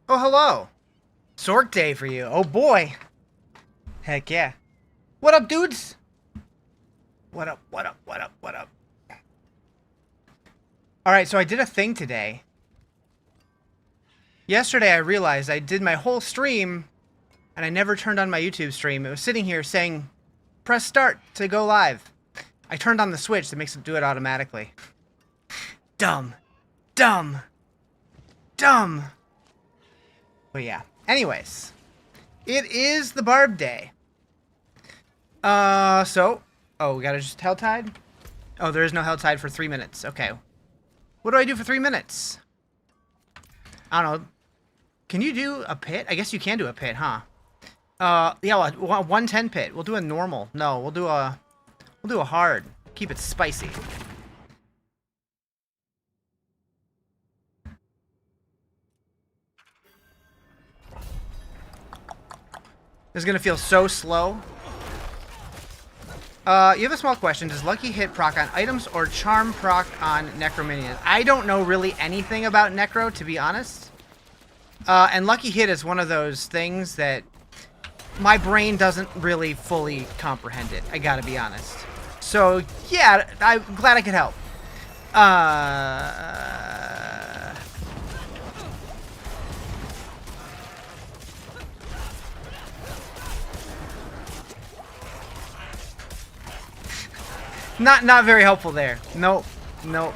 Oh, hello. Sork day for you. Oh, boy. Heck yeah. What up, dudes? What up, what up, what up, what up? Alright, so I did a thing today. Yesterday I realized I did my whole stream, and I never turned on my YouTube stream. It was sitting here saying, press start to go live. I turned on the switch that makes it do it automatically. Dumb. Dumb. Dumb. But yeah. Anyways. It is the Barb Day. Oh, we gotta just Helltide? Oh, there is no Helltide for 3 minutes. Okay. What do I do for 3 minutes? I don't know. Can you do a pit? I guess you can do a pit, huh? Yeah, well, 110 pit. We'll do a normal. No, we'll do a hard. Keep it spicy. This is gonna feel so slow. You have a small question. Does Lucky Hit proc on items or Charm proc on Necro minions? I don't know really anything about Necro, to be honest. And Lucky Hit is one of those things that my brain doesn't really fully comprehend it. I gotta be honest. So, yeah, I'm glad I could help. Not very helpful there. Nope. Nope.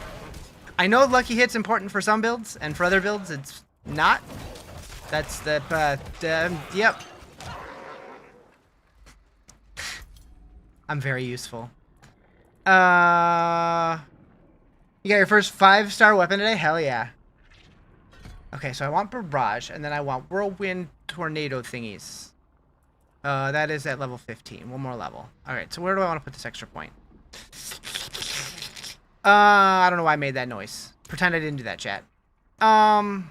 I know Lucky Hit's important for some builds, and for other builds, it's not. That's the, yep. I'm very useful. You got your first 5-star weapon today? Hell yeah. Okay, so I want Barrage, and then I want Whirlwind Tornado thingies. That is at level 15. One more level. Alright, so where do I want to put this extra point? I don't know why I made that noise. Pretend I didn't do that, chat. One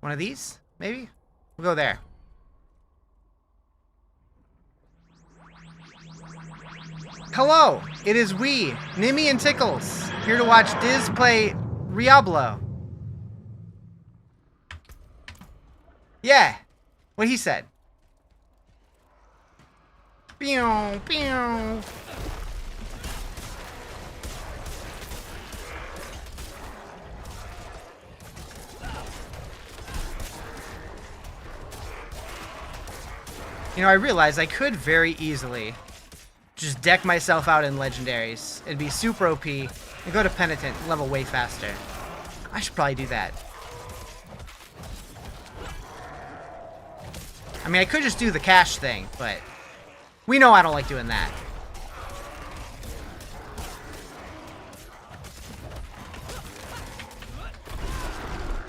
of these? Maybe? We'll go there. Hello! It is we, Nimmy and Tickles, here to watch Diz play Diablo. Yeah, what he said. Pew, pew. You know, I realized I could very easily just deck myself out in legendaries and be super OP and go to Penitent and level way faster. I should probably do that. I mean, I could just do the cash thing, but we know I don't like doing that.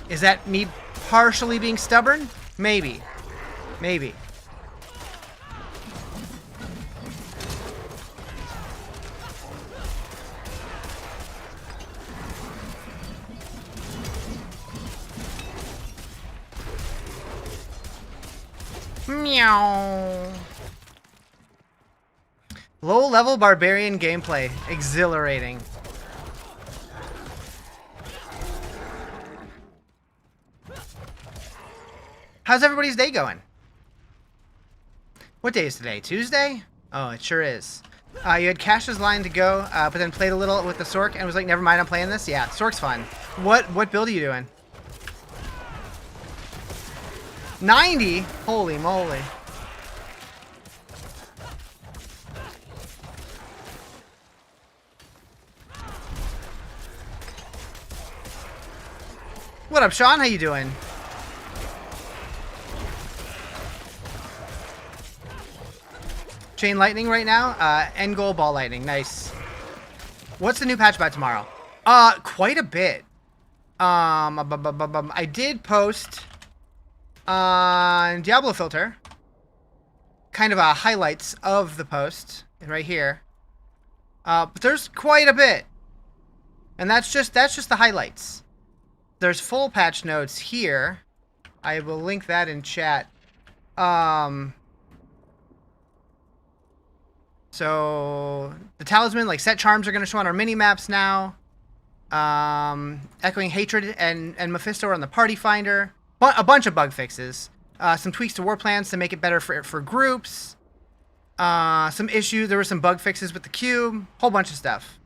Is that me partially being stubborn? Maybe. Maybe. Meow. Low-level Barbarian gameplay. Exhilarating. How's everybody's day going? What day is today? Tuesday? Oh, it sure is. You had Cash's line to go, but then played a little with the Sork and was like, never mind, I'm playing this? Yeah, Sork's fun. What build are you doing? 90? Holy moly. What up, Sean? How you doing? Chain Lightning right now? End goal Ball Lightning. Nice. What's the new patch about tomorrow? Quite a bit. I did post on Diablo Filter kind of highlights of the post right here. But there's quite a bit. And that's just the highlights. There's full patch notes here. I will link that in chat. So the talisman, like set charms, are going to show on our mini maps now. Echoing Hatred and Mephisto are on the Party Finder. A bunch of bug fixes. Some tweaks to war plans to make it better for groups. Some issues. There were some bug fixes with the cube. Whole bunch of stuff.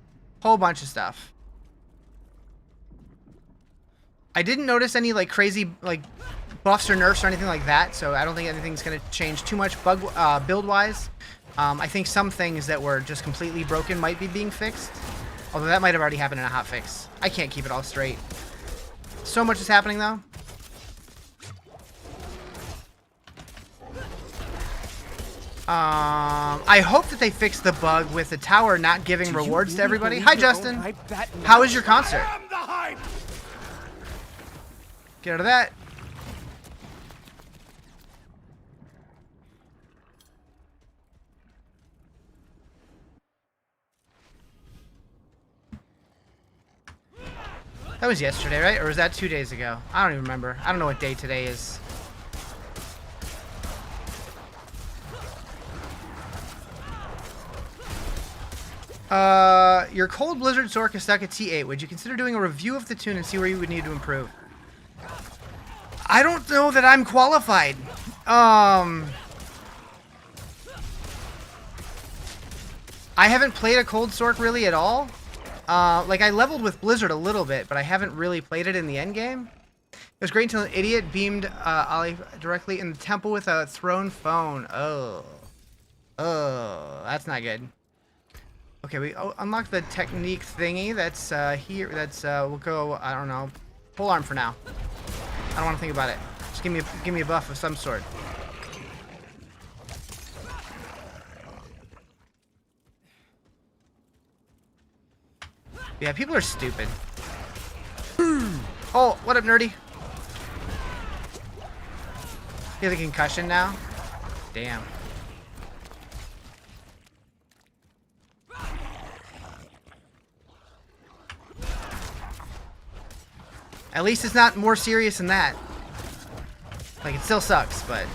I didn't notice any like crazy like buffs or nerfs or anything like that, so I don't think anything's going to change too much build-wise. I think some things that were just completely broken might be being fixed, although that might have already happened in a hotfix. I can't keep it all straight. So much is happening, though. I hope that they fix the bug with the tower not giving rewards to everybody. Hi, Justin. How was your concert? Get out of that. That was yesterday, right? Or was that 2 days ago? I don't even remember. I don't know what day today is. Your Cold Blizzard Zork is stuck at T8. Would you consider doing a review of the tune and see where you would need to improve? I don't know that I'm qualified. I haven't played a Cold Zork really at all. Like, I leveled with Blizzard a little bit, but I haven't really played it in the endgame. It was great until an idiot beamed Ollie directly in the temple with a thrown phone. Oh, that's not good. Okay, we unlocked the technique thingy. That's here. That's we'll go. I don't know. Pole arm for now. I don't want to think about it. Just give me a buff of some sort. Yeah, people are stupid. Oh, what up, nerdy? You have a concussion now? Damn. At least it's not more serious than that. Like, it still sucks, but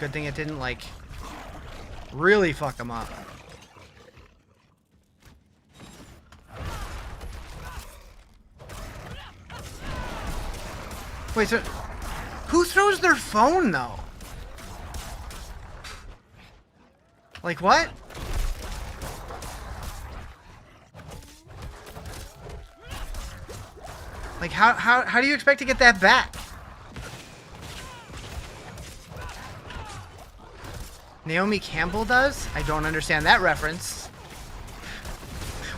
good thing it didn't, like, really fuck him up. Wait, so who throws their phone, though? Like, what? Like, how do you expect to get that back? Naomi Campbell does? I don't understand that reference.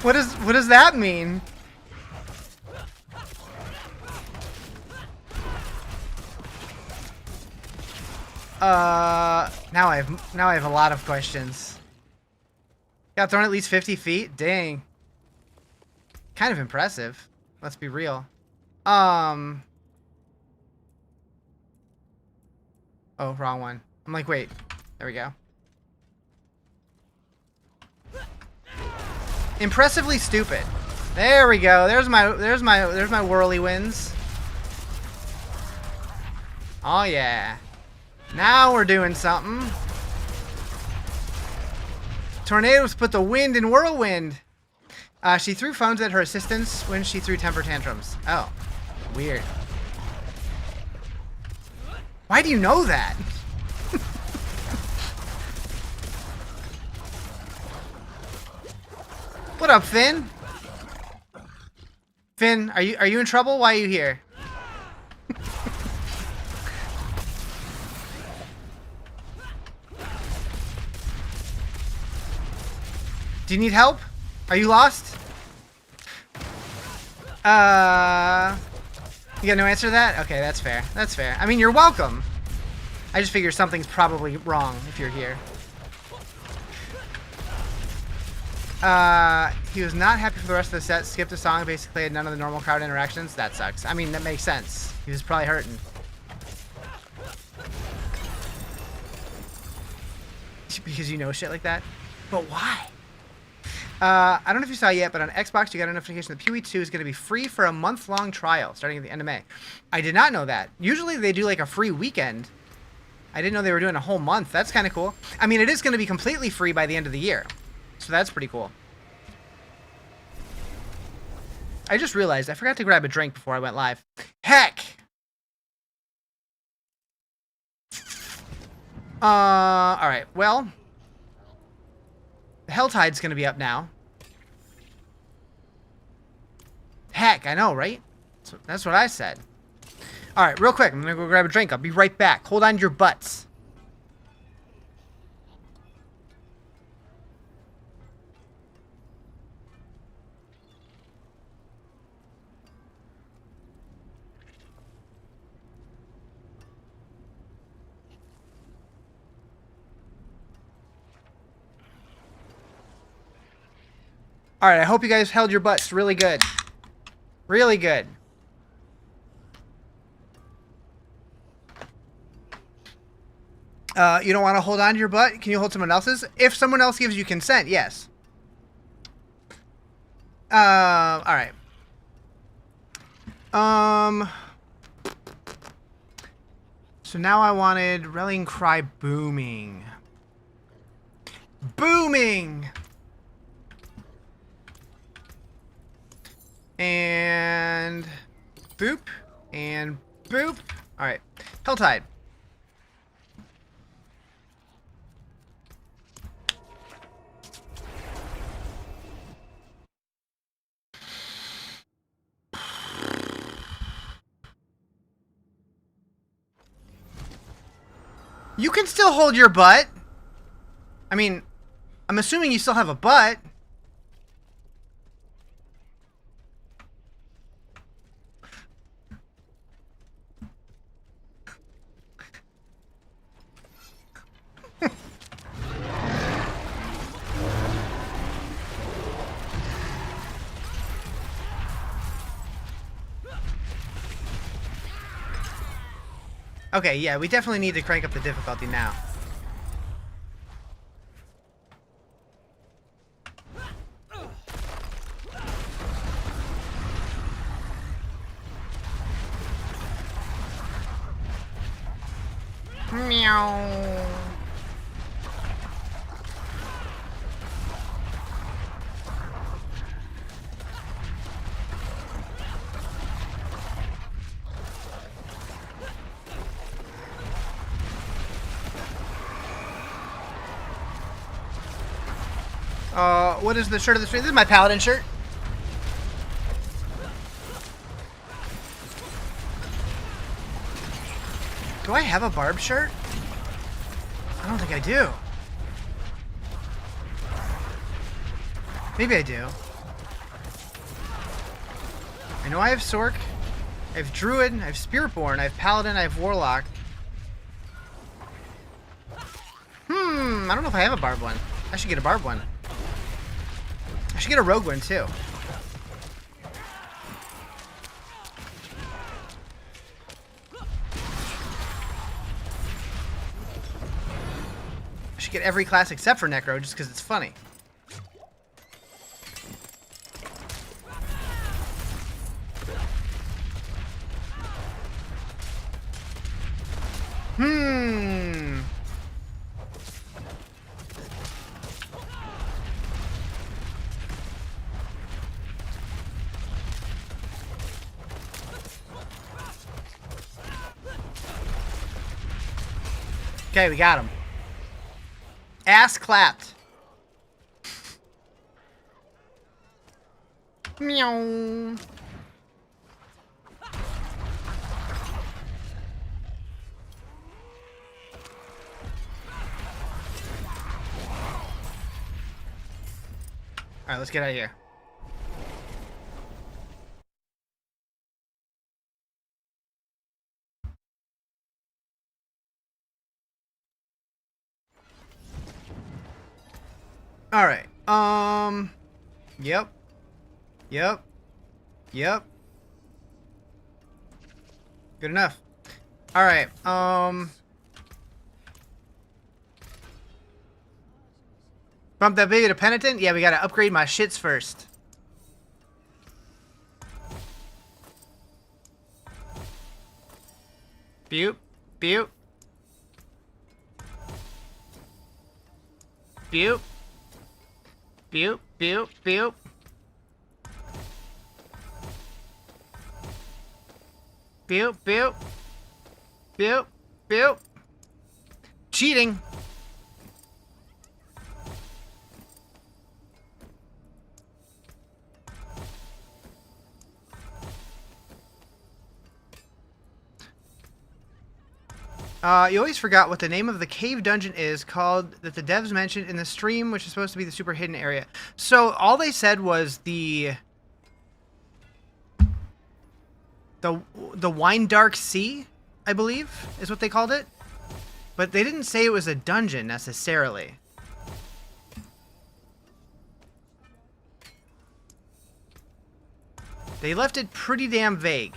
What does that mean? Now I have a lot of questions. Got thrown at least 50 feet? Dang. Kind of impressive. Let's be real. Oh, wrong one. I'm like, wait. There we go. Impressively stupid. There we go. There's my whirlywinds. Oh yeah. Now we're doing something. Tornadoes put the wind in whirlwind. She threw phones at her assistants when she threw temper tantrums. Oh, weird. Why do you know that? What up, Finn? Finn, are you in trouble? Why are you here? Do you need help? Are you lost? You got no answer to that? Okay, that's fair. That's fair. I mean, you're welcome. I just figure something's probably wrong if you're here. He was not happy for the rest of the set. Skipped a song, basically had none of the normal crowd interactions. That sucks. I mean, that makes sense. He was probably hurting. Because you know shit like that? But why? I don't know if you saw yet, but on Xbox you got a notification that PoE 2 is going to be free for a month-long trial starting at the end of May. I did not know that. Usually they do like a free weekend. I didn't know they were doing a whole month. That's kind of cool. I mean, it is going to be completely free by the end of the year. So that's pretty cool. I just realized I forgot to grab a drink before I went live. Heck! Alright, well. The Helltide's gonna be up now. Heck, I know, right? That's what I said. Alright, real quick, I'm gonna go grab a drink. I'll be right back. Hold on to your butts. Alright, I hope you guys held your butts really good. Really good. You don't want to hold on to your butt? Can you hold someone else's? If someone else gives you consent, yes. Alright. So now I wanted Rallying Cry booming. Booming! And boop. And boop. Alright. Helltide. You can still hold your butt. I mean, I'm assuming you still have a butt. Okay, yeah, we definitely need to crank up the difficulty now. Meow. What is the shirt of the street? This is my paladin shirt. Do I have a barb shirt? I don't think I do. Maybe I do. I know I have Sork. I have Druid. I have Spiritborn. I have Paladin. I have Warlock. I don't know if I have a barb one. I should get a barb one. I should get a rogue one too. I should get every class except for Necro just because it's funny. Okay, we got him. Ass clapped. Meow. Alright, let's get out of here. Alright, yep. Good enough. Alright, bump that baby to Penitent? Yeah, we gotta upgrade my shits first. Bupe, bupe. Bupe. Bupe, bupe, bupe. Boop, boop. Boop, boop. Cheating. You always forgot what the name of the cave dungeon is called that the devs mentioned in the stream, which is supposed to be the super hidden area. So all they said was the Wine Dark Sea, I believe, is what they called it. But they didn't say it was a dungeon necessarily. They left it pretty damn vague.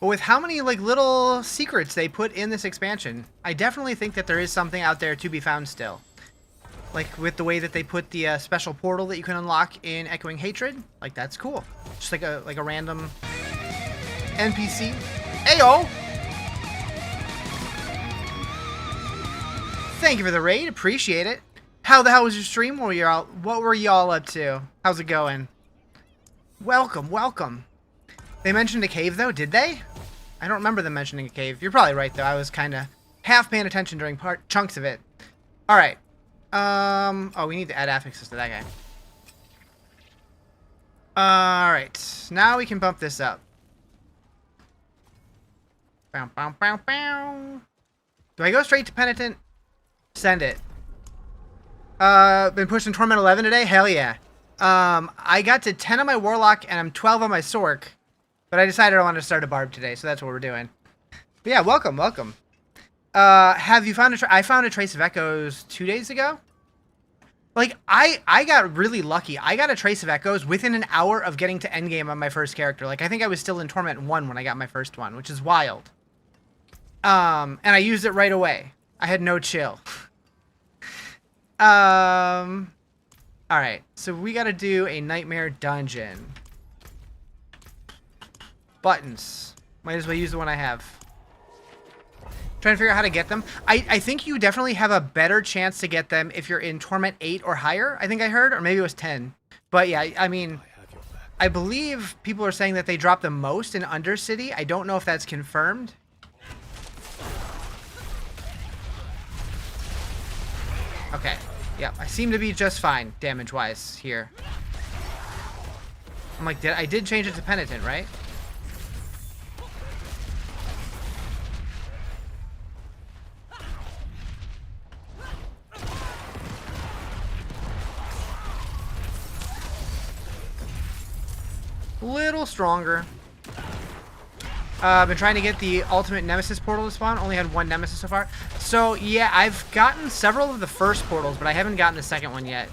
But with how many like little secrets they put in this expansion, I definitely think that there is something out there to be found still. Like with the way that they put the special portal that you can unlock in Echoing Hatred, like that's cool. Just like a random NPC. Ayo! Thank you for the raid, appreciate it. How the hell was your stream? What were y'all up to? How's it going? Welcome, welcome. They mentioned a cave though, did they? I don't remember them mentioning a cave. You're probably right though. I was kind of half paying attention during chunks of it. All right. Oh, we need to add affixes to that guy. All right. Now we can bump this up. Bow, bow, bow, bow. Do I go straight to Penitent? Send it. Been pushing Torment 11 today? Hell yeah. I got to 10 on my Warlock and I'm 12 on my Sork. But I decided I wanted to start a Barb today, so that's what we're doing. But yeah, welcome, welcome. Have you found I found a Trace of Echoes 2 days ago? Like, I got really lucky. I got a Trace of Echoes within an hour of getting to Endgame on my first character. Like, I think I was still in Torment 1 when I got my first one, which is wild. And I used it right away. I had no chill. Alright, so we gotta do a Nightmare Dungeon. Buttons. Might as well use the one I have. Trying to figure out how to get them. I think you definitely have a better chance to get them if you're in Torment 8 or higher, I think I heard, or maybe it was 10. But yeah, I mean, I believe people are saying that they drop the most in Undercity. I don't know if that's confirmed. Okay. Yeah, I seem to be just fine damage-wise here. I'm like, I did change it to Penitent, right? Little stronger. I've been trying to get the ultimate Nemesis portal to spawn. Only had one Nemesis so far. So yeah, I've gotten several of the first portals, but I haven't gotten the second one yet.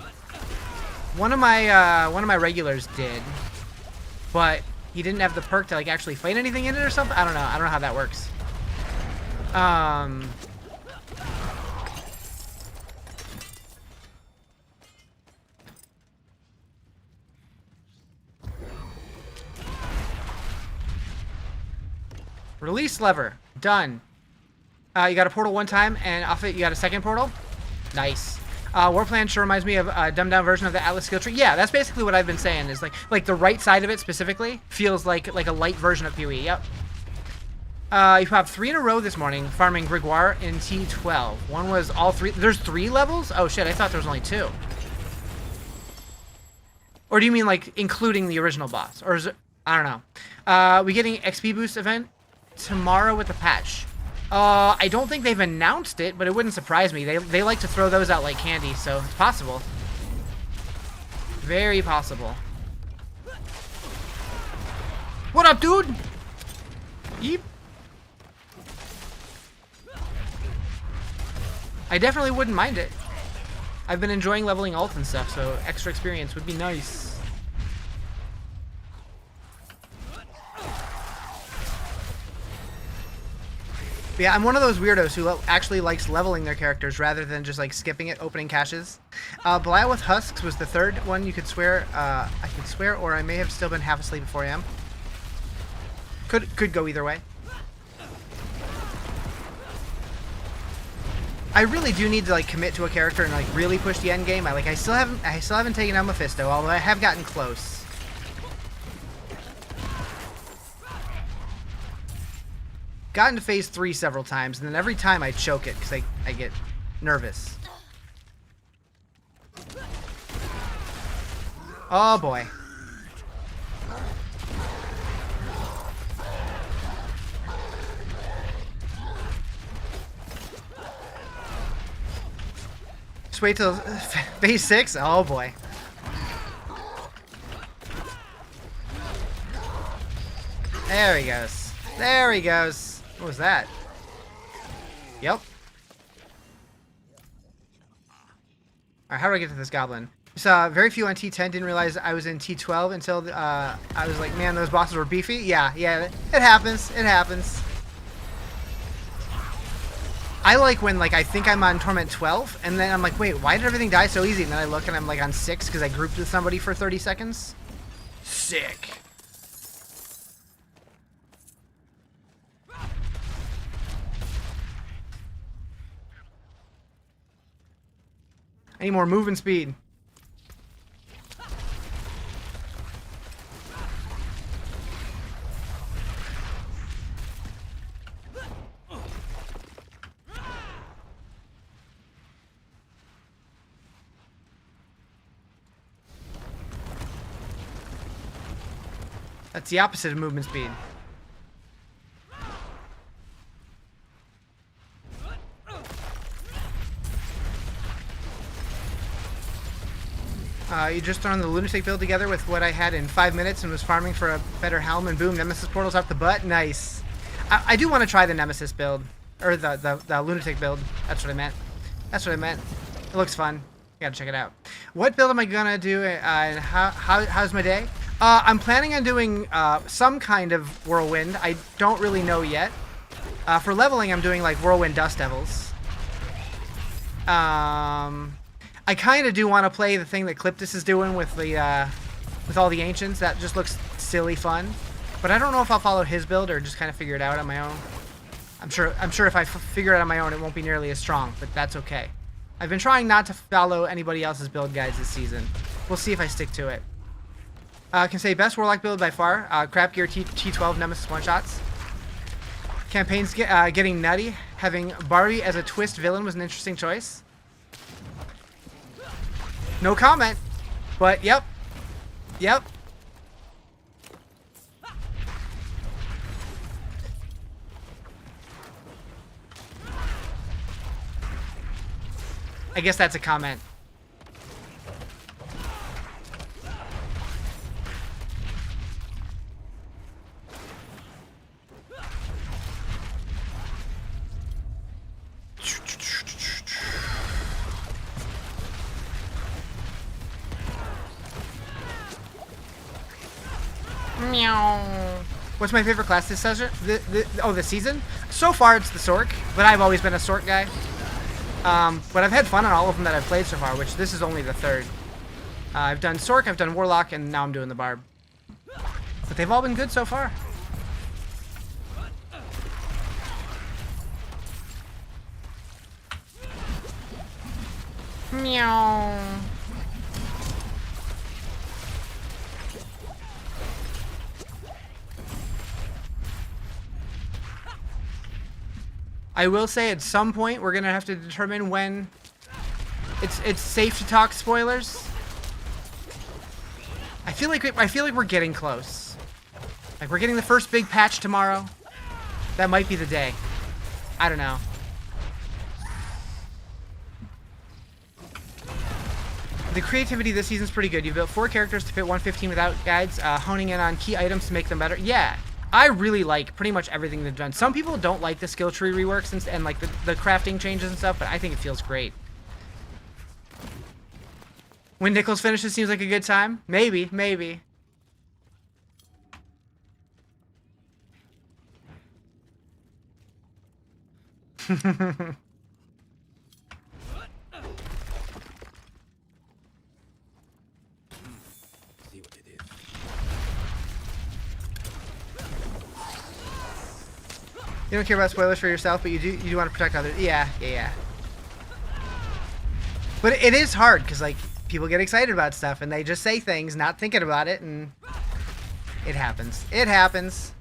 One of my regulars did, but he didn't have the perk to like actually fight anything in it or something. I don't know. I don't know how that works. Release lever. Done. You got a portal one time, and off it you got a second portal. Nice. War plan sure reminds me of a dumbed down version of the Atlas skill tree. Yeah, that's basically what I've been saying. Is like the right side of it specifically feels like a light version of PoE. Yep. You popped 3 in a row this morning, farming Grégoire in T12. One was all 3. There's 3 levels? Oh shit, I thought there was only 2. Or do you mean like including the original boss? Or is it? I don't know. We getting XP boost event tomorrow with the patch. I don't think they've announced it, but it wouldn't surprise me. They like to throw those out like candy, so it's possible. Very possible. What up, dude? Yeep. I definitely wouldn't mind it. I've been enjoying leveling ult and stuff, so extra experience would be nice. Yeah, I'm one of those weirdos who actually likes leveling their characters rather than just like skipping it, opening caches. Belial with Husks was the third one you could swear. I could swear, or I may have still been half asleep at 4 AM. Could go either way. I really do need to like commit to a character and like really push the end game. I still haven't taken out Mephisto, although I have gotten close. Gotten to phase 3 several times, and then every time I choke it because I get nervous. Oh boy. Just wait till phase 6? Oh boy. There he goes. There he goes. What was that? Yep. Alright, how do I get to this goblin? So, very few on T10, didn't realize I was in T12 until I was like, man, those bosses were beefy. Yeah, it happens. It happens. I like when, like, I think I'm on Torment 12, and then I'm like, wait, why did everything die so easy? And then I look and I'm like on 6 because I grouped with somebody for 30 seconds. Sick. I need more movement speed. That's the opposite of movement speed. You just thrown the lunatic build together with what I had in 5 minutes and was farming for a better helm, and boom, Nemesis portals off the butt. Nice. I do want to try the Nemesis build, or the lunatic build. That's what I meant. That's what I meant. It looks fun. You gotta check it out. What build am I gonna do? And how's my day? I'm planning on doing some kind of whirlwind. I don't really know yet. For leveling, I'm doing like whirlwind dust devils. I kind of do want to play the thing that Cliptus is doing with the with all the ancients. That just looks silly fun. But I don't know if I'll follow his build or just kind of figure it out on my own. I'm sure if I figure it out on my own, it won't be nearly as strong, but that's okay. I've been trying not to follow anybody else's build guides this season. We'll see if I stick to it. I can say best Warlock build by far. Crap Gear T12 Nemesis one-shots. Campaigns getting nutty. Having Barbie as a twist villain was an interesting choice. No comment, but yep. Yep. I guess that's a comment. What's my favorite class this season? This season? So far, it's the Sork, but I've always been a Sork guy. But I've had fun on all of them that I've played so far, which this is only the third. I've done Sork, I've done Warlock, and now I'm doing the Barb. But they've all been good so far. Meow. I will say at some point we're gonna have to determine when it's safe to talk spoilers. I feel like we're getting close. Like we're getting the first big patch tomorrow. That might be the day. I don't know. The creativity this season's pretty good. You built 4 characters to fit 115 without guides, honing in on key items to make them better. Yeah. I really like pretty much everything they've done. Some people don't like the skill tree reworks and like the crafting changes and stuff, but I think it feels great. When Nichols finishes seems like a good time. Maybe, maybe. You don't care about spoilers for yourself, but you do want to protect others. Yeah. But it is hard because like people get excited about stuff and they just say things not thinking about it, and it happens. It happens.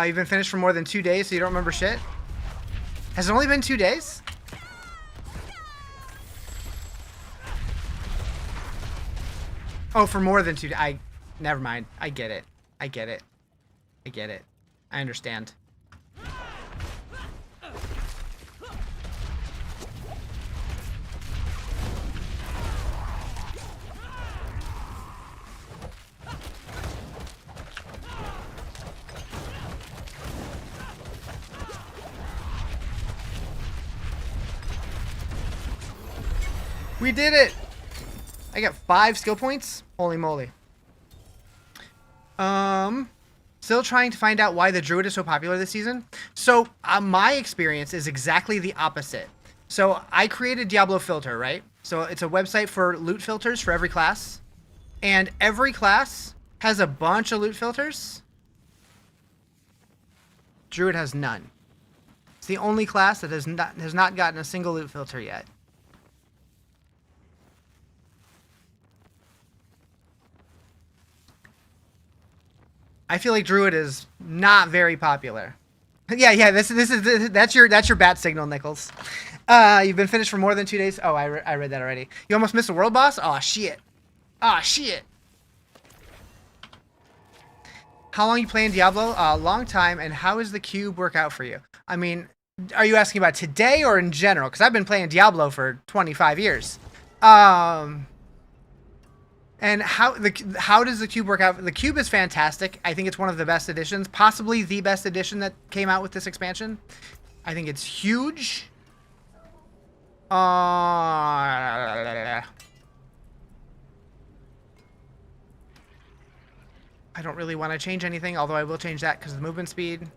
You've been finished for more than 2 days, so you don't remember shit? Has it only been 2 days? Oh, for more than 2 days. Never mind. I get it. I get it. I get it. I understand. We did it! I got 5 skill points? Holy moly. Still trying to find out why the Druid is so popular this season. So, my experience is exactly the opposite. So, I created Diablo Filter, right? So, it's a website for loot filters for every class. And every class has a bunch of loot filters. Druid has none. It's the only class that has not gotten a single loot filter yet. I feel like Druid is not very popular. Yeah. That's your bat signal, Nichols. You've been finished for more than 2 days. Oh, I read that already. You almost missed a world boss. Oh shit. Oh shit. How long you playing Diablo? A long time. And how does the cube work out for you? I mean, are you asking about today or in general? Because I've been playing Diablo for 25 years. And how does the cube work out? The cube is fantastic. I think it's one of the best additions, possibly the best addition that came out with this expansion. I think it's huge. I don't really want to change anything, although I will change that because of the movement speed.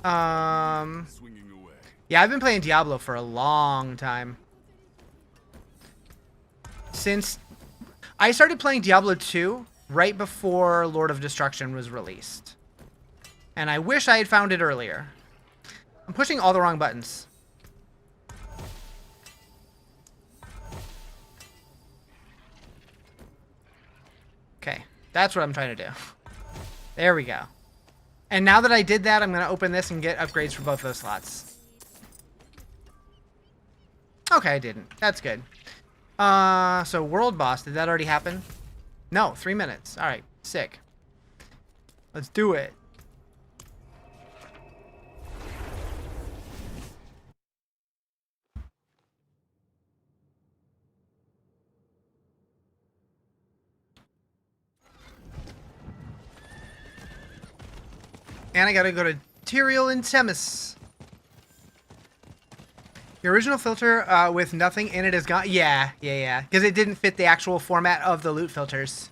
Yeah, I've been playing Diablo for a long time. Since I started playing Diablo 2 right before Lord of Destruction was released. And I wish I had found it earlier. I'm pushing all the wrong buttons. Okay, that's what I'm trying to do. There we go. And now that I did that, I'm going to open this and get upgrades for both those slots. Okay, I didn't. That's good. So world boss, did that already happen? No, 3 minutes. All right, sick. Let's do it. And I gotta go to Tyrael and Themis. The original filter with nothing in it is gone. Yeah. Because it didn't fit the actual format of the loot filters.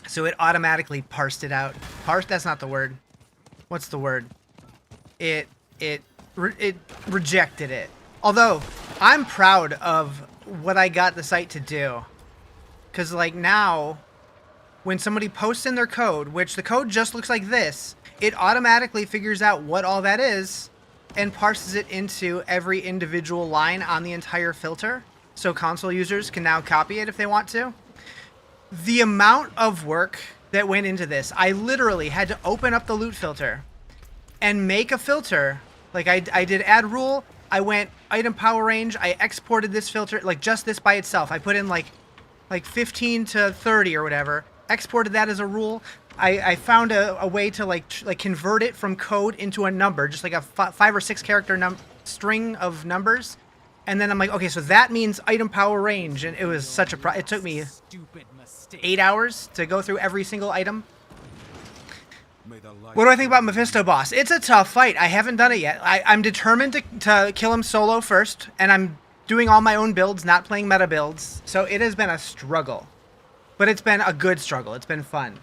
So it automatically parsed it out. Parsed? That's not the word. What's the word? It rejected it. Although, I'm proud of what I got the site to do. Because, like, now, when somebody posts in their code, which the code just looks like this, it automatically figures out what all that is and parses it into every individual line on the entire filter, so console users can now copy it if they want to. The amount of work that went into this, I literally had to open up the loot filter and make a filter. Like I did add rule, I went item power range, I exported this filter, like just this by itself. I put in like 15 to 30 or whatever, exported that as a rule. I found a way to like convert it from code into a number, just like a 5 or 6 character string of numbers. And then I'm like, okay, so that means item power range. And it was such a it took me 8 hours to go through every single item. What do I think about Mephisto boss? It's a tough fight. I haven't done it yet. I'm determined to kill him solo first, and doing all my own builds, not playing meta builds. So it has been a struggle. But it's been a good struggle. It's been fun.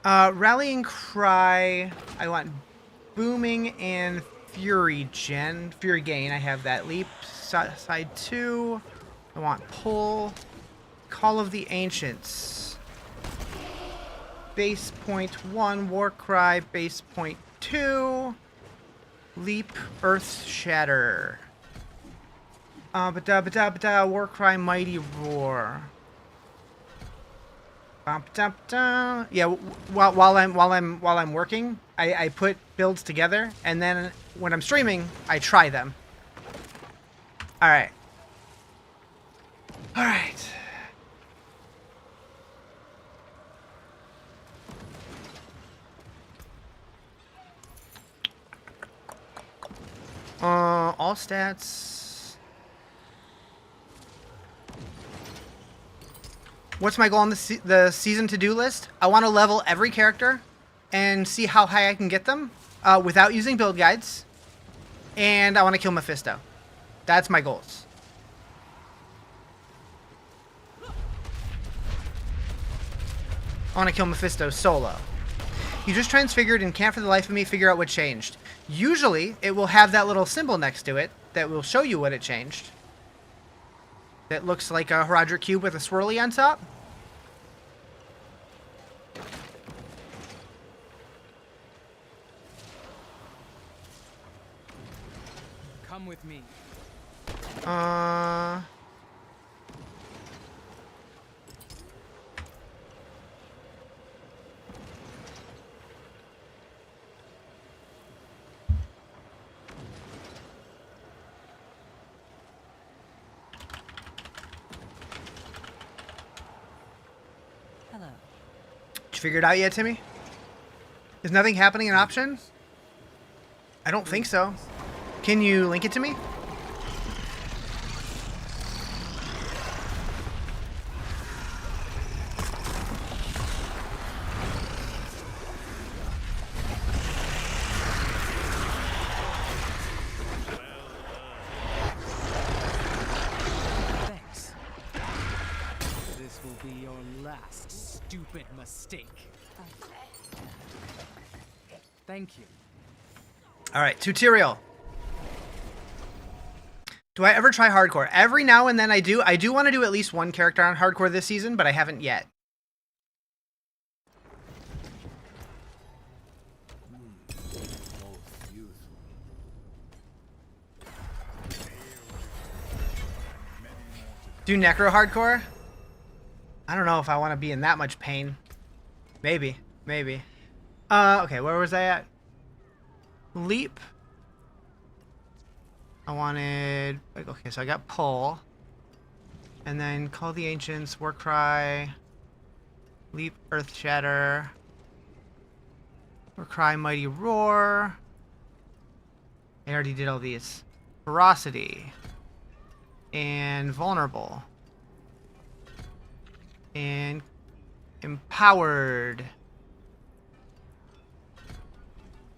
Rallying Cry. I want Booming and Fury Gain. I have that. Leap. Side 2. I want Pull. Call of the Ancients. Base point 1. Warcry. Base point 2. Leap. Earth Shatter. Warcry. Mighty Roar. Yeah, while I'm working, I put builds together, and then when I'm streaming, I try them. All right. All stats. What's my goal on the season to-do list? I want to level every character and see how high I can get them without using build guides. And I want to kill Mephisto. That's my goals. I want to kill Mephisto solo. He just transfigured and can't for the life of me figure out what changed. Usually, it will have that little symbol next to it that will show you what it changed. That looks like a Rizarjay cube with a swirly on top. Come with me. Hello. Did you figure it out yet, Timmy? Is nothing happening in options? I don't think so. Can you link it to me? Thanks. This will be your last stupid mistake. Thank you. All right, tutorial. Do I ever try hardcore? Every now and then I do. I do want to do at least one character on hardcore this season, but I haven't yet. Do necro hardcore? I don't know if I want to be in that much pain. Maybe. Okay, where was I at? Leap. I wanted, okay, so I got Pull. And then Call the Ancients, Warcry, Leap, Earth Shatter, Warcry, Mighty Roar. I already did all these. Ferocity. And Vulnerable. And Empowered.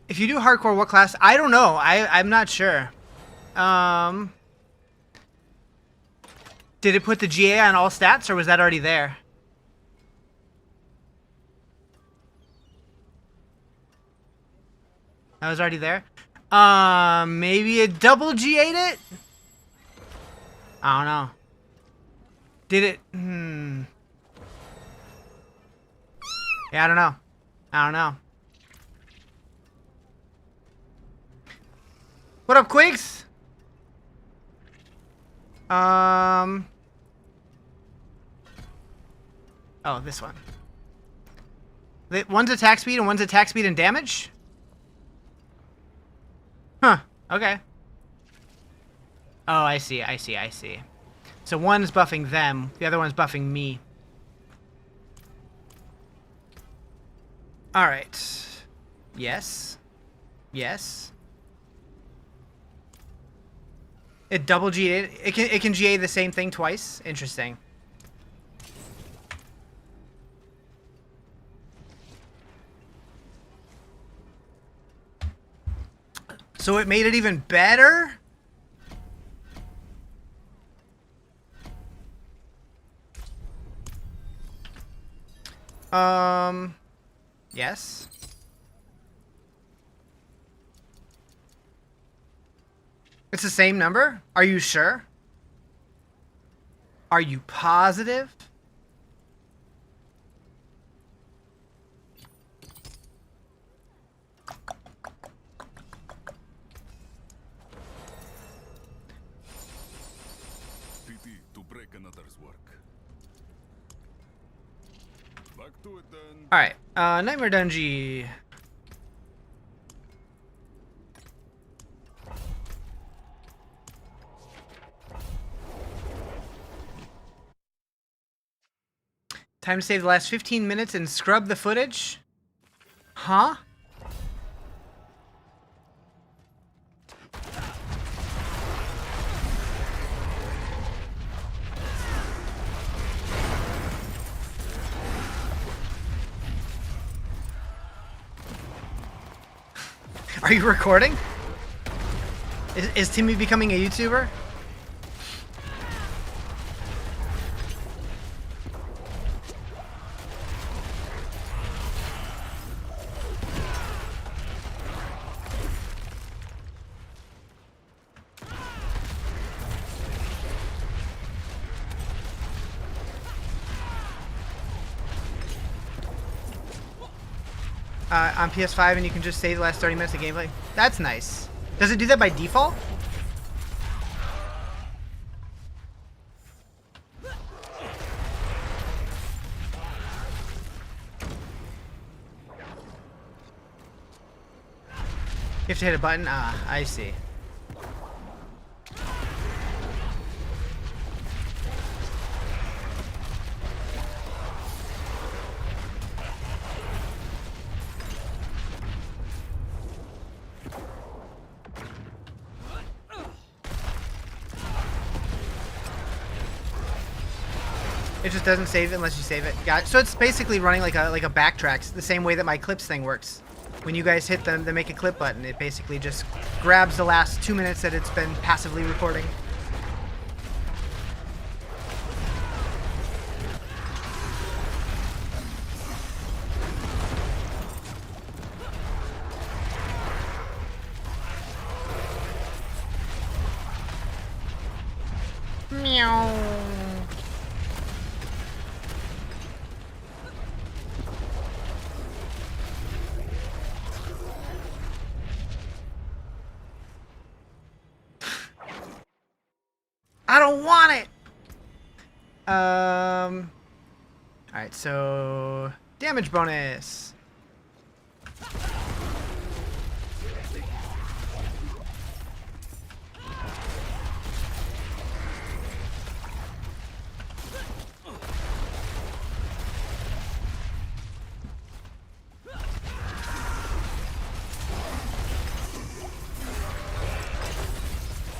If you do hardcore, what class? I don't know. I'm not sure. Did it put the GA on all stats, or was that already there? That was already there? Maybe it double GA'd it? I don't know. Did it? Yeah, I don't know. What up, Quigs? Oh, this one. One's attack speed and one's attack speed and damage? Huh, okay. Oh, I see. So one's buffing them, the other one's buffing me. Alright. Yes. It double GA. It can GA the same thing twice. Interesting. So it made it even better? Yes. It's the same number? Are you sure? Are you positive? Pity to break another's work. Back to it then. Alright, Nightmare Dungeon. Time to save the last 15 minutes and scrub the footage? Huh? Are you recording? Is Timmy becoming a YouTuber? On PS5 and you can just save the last 30 minutes of gameplay. That's nice. Does it do that by default? You have to hit a button? Ah, I see. It just doesn't save it unless you save it. Got it. So it's basically running like a backtracks, the same way that my clips thing works. When you guys hit the make a clip button, it basically just grabs the last 2 minutes that it's been passively recording. Meow. I don't want it. All right, so damage bonus.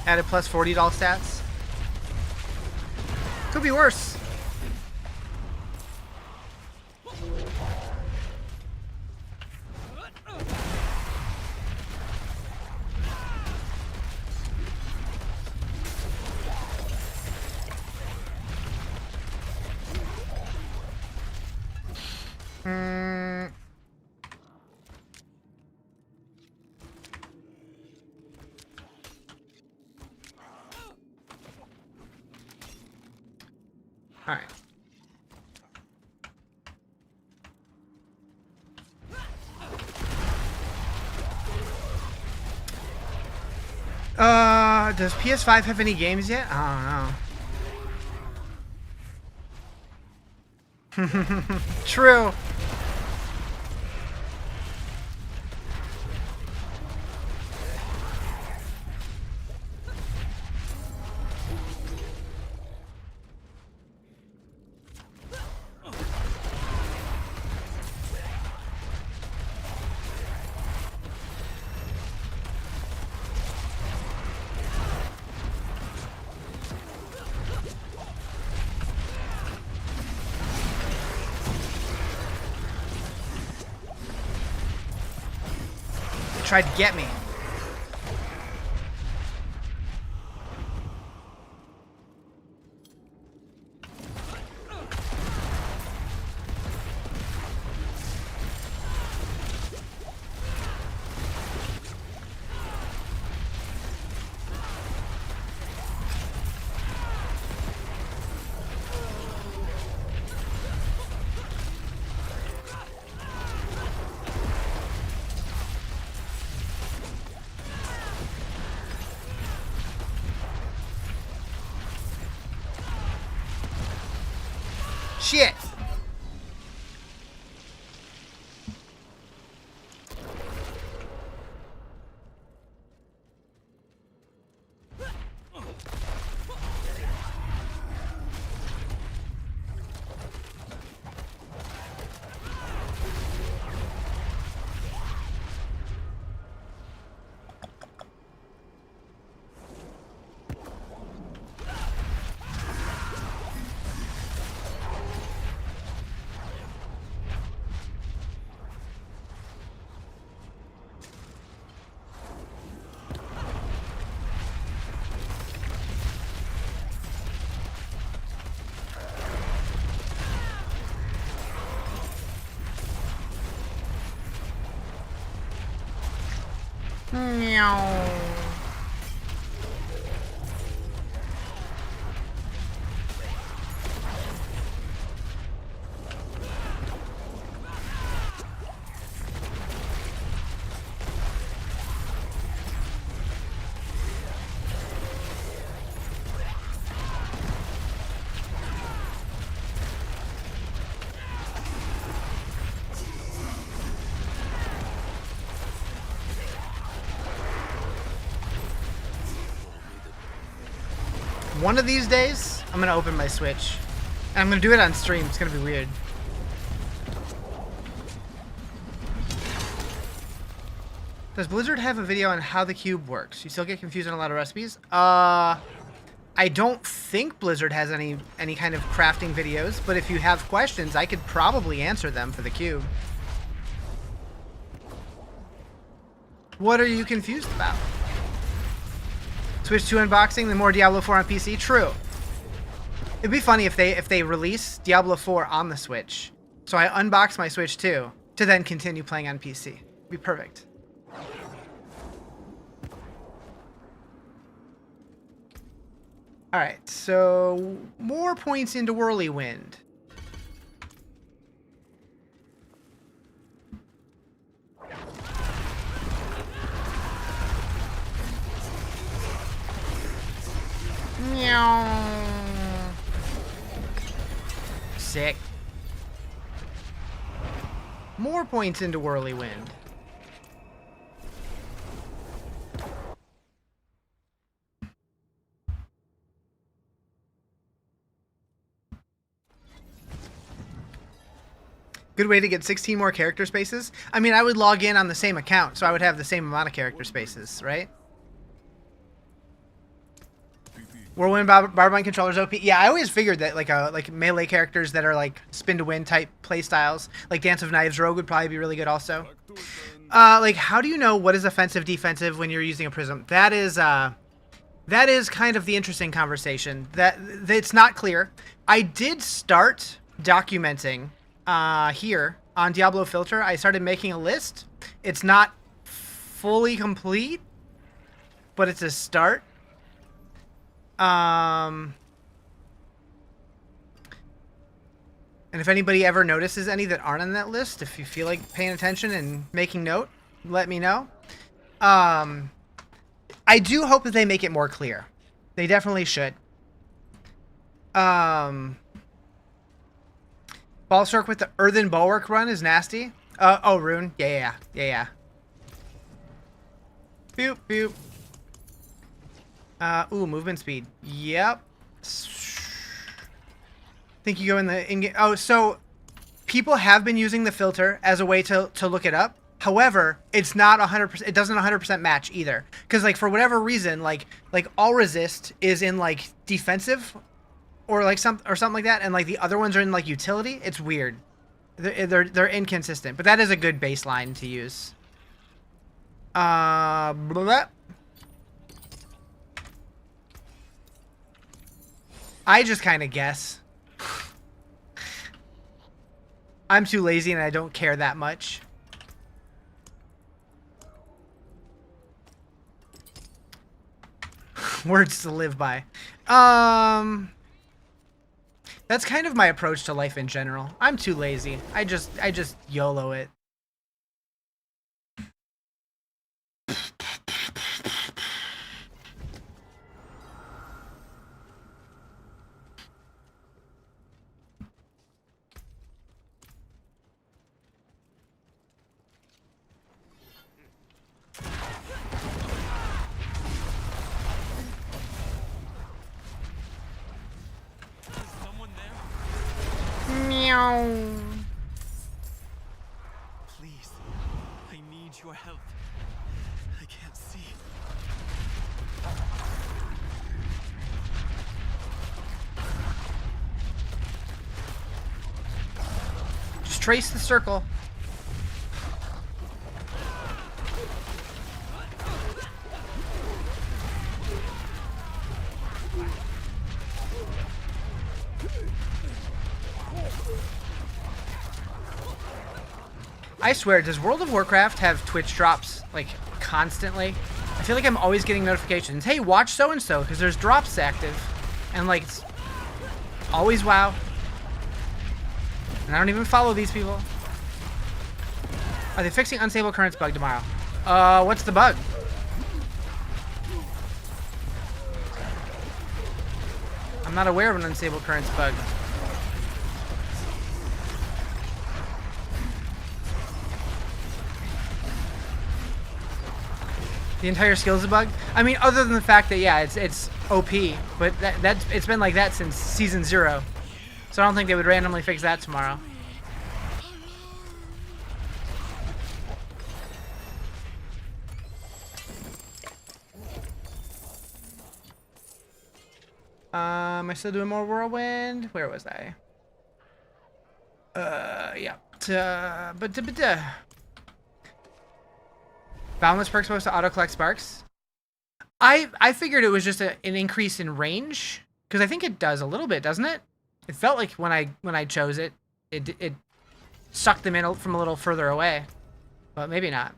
Added plus $40 stats. Could be worse. All right. Does PS5 have any games yet? I don't know. True. Tried to get me. Shit! Meow. One of these days, I'm gonna open my Switch. And I'm gonna do it on stream. It's gonna be weird. Does Blizzard have a video on how the cube works? You still get confused on a lot of recipes? I don't think Blizzard has any kind of crafting videos, but if you have questions, I could probably answer them for the cube. What are you confused about? Switch 2 unboxing, the more Diablo 4 on PC? True. It'd be funny if they release Diablo 4 on the Switch. So I unbox my Switch 2 to then continue playing on PC. It'd be perfect. Alright, so more points into Whirlwind. Meow. Sick. More points into Whirlwind. Good way to get 16 more character spaces. I mean, I would log in on the same account, so I would have the same amount of character spaces, right? Whirlwind Barbarian controllers OP. Yeah, I always figured that like melee characters that are like spin to win type play styles, like Dance of Knives Rogue would probably be really good also. Like how do you know what is offensive defensive when you're using a prism? That is kind of the interesting conversation. That it's not clear. I did start documenting here on Diablo Filter. I started making a list. It's not fully complete, but it's a start. And if anybody ever notices any that aren't on that list, if you feel like paying attention and making note, let me know. I do hope that they make it more clear. They definitely should. Ballstroke with the Earthen Bulwark run is nasty. Oh, Rune. Yeah. Boop, boop. Ooh, movement speed. Yep. Think you go in the in-game. Oh, so people have been using the filter as a way to look it up. However, it's not 100%. It doesn't 100% match either. Because like for whatever reason, like all resist is in like defensive, or like something like that, and like the other ones are in like utility. It's weird. They're inconsistent, but that is a good baseline to use. Blah. I just kind of guess. I'm too lazy and I don't care that much. Words to live by. That's kind of my approach to life in general. I'm too lazy. I just YOLO it. Please, I need your help. I can't see. Just trace the circle. I swear, does World of Warcraft have Twitch drops, like, constantly? I feel like I'm always getting notifications. Hey, watch so-and-so, because there's drops active. And, like, it's always WoW. And I don't even follow these people. Are they fixing unstable currents bug tomorrow? What's the bug? I'm not aware of an unstable currents bug. The entire skills a bug? I mean, other than the fact that, yeah, it's OP, but it's been like that since Season 0. So I don't think they would randomly fix that tomorrow. Am I still doing more Whirlwind? Where was I? Yeah. Boundless perks supposed to auto-collect sparks? I figured it was just an increase in range, because I think it does a little bit, doesn't it? It felt like when I chose it, it sucked them in from a little further away, but maybe not.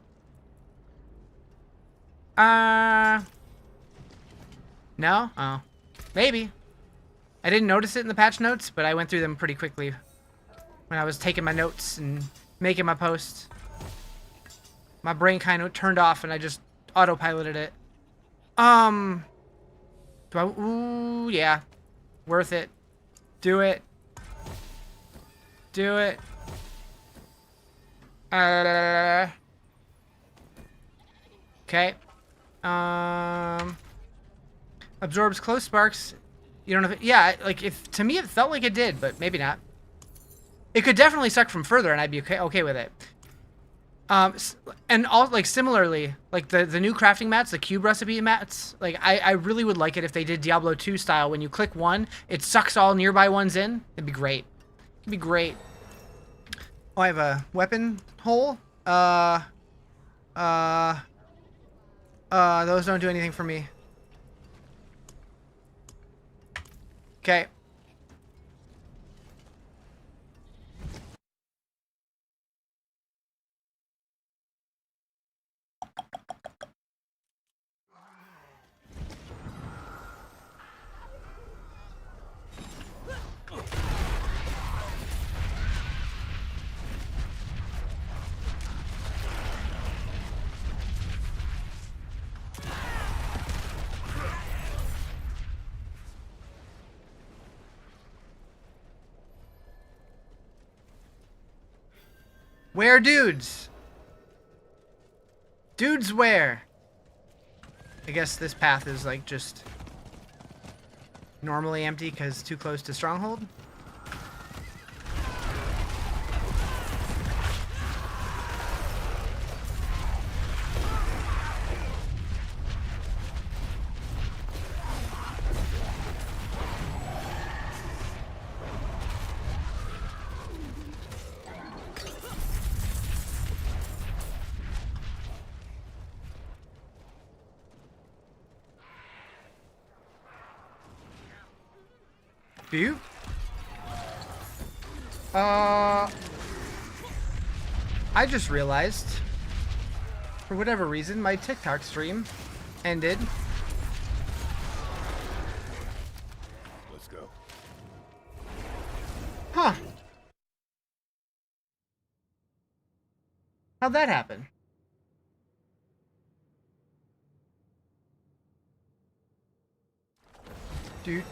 No? Oh. Maybe. I didn't notice it in the patch notes, but I went through them pretty quickly when I was taking my notes and making my posts. My brain kind of turned off and I just autopiloted it. Ooh, yeah. Worth it. Do it. Do it. Okay. Absorbs close sparks. You don't know if it, yeah, like, if to me it felt like it did, but maybe not. It could definitely suck from further and I'd be okay with it. And all, like, similarly, like the new crafting mats, the cube recipe mats, like, I really would like it if they did Diablo 2 style. When you click one, it sucks all nearby ones in. It'd be great. It'd be great. Oh, I have a weapon hole. Those don't do anything for me. Okay. Where dudes? Dudes where? I guess this path is like just normally empty because too close to Stronghold. Phew. I just realized, for whatever reason, my TikTok stream ended. Let's go. Huh. How'd that happen? Do.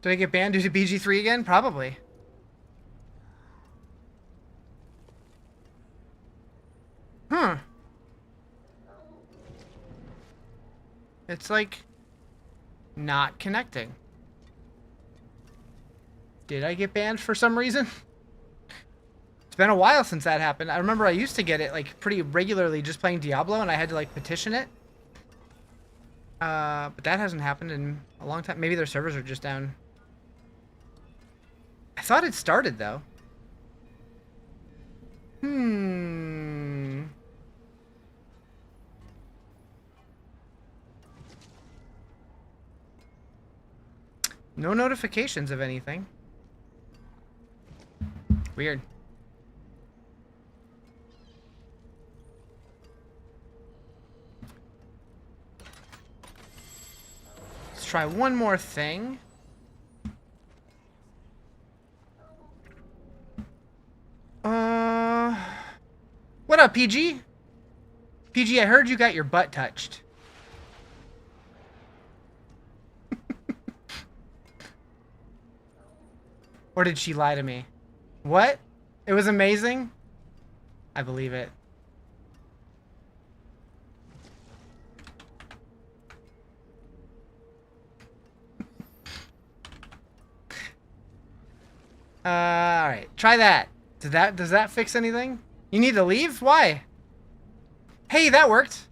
Did I get banned due to BG3 again? Probably. It's like not connecting. Did I get banned for some reason? It's been a while since that happened. I remember I used to get it like pretty regularly just playing Diablo, and I had to like petition it. But that hasn't happened in a long time. Maybe their servers are just down. I thought it started though. No notifications of anything. Weird. Let's try one more thing. What up, PG? PG, I heard you got your butt touched. Or did she lie to me? What? It was amazing? I believe it. Alright. Try that. Does that fix anything? You need to leave? Why? Hey, that worked.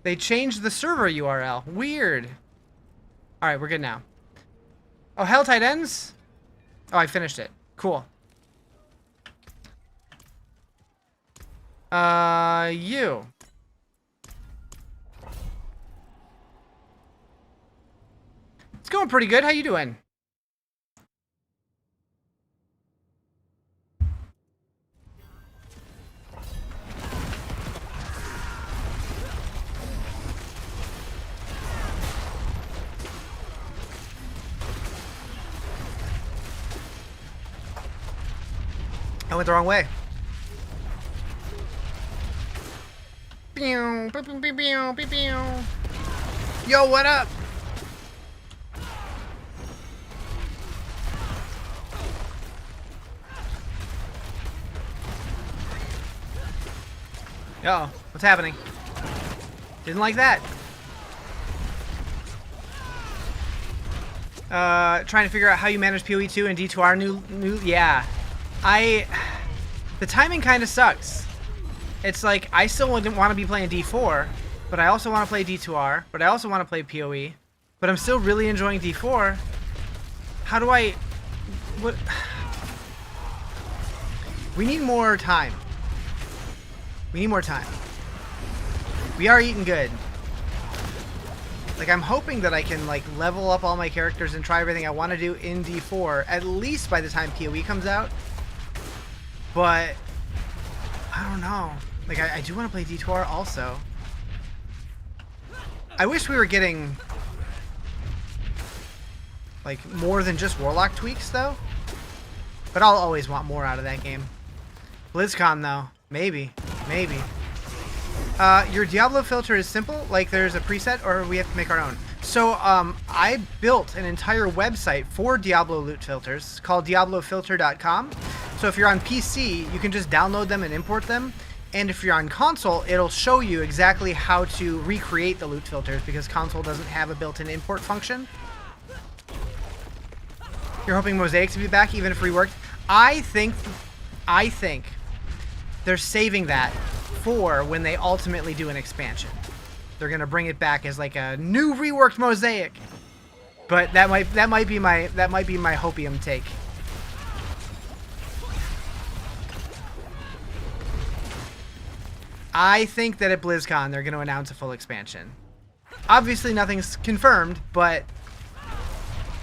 They changed the server URL. Weird. Alright, we're good now. Oh, Hell Tide ends? Oh, I finished it. Cool. You. It's going pretty good. How you doing? I went the wrong way. Yo, what up? Uh-oh, what's happening? Didn't like that. Trying to figure out how you manage PoE2 and D2R yeah. The timing kind of sucks. It's like, I still wouldn't want to be playing D4, but I also want to play D2R, but I also want to play PoE, but I'm still really enjoying D4. How do I... What... We need more time. We need more time. We are eating good. Like, I'm hoping that I can, like, level up all my characters and try everything I want to do in D4, at least by the time PoE comes out. But, I don't know. Like, I do want to play D2R also. I wish we were getting, like, more than just Warlock tweaks, though. But I'll always want more out of that game. BlizzCon, though. Maybe. Maybe. Your Diablo filter is simple? Like, there's a preset, or we have to make our own? So, I built an entire website for Diablo loot filters called diablofilter.com. So if you're on PC, you can just download them and import them. And if you're on console, it'll show you exactly how to recreate the loot filters because console doesn't have a built-in import function. You're hoping Mosaic to be back even if reworked? I think they're saving that for when they ultimately do an expansion. They're gonna bring it back as like a new reworked Mosaic. But that might be my hopium take. I think that at BlizzCon they're going to announce a full expansion. Obviously nothing's confirmed, but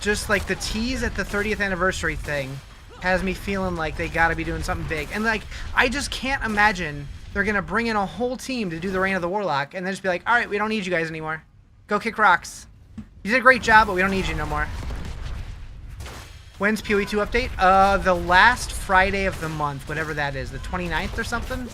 just like the tease at the 30th anniversary thing has me feeling like they got to be doing something big. And like, I just can't imagine they're going to bring in a whole team to do the Reign of the Warlock and then just be like, all right, we don't need you guys anymore. Go kick rocks. You did a great job, but we don't need you no more. When's PoE2 update? The last Friday of the month, whatever that is, the 29th or something.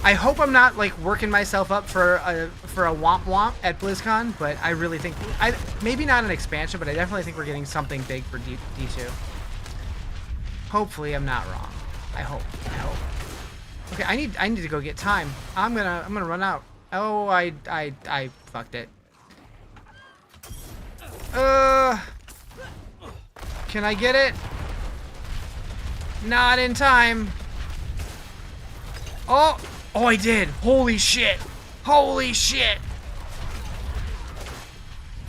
I hope I'm not like working myself up for a womp womp at BlizzCon, but I really think maybe not an expansion, but I definitely think we're getting something big for D2. Hopefully, I'm not wrong. I hope. Okay, I need to go get time. I'm gonna run out. Oh, I fucked it. Can I get it? Not in time. Oh, I did. Holy shit. Holy shit.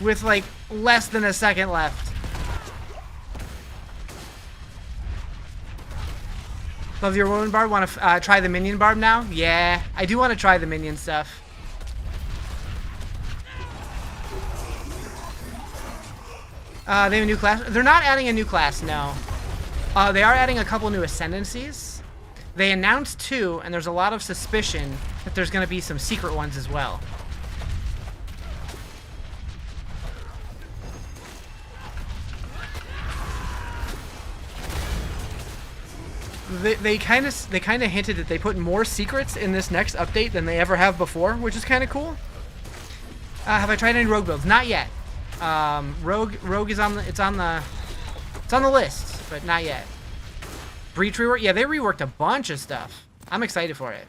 With like less than a second left. Love your woman barb. Want to try the minion barb now? Yeah, I do want to try the minion stuff. They have a new class. They're not adding a new class, no. They are adding a couple new ascendancies. They announced 2, and there's a lot of suspicion that there's going to be some secret ones as well. They kind of hinted that they put more secrets in this next update than they ever have before, which is kind of cool. Have I tried any rogue builds? Not yet. Rogue is on the list, but not yet. Breach rework? Yeah, they reworked a bunch of stuff. I'm excited for it.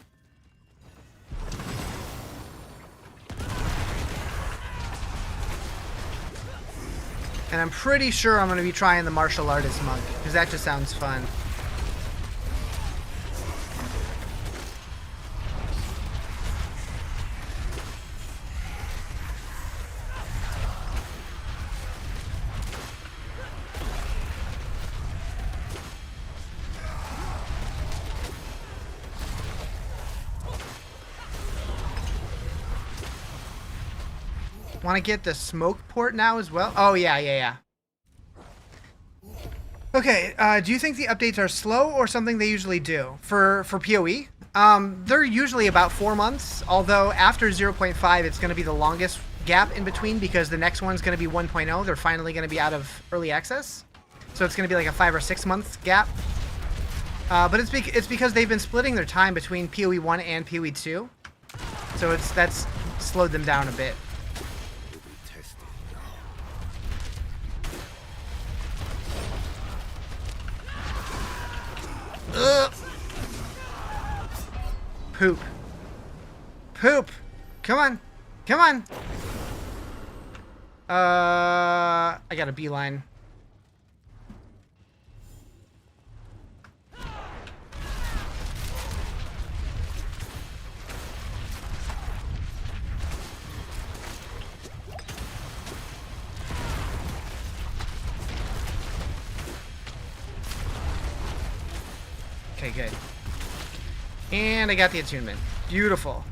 And I'm pretty sure I'm going to be trying the martial artist monk, because that just sounds fun. Want to get the smoke port now as well? Oh, yeah. Okay, do you think the updates are slow or something they usually do? For PoE? They're usually about 4 months, although after 0.5 it's going to be the longest gap in between because the next one's going to be 1.0. They're finally going to be out of early access. So it's going to be like a 5 or 6 month gap. But it's because they've been splitting their time between PoE 1 and PoE 2. So that's slowed them down a bit. Ugh. Poop. Come on. I got a beeline. Okay, good. And I got the attunement. Beautiful.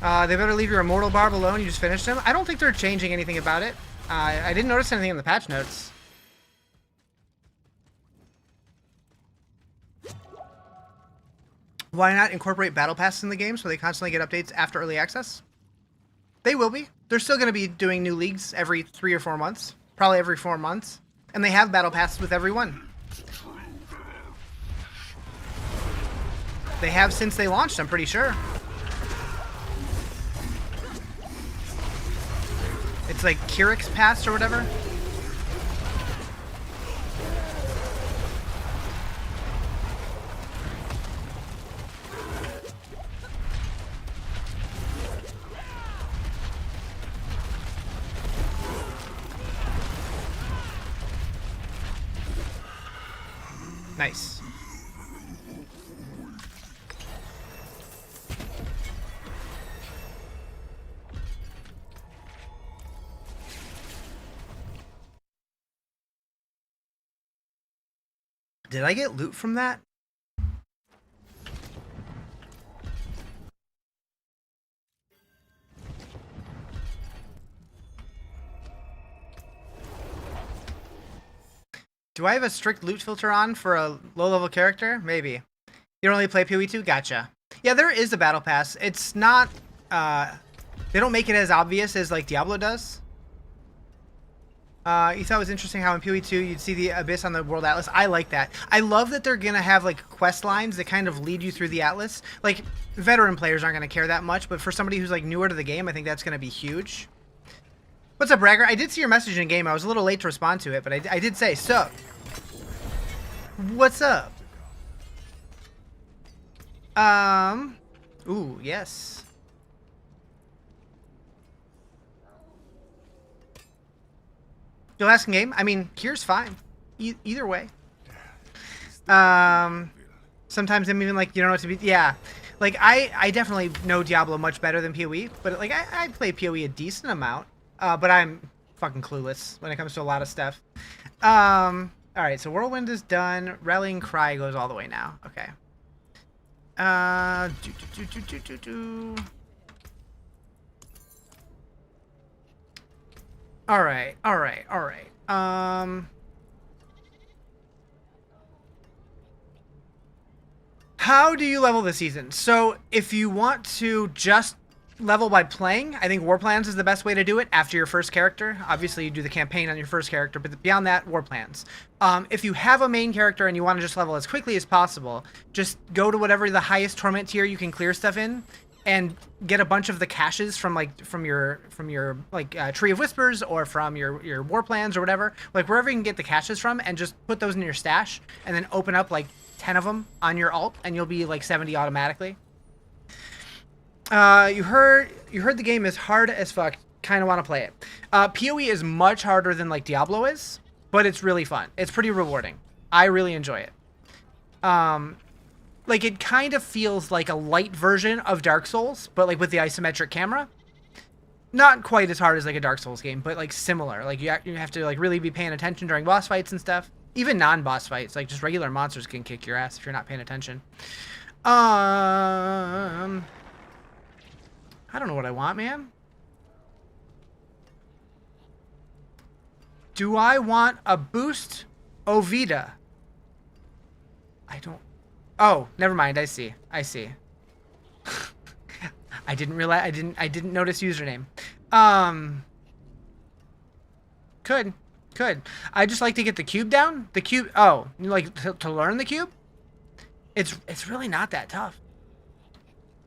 They better leave your immortal barb alone. You just finished him. I don't think they're changing anything about it. I didn't notice anything in the patch notes. Why not incorporate battle passes in the game so they constantly get updates after early access? They will be. They're still going to be doing new leagues every 3 or 4 months. Probably every 4 months. And they have battle passes with every one. They have since they launched, I'm pretty sure. It's like Kirik's Pass or whatever. Nice. Did I get loot from that? Do I have a strict loot filter on for a low-level character? Maybe. You don't really play PoE 2? Gotcha. Yeah, there is a battle pass. It's not... they don't make it as obvious as, like, Diablo does. You thought it was interesting how in PoE 2 you'd see the Abyss on the World Atlas. I like that. I love that they're going to have, like, quest lines that kind of lead you through the Atlas. Like, veteran players aren't going to care that much, but for somebody who's, like, newer to the game, I think that's going to be huge. What's up, Bragger? I did see your message in game. I was a little late to respond to it, but I did say, so. What's up? Ooh, yes. You'll ask in game. I mean, here's fine. Either way. Sometimes I'm even like, you don't know what to be. Yeah. Like, I definitely know Diablo much better than PoE, but like, I play PoE a decent amount. But I'm fucking clueless when it comes to a lot of stuff. Alright, so Whirlwind is done. Rallying Cry goes all the way now. Okay. Alright. How do you level this season? So, if you want to just level by playing, I think War Plans is the best way to do it after your first character. Obviously, you do the campaign on your first character, but beyond that, War Plans. If you have a main character and you want to just level as quickly as possible, just go to whatever the highest Torment tier you can clear stuff in, and get a bunch of the caches from your Tree of Whispers or from your War Plans or whatever, like wherever you can get the caches from, and just put those in your stash, and then open up like 10 of them on your alt, and you'll be like 70 automatically. You heard the game is hard as fuck. Kind of want to play it. PoE is much harder than like Diablo is, but it's really fun. It's pretty rewarding. I really enjoy it. Like it kind of feels like a light version of Dark Souls, but like with the isometric camera. Not quite as hard as like a Dark Souls game, but like similar. Like you have to like really be paying attention during boss fights and stuff. Even non-boss fights, like just regular monsters can kick your ass if you're not paying attention. I don't know what I want, man. Do I want a boost Ovida? I don't. Oh, never mind. I see. I didn't realize. I didn't notice username. Could. I just like to get the cube down. The cube. Oh, you like to learn the cube? It's really not that tough.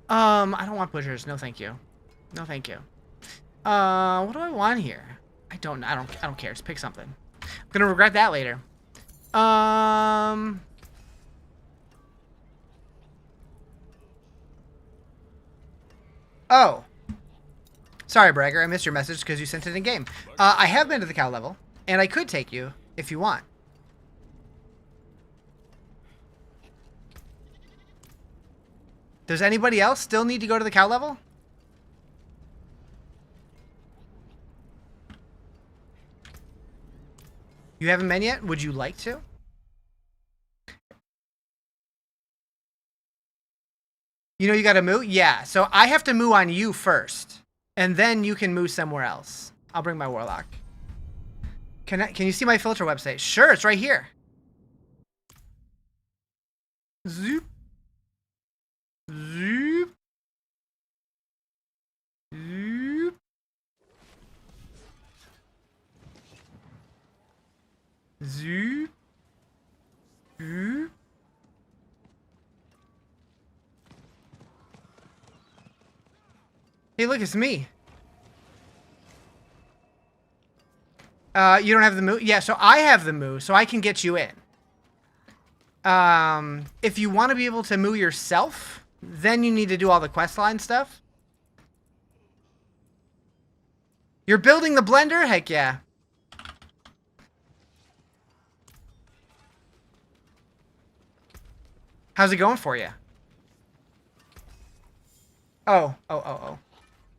I don't want pushers. No, thank you. No, thank you. What do I want here? I don't care. Just pick something. I'm gonna regret that later. Oh. Sorry, Bragger. I missed your message because you sent it in game. I have been to the cow level, and I could take you if you want. Does anybody else still need to go to the cow level? You haven't been yet? Would you like to? You know you gotta moo? Yeah, so I have to moo on you first. And then you can moo somewhere else. I'll bring my warlock. Can you see my filter website? Sure, it's right here. Zoop. Zoop. Zoop. Zoop. Zoop. Hey, look, it's me. You don't have the moo? Yeah, so I have the moo, so I can get you in. If you want to be able to moo yourself, then you need to do all the questline stuff. You're building the blender? Heck yeah. How's it going for you? Oh.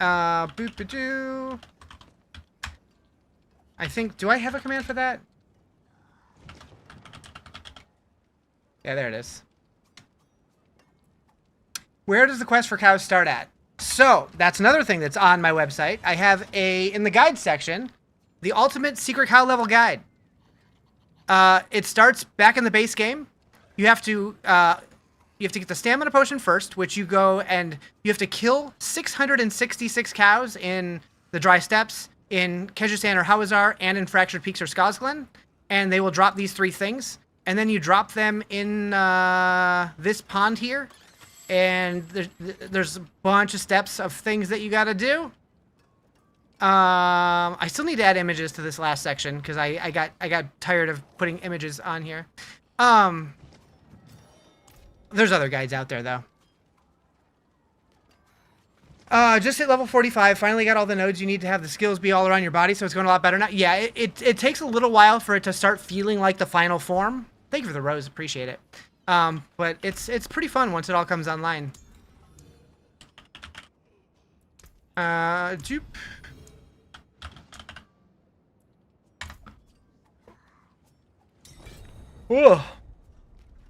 Boop-a-doo. I think, do I have a command for that? Yeah, there it is. Where does the quest for cows start at? So, that's another thing that's on my website. I have in the guide section, the ultimate secret cow level guide. It starts back in the base game. You have to get the stamina potion first, which you go and you have to kill 666 cows in the Dry Steppes, in Kejistan or Hawazar, and in Fractured Peaks or Skosglen. And they will drop these 3 things. And then you drop them in this pond here. And there's a bunch of steps of things that you gotta do. I still need to add images to this last section because I got tired of putting images on here. There's other guides out there though. Just hit level 45. Finally got all the nodes you need to have the skills be all around your body, so it's going a lot better now. Yeah, it takes a little while for it to start feeling like the final form. Thank you for the rose, appreciate it. But it's pretty fun once it all comes online. Dupe. Whoa.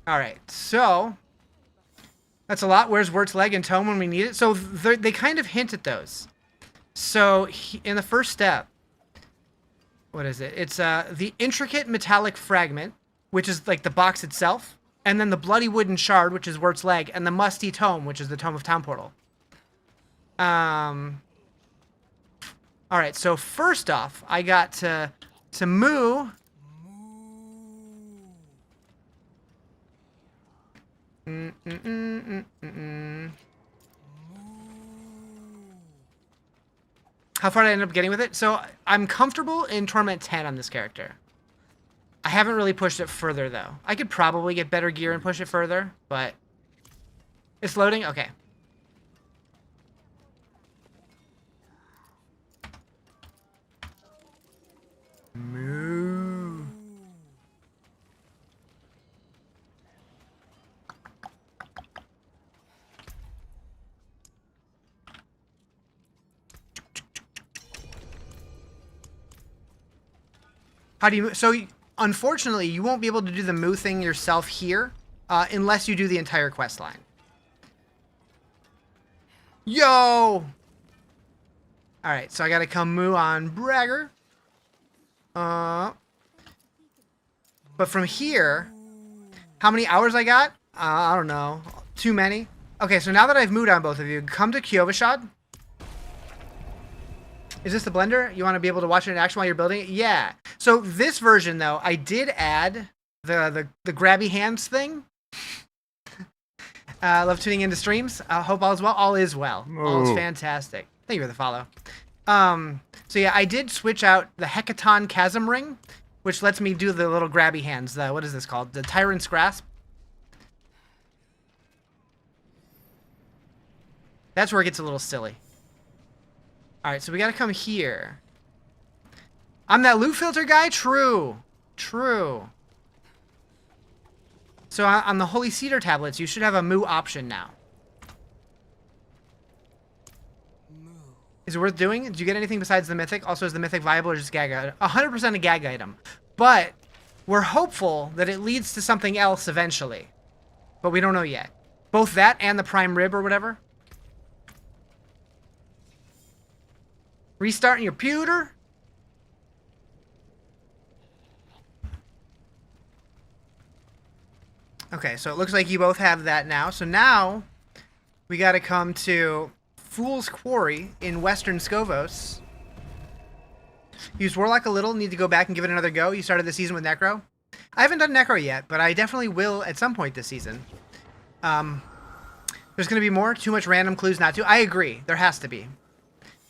All right, so that's a lot. Where's Wirt's leg and tome when we need it? So they kind of hint at those. So in the first step, what is it? It's the intricate metallic fragment, which is like the box itself, and then the bloody wooden shard, which is Wirt's leg, and the musty tome, which is the Tome of Town Portal. All right, so first off, I got to moo. How far did I end up getting with it? So I'm comfortable in Torment 10 on this character. I haven't really pushed it further, though. I could probably get better gear and push it further, but... It's loading? Okay. Moo. How do you... So, unfortunately, you won't be able to do the moo thing yourself here, unless you do the entire quest line. Yo! Alright, so I gotta come moo on Bragger. But from here, how many hours I got? I don't know. Too many. Okay, so now that I've mooed on both of you, come to Kyovashad. Is this the blender? You want to be able to watch it in action while you're building it? Yeah. So this version, though, I did add the grabby hands thing. Love tuning into streams. Hope all is well. All is well. All is fantastic. Thank you for the follow. So yeah, I did switch out the Hecaton Chasm Ring, which lets me do the little grabby hands. What is this called? The Tyrant's Grasp. That's where it gets a little silly. Alright, so we gotta come here. I'm that loot filter guy? True. True. So on the Holy Cedar tablets, you should have a moo option now. Is it worth doing? Did you get anything besides the mythic? Also, is the mythic viable or just gag item? 100% a gag item. But we're hopeful that it leads to something else eventually. But we don't know yet. Both that and the prime rib or whatever. Restarting your pewter. Okay, so it looks like you both have that now. So now we got to come to Fool's Quarry in Western Scovos. Used Warlock a little. Need to go back and give it another go. You started the season with Necro. I haven't done Necro yet, but I definitely will at some point this season. There's going to be more. Too much random clues not to. I agree. There has to be.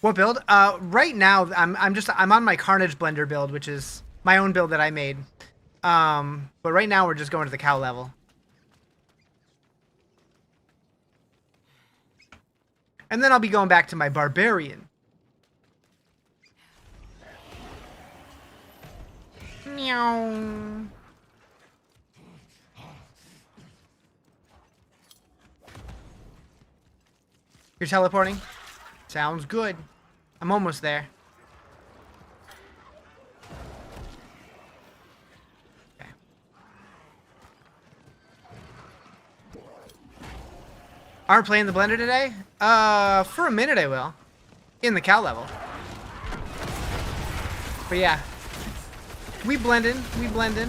What build? Right now, I'm on my Carnage Blender build, which is my own build that I made. But right now we're just going to the cow level. And then I'll be going back to my Barbarian. Meow. You're teleporting? Sounds good. I'm almost there. Okay. Aren't playing the blender today? For a minute I will. In the cow level. But yeah. We blend in. We blend in.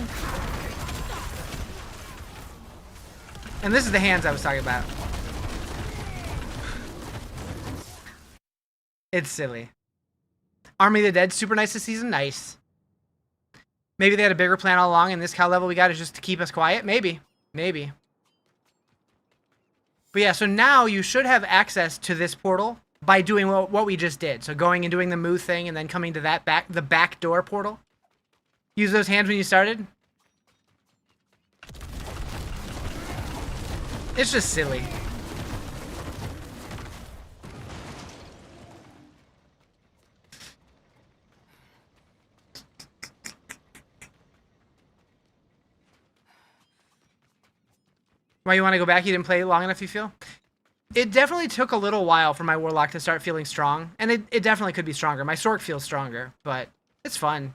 And this is the hands I was talking about. It's silly. Army of the Dead, super nice this season. Nice. Maybe they had a bigger plan all along, and this cow level we got is just to keep us quiet. Maybe. Maybe. But yeah, so now you should have access to this portal by doing what we just did. So going and doing the moo thing, and then coming to that the back door portal. Use those hands when you started. It's just silly. Why you want to go back? You didn't play long enough, you feel? It definitely took a little while for my Warlock to start feeling strong. And it definitely could be stronger. My Sork feels stronger, but it's fun.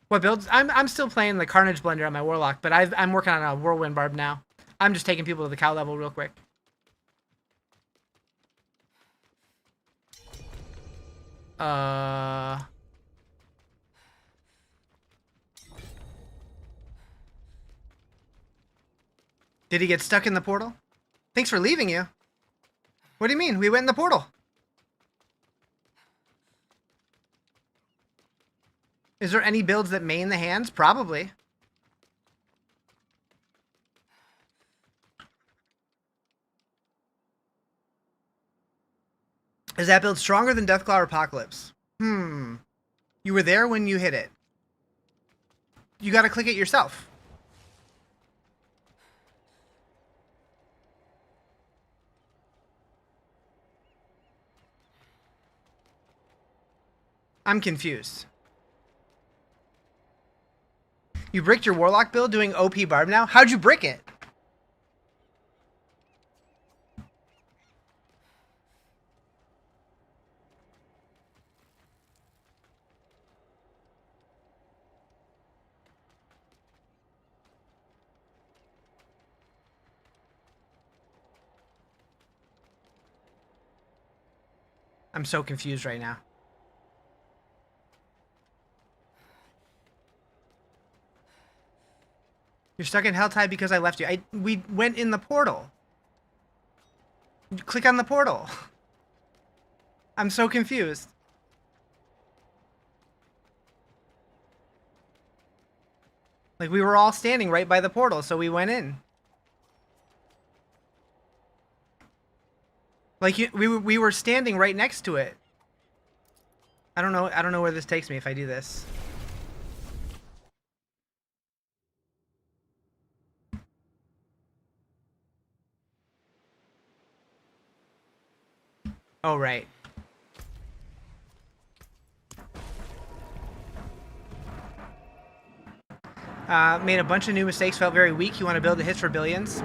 What builds? I'm still playing the Carnage Blender on my Warlock, but I'm working on a Whirlwind Barb now. I'm just taking people to the cow level real quick. Did he get stuck in the portal? Thanks for leaving you. What do you mean? We went in the portal. Is there any builds that main the hands? Probably. Is that build stronger than Deathclaw or Apocalypse? You were there when you hit it. You gotta click it yourself. I'm confused. You bricked your Warlock build doing OP Barb now? How'd you brick it? I'm so confused right now. You're stuck in Helltide because I left you. We went in the portal. Click on the portal. I'm so confused. Like, we were all standing right by the portal, so we went in. Like, we were standing right next to it. I don't know where this takes me if I do this. Oh, right. Made a bunch of new mistakes, felt very weak. You want to build the hits for billions?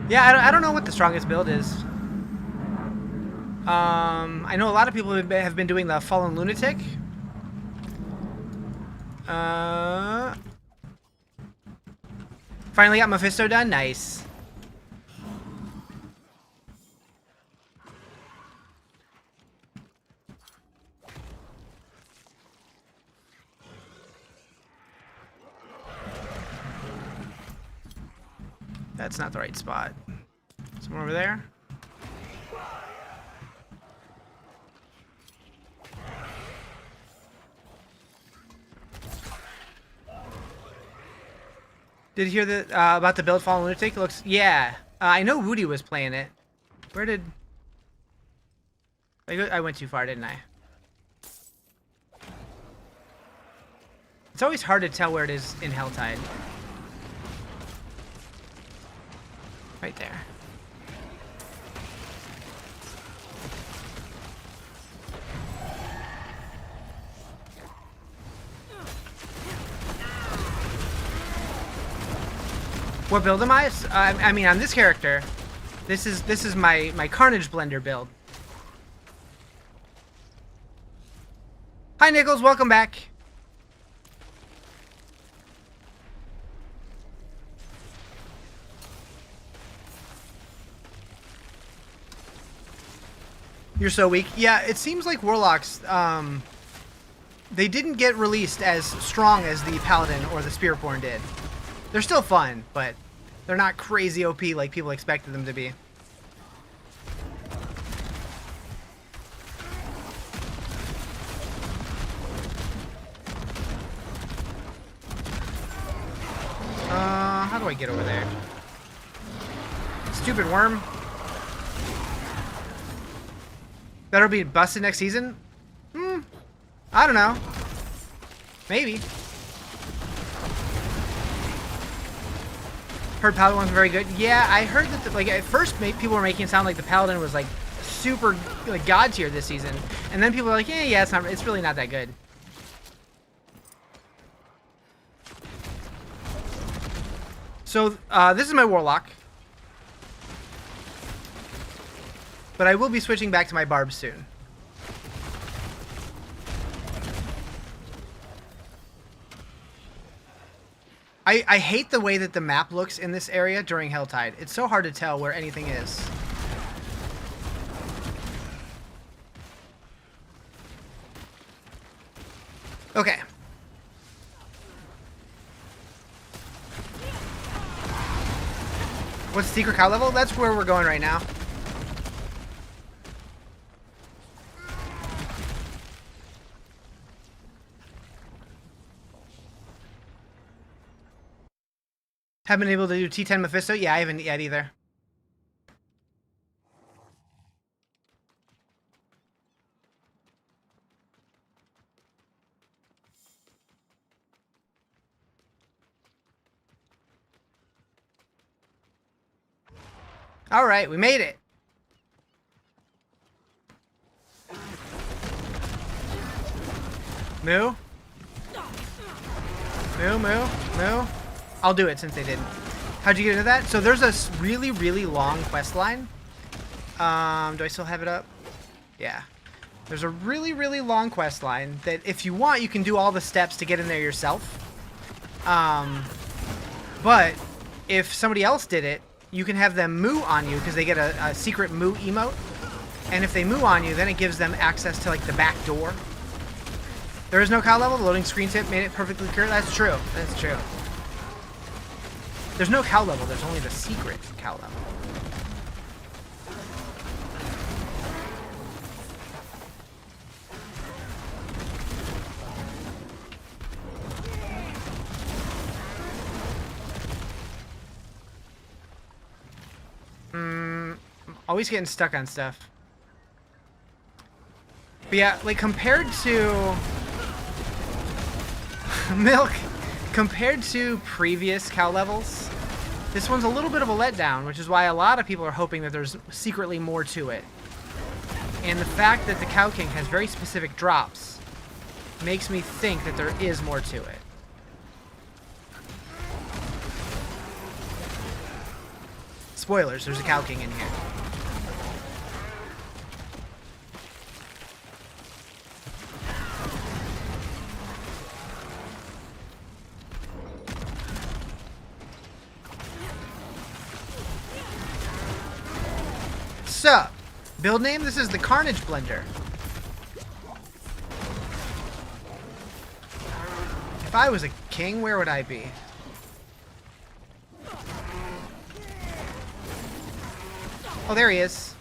Yeah, I don't know what the strongest build is. I know a lot of people have been doing the Fallen Lunatic. Finally got Mephisto done. Nice. That's not the right spot. Somewhere over there. Did you hear about the build Fallen Lunatic? It looks, yeah. I know Woody was playing it. Where did... I went too far, didn't I? It's always hard to tell where it is in Helltide. Right there. What build am I? I mean, on this character, this is my Carnage Blender build. Hi Nichols, welcome back. You're so weak. Yeah, it seems like Warlocks, they didn't get released as strong as the Paladin or the Spiritborn did. They're still fun, but they're not crazy OP like people expected them to be. How do I get over there? Stupid worm. That'll be busted next season? I don't know. Maybe. Heard Paladin wasn't very good. Yeah, I heard that, like, at first people were making it sound like the Paladin was, like, super, like, god tier this season. And then people were like, yeah, it's really not that good. So, this is my Warlock. But I will be switching back to my Barb soon. I hate the way that the map looks in this area during Helltide. It's so hard to tell where anything is. Okay. What's the secret cow level? That's where we're going right now. Haven't been able to do T10 Mephisto? Yeah, I haven't yet either. All right, we made it. Moo? Moo, moo, moo. I'll do it since they didn't. How'd you get into that? So there's a really, really long quest line. Do I still have it up? Yeah. There's a really, really long quest line that if you want, you can do all the steps to get in there yourself. But if somebody else did it, you can have them moo on you because they get a secret moo emote. And if they moo on you, then it gives them access to like the back door. There is no cow level. The loading screen tip made it perfectly clear. That's true. That's true. There's no cow level. There's only the secret cow level. I'm always getting stuck on stuff. But yeah, like compared to Milk, compared to previous cow levels, this one's a little bit of a letdown, which is why a lot of people are hoping that there's secretly more to it. And the fact that the Cow King has very specific drops makes me think that there is more to it. Spoilers, there's a Cow King in here. Sup? Build name? This is the Carnage Blender. If I was a king, where would I be? Oh, there he is.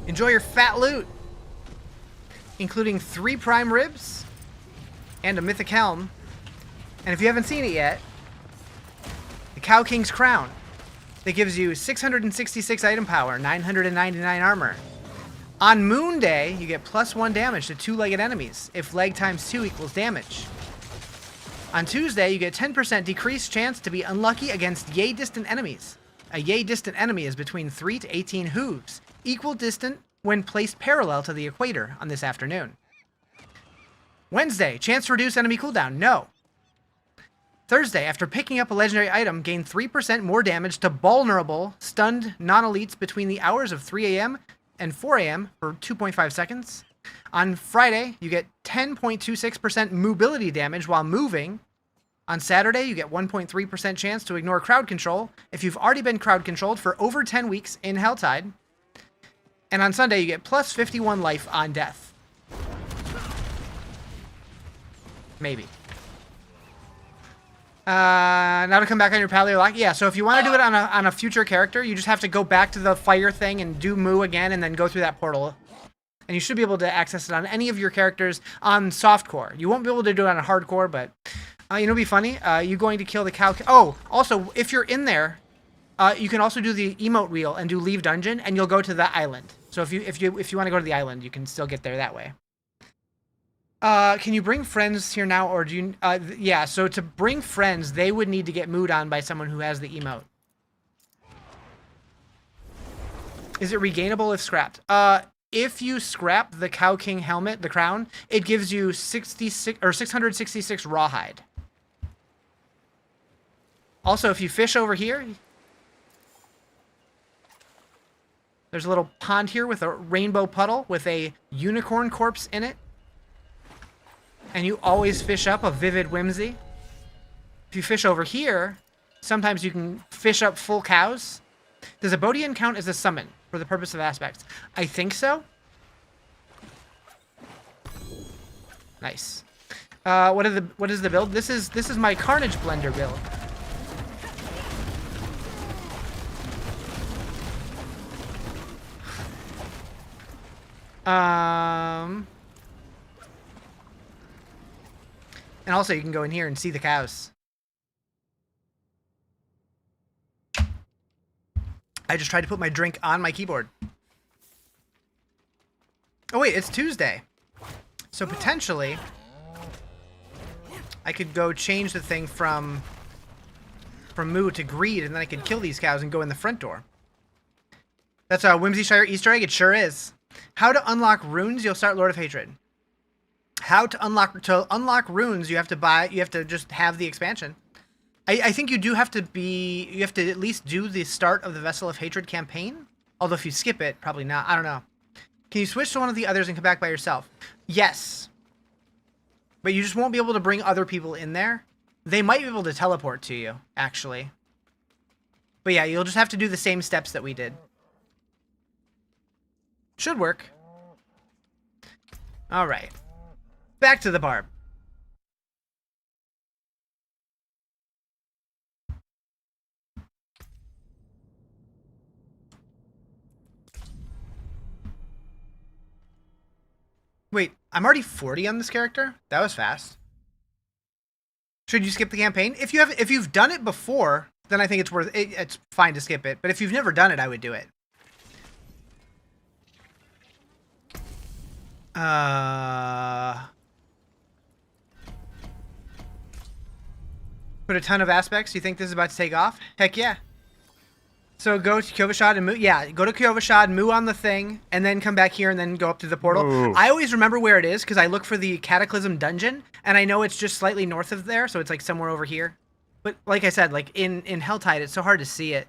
Enjoy your fat loot, including 3 prime ribs and a mythic helm. And if you haven't seen it yet, the Cow King's crown that gives you 666 item power, 999 armor. On Moon Day, you get +1 damage to 2-legged enemies if leg times 2 equals damage. On Tuesday, you get 10% decreased chance to be unlucky against yay distant enemies. A yay distant enemy is between 3 to 18 hooves, equal distant when placed parallel to the equator on this afternoon. Wednesday, chance to reduce enemy cooldown, no. Thursday, after picking up a legendary item, gain 3% more damage to vulnerable, stunned non-elites between the hours of 3 a.m. and 4 a.m. for 2.5 seconds. On Friday, you get 10.26% mobility damage while moving. On Saturday, you get 1.3% chance to ignore crowd control if you've already been crowd controlled for over 10 weeks in Helltide. And on Sunday, you get +51 life on death. Maybe. Now to come back on your paleo lock. Yeah, so if you want to do it on a future character, you just have to go back to the fire thing and do moo again and then go through that portal. And you should be able to access it on any of your characters on softcore. You won't be able to do it on a hardcore, but you know, it'd be funny. You're going to kill the cow. Oh, also, if you're in there, you can also do the emote wheel and do leave dungeon, and you'll go to the island. So if you want to go to the island, you can still get there that way. Can you bring friends here now, or do you? Yeah. So to bring friends, they would need to get mooed on by someone who has the emote. Is it regainable if scrapped? If you scrap the Cow King helmet, the crown, it gives you 66 or 666 rawhide. Also, if you fish over here, there's a little pond here with a rainbow puddle with a unicorn corpse in it. And you always fish up a vivid whimsy. If you fish over here, sometimes you can fish up full cows. Does a Bodian count as a summon for the purpose of aspects? I think so. Nice. What is the build? This is my Carnage Blender build. And also you can go in here and see the cows. I just tried to put my drink on my keyboard. Oh wait, it's Tuesday. So potentially, I could go change the thing from Moo to Greed, and then I could kill these cows and go in the front door. That's a Whimsyshire Easter egg. It sure is. How to unlock runes? You'll start Lord of Hatred. How to unlock runes? You have to just have the expansion. I think you have to at least do the start of the Vessel of Hatred campaign. Although if you skip it, probably not. I don't know. Can you switch to one of the others and come back by yourself? Yes. But you just won't be able to bring other people in there. They might be able to teleport to you, actually. But yeah, you'll just have to do the same steps that we did. Should work. Alright. Back to the barb. Wait, I'm already 40 on this character? That was fast. Should you skip the campaign? If you've done it before, then I think it's fine to skip it. But if you've never done it, I would do it. Put a ton of aspects. You think this is about to take off? Heck yeah. So go to Kyovashad and Moo. Yeah, go to Kyovashad, Moo on the thing, and then come back here and then go up to the portal. Ooh. I always remember where it is because I look for the Cataclysm dungeon, and I know it's just slightly north of there, so it's like somewhere over here. But like I said, like in Helltide, it's so hard to see it.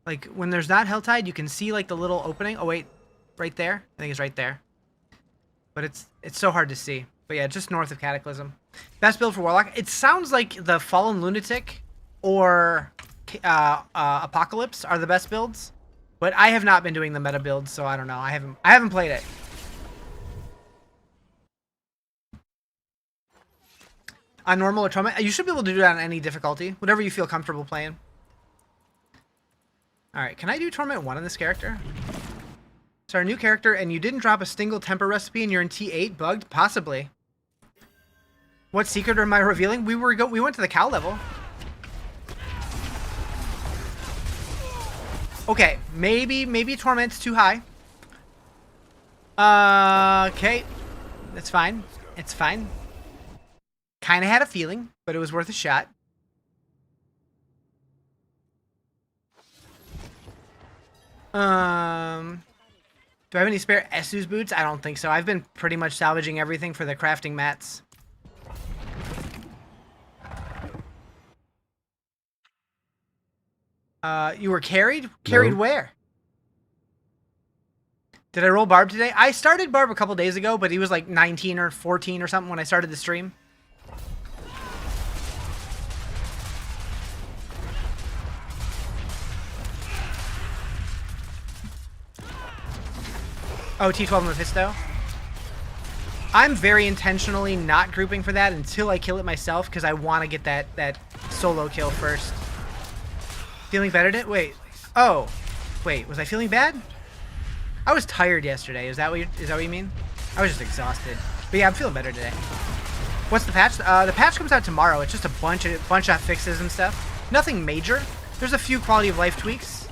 Like when there's not Helltide, you can see like the little opening. Oh wait, right there. I think it's right there. But it's so hard to see. But yeah, just north of Cataclysm. Best build for Warlock. It sounds like the Fallen Lunatic or Apocalypse are the best builds, but I have not been doing the meta builds, so I don't know. I haven't played it. On normal or trauma, you should be able to do that on any difficulty, whatever you feel comfortable playing. All right, can I do Torment 1 on this character? So our new character, and you didn't drop a single temper recipe, and you're in T8 bugged, possibly. What secret am I revealing? We went to the cow level. Okay, maybe Torment's too high. Okay. That's fine. It's fine. Kinda had a feeling, but it was worth a shot. Do I have any spare Esu's boots? I don't think so. I've been pretty much salvaging everything for the crafting mats. You were carried? Carried no. Where? Did I roll Barb today? I started Barb a couple days ago, but he was like 19 or 14 or something when I started the stream. Oh, T12 Mephisto. I'm very intentionally not grouping for that until I kill it myself because I want to get that solo kill first. Feeling better today? Wait. Oh. Wait, was I feeling bad? I was tired yesterday. Is that what you mean? I was just exhausted. But yeah, I'm feeling better today. What's the patch? The patch comes out tomorrow. It's just a bunch of fixes and stuff. Nothing major. There's a few quality of life tweaks.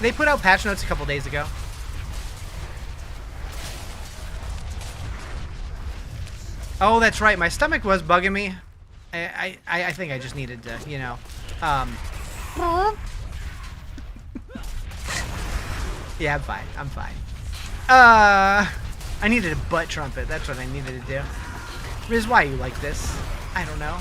They put out patch notes a couple days ago. Oh, that's right. My stomach was bugging me. I think I just needed to, you know. Yeah, I'm fine. I'm fine. I needed a butt trumpet. That's what I needed to do. Riz, why you like this? I don't know.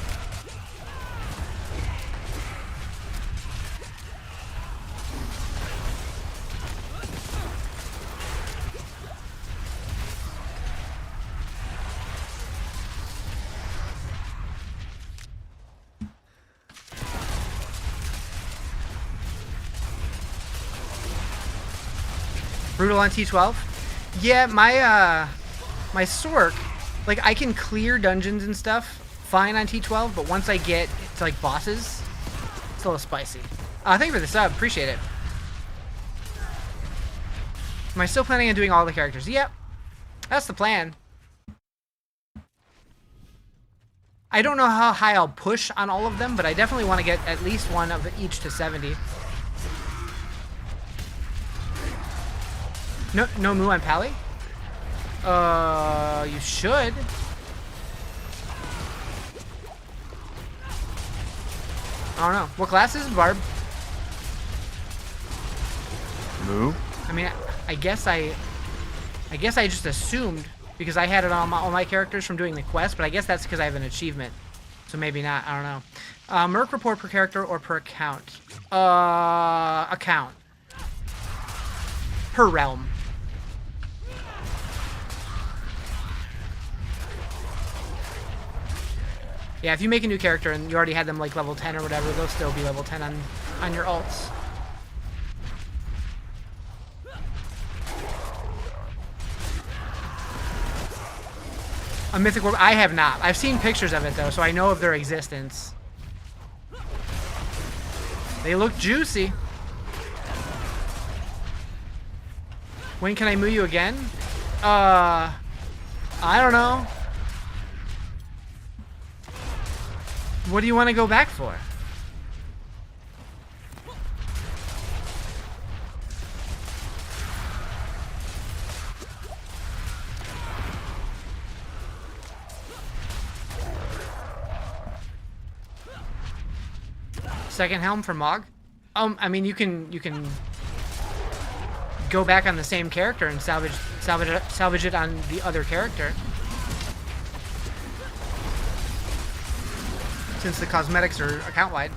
Brutal on T12? Yeah, my Sork, like I can clear dungeons and stuff fine on T12, but once I get to like bosses, it's a little spicy. Thank you for the sub, appreciate it. Am I still planning on doing all the characters? Yep, that's the plan. I don't know how high I'll push on all of them, but I definitely want to get at least one of each to 70. No Moo on Pally? You should. I don't know. What class is Barb? Moo? I mean, I guess I just assumed because I had it on all my characters from doing the quest, but I guess that's because I have an achievement. So maybe not. I don't know. Merc report per character or per account? Account. Per realm. Yeah, if you make a new character and you already had them like level 10 or whatever, they'll still be level 10 on your alts. A mythic orb? I have not. I've seen pictures of it though, so I know of their existence. They look juicy. When can I move you again? I don't know. What do you want to go back for? Second helm for Mog? I mean you can go back on the same character and salvage it on the other character. Since the cosmetics are account-wide.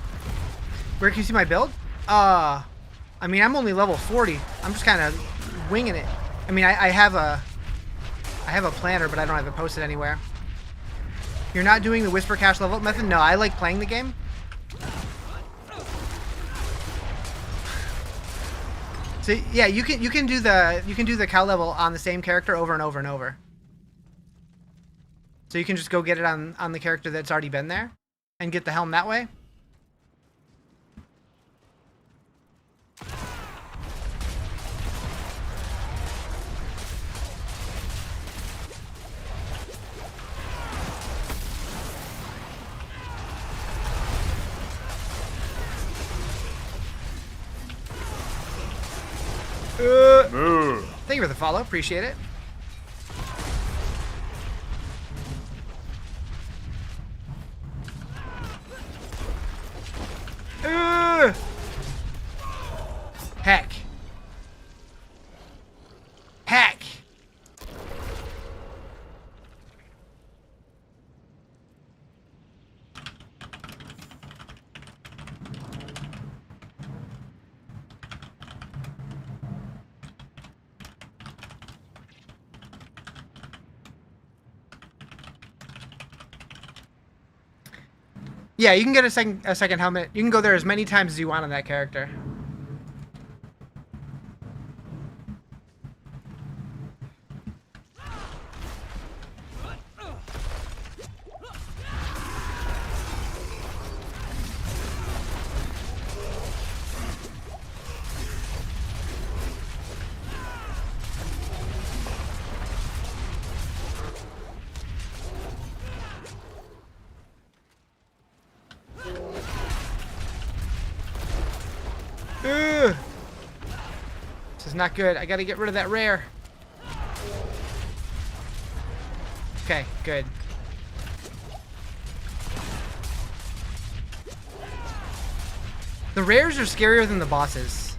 Where can you see my build? I mean, I'm only level 40. I'm just kind of winging it. I mean, I have a planner, but I don't have it posted anywhere. You're not doing the Whisper Cash level up method? No, I like playing the game. So yeah, you can do the cow level on the same character over and over and over. So you can just go get it on the character that's already been there. And get the helm that way? Thank you for the follow, appreciate it. Heck. Heck. Yeah, you can get a second helmet. You can go there as many times as you want on that character. This is not good. I gotta get rid of that rare. Okay, good. The rares are scarier than the bosses.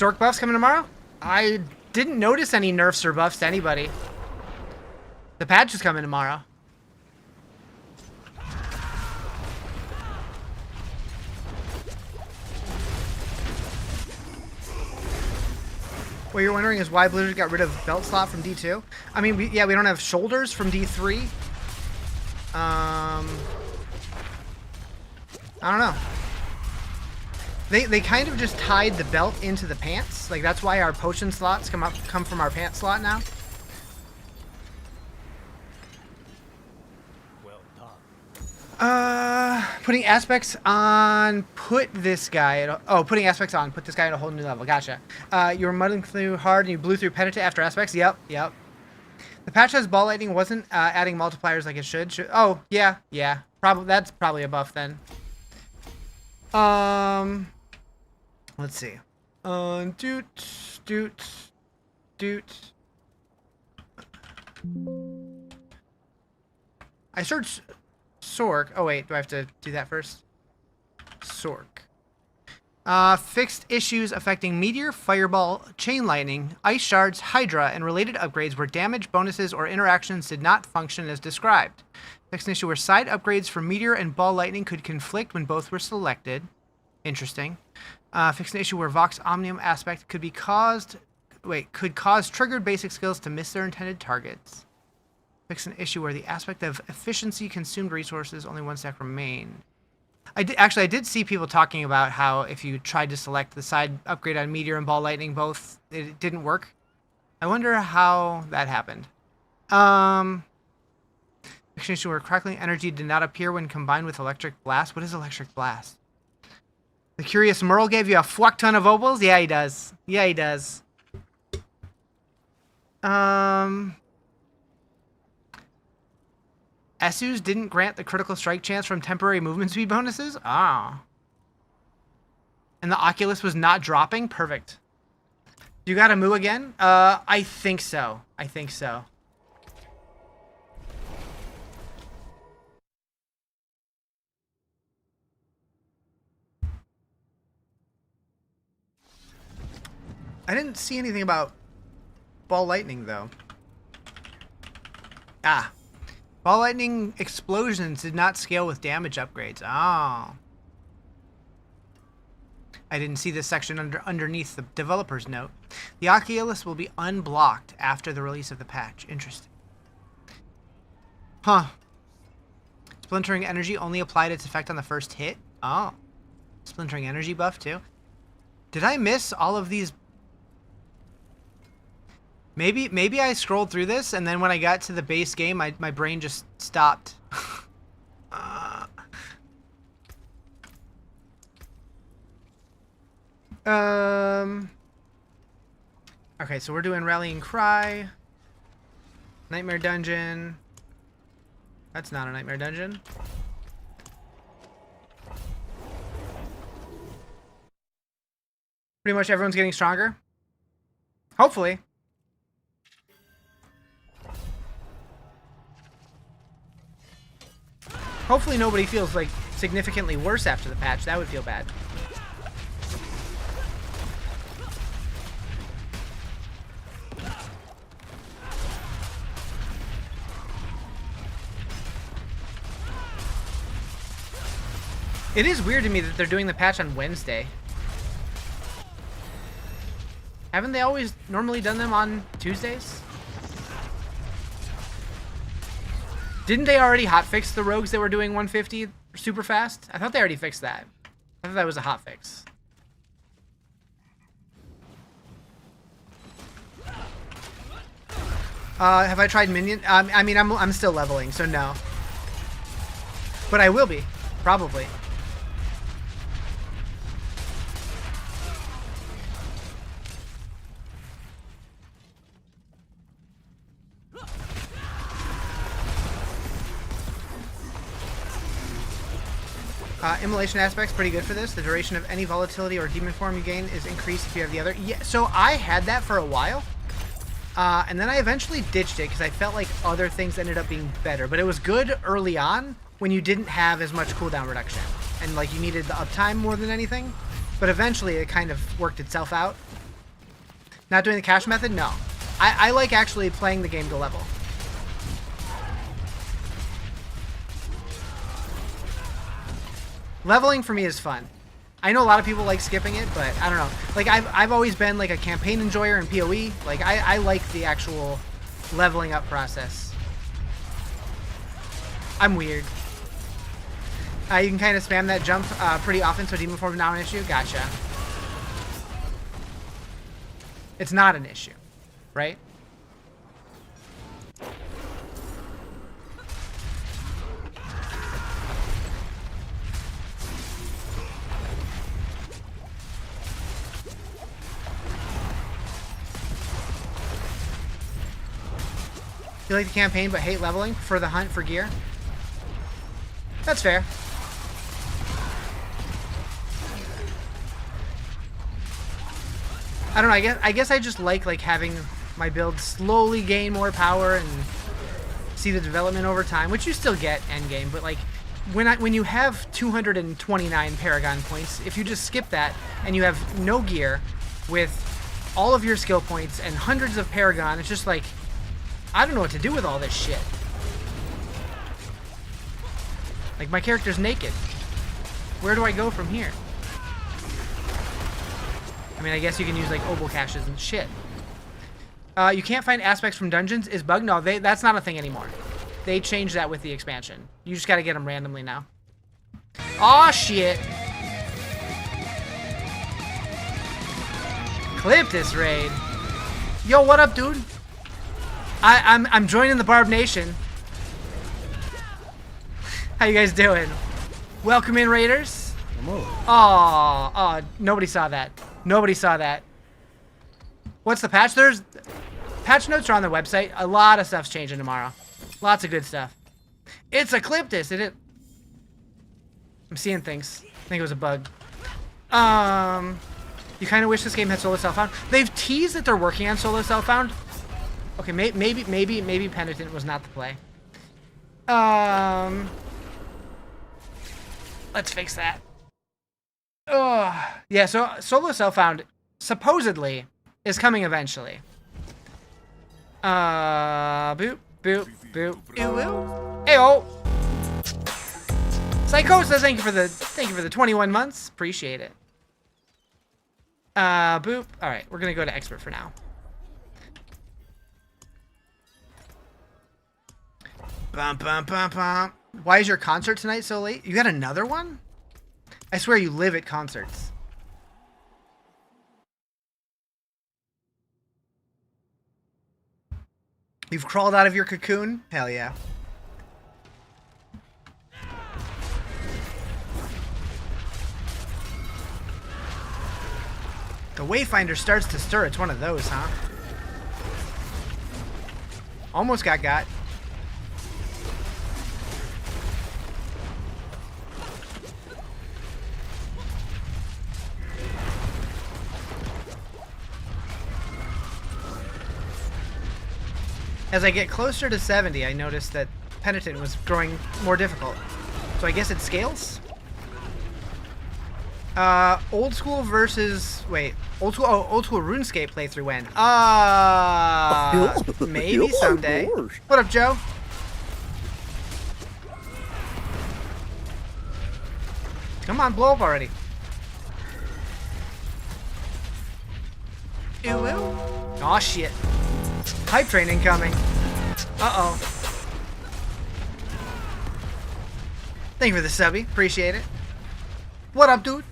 Stork buffs coming tomorrow? I didn't notice any nerfs or buffs to anybody. The patch is coming tomorrow. What you're wondering is why Blizzard got rid of belt slot from D2. I mean, we don't have shoulders from D3. I don't know. They kind of just tied the belt into the pants. Like, that's why our potion slots come from our pants slot now. Well done. Putting aspects on. Put this guy at putting aspects on. Put this guy at a whole new level. Gotcha. You were muddling through hard and you blew through penitent after aspects. Yep. The patch has ball lightning wasn't adding multipliers like it should. Oh, yeah. That's probably a buff then. Let's see. Doot. I searched Sork. Oh wait, do I have to do that first? Sork. Fixed issues affecting Meteor, Fireball, Chain Lightning, Ice Shards, Hydra, and related upgrades where damage, bonuses, or interactions did not function as described. Fixed an issue where side upgrades for Meteor and Ball Lightning could conflict when both were selected. Interesting. Fixed an issue where Vox Omnium aspect could cause triggered basic skills to miss their intended targets. Fixed an issue where the aspect of efficiency consumed resources, only one stack remained. I did see people talking about how if you tried to select the side upgrade on Meteor and Ball Lightning both, it didn't work. I wonder how that happened. Fixed an issue where crackling energy did not appear when combined with Electric Blast. What is Electric Blast? The Curious Merle gave you a fuck ton of opals? Yeah, he does. Esus didn't grant the critical strike chance from temporary movement speed bonuses? Ah. And the Oculus was not dropping? Perfect. You got a moo again? I think so. I didn't see anything about Ball Lightning, though. Ah. Ball Lightning explosions did not scale with damage upgrades. Oh. I didn't see this section underneath the developer's note. The Oculus will be unblocked after the release of the patch. Interesting. Huh. Splintering Energy only applied its effect on the first hit? Oh. Splintering Energy buff, too? Did I miss all of these? Maybe I scrolled through this, and then when I got to the base game, my brain just stopped. Okay, so we're doing Rallying Cry. Nightmare Dungeon. That's not a Nightmare Dungeon. Pretty much everyone's getting stronger. Hopefully. Hopefully nobody feels like significantly worse after the patch. That would feel bad. It is weird to me that they're doing the patch on Wednesday. Haven't they always normally done them on Tuesdays? Didn't they already hotfix the rogues that were doing 150 super fast? I thought they already fixed that. I thought that was a hotfix. Have I tried minion? I mean, I'm still leveling, so no. But I will be, probably. Immolation aspect's pretty good for this. The duration of any volatility or demon form you gain is increased if you have the other. Yeah, so I had that for a while. And then I eventually ditched it because I felt like other things ended up being better. But it was good early on when you didn't have as much cooldown reduction. And like you needed the uptime more than anything. But eventually it kind of worked itself out. Not doing the cash method? No. I like actually playing the game to level. Leveling for me is fun. I know a lot of people like skipping it, but I don't know. Like I've always been like a campaign enjoyer in PoE. Like I like the actual leveling up process. I'm weird. You can kind of spam that jump pretty often, so demon form is now an issue. Gotcha. It's not an issue, right? You like the campaign but hate leveling for the hunt for gear? That's fair. I don't know, I guess I just like having my build slowly gain more power and see the development over time, which you still get endgame, but like when you have 229 Paragon points, if you just skip that and you have no gear with all of your skill points and hundreds of Paragon, it's just like, I don't know what to do with all this shit. Like, my character's naked. Where do I go from here? I mean, I guess you can use, like, obol caches and shit. You can't find aspects from dungeons is bug? No, that's not a thing anymore. They changed that with the expansion. You just gotta get them randomly now. Aw, shit! Clip this raid. Yo, what up, dude? I'm joining the Barb Nation. How you guys doing? Welcome in, Raiders. Oh, nobody saw that. Nobody saw that. What's the patch? There's patch notes are on their website. A lot of stuff's changing tomorrow. Lots of good stuff. It's Ecliptus, isn't it? I'm seeing things. I think it was a bug. You kind of wish this game had solo self-found. They've teased that they're working on solo self-found. Okay, maybe Penitent was not the play. Let's fix that. Yeah, so solo self-found supposedly is coming eventually. Boop, boop, boop. Heyo. Psycho says thank you for the 21 months. Appreciate it. Boop. All right, we're gonna go to expert for now. Bum, bum, bum, bum. Why is your concert tonight so late? You got another one? I swear you live at concerts. You've crawled out of your cocoon? Hell yeah. The Wayfinder starts to stir. It's one of those, huh? Almost got. As I get closer to 70, I noticed that Penitent was growing more difficult. So I guess it scales? Old school versus... Wait. Old school RuneScape playthrough when? Maybe someday. What up, Joe? Come on, blow up already. Ew, ew. Aw, shit. Hype train incoming. Uh-oh. Thank you for the subby. Appreciate it. What up, dude?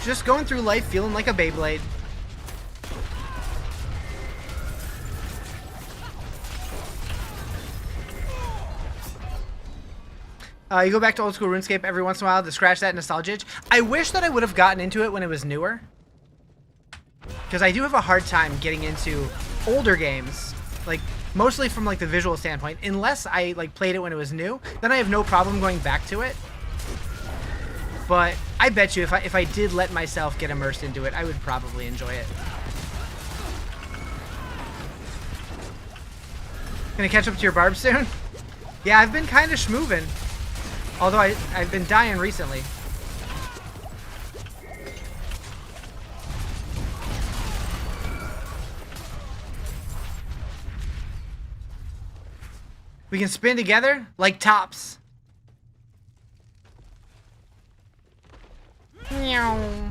Just going through life feeling like a Beyblade. You go back to old school RuneScape every once in a while to scratch that nostalgia itch. I wish that I would have gotten into it when it was newer. Because I do have a hard time getting into older games. Like Mostly from like the visual standpoint. Unless I like played it when it was new, then I have no problem going back to it. But I bet you if I did let myself get immersed into it, I would probably enjoy it. Gonna catch up to your barb soon? Yeah, I've been kind of schmoovin'. Although I've been dying recently. We can spin together like tops. Meow.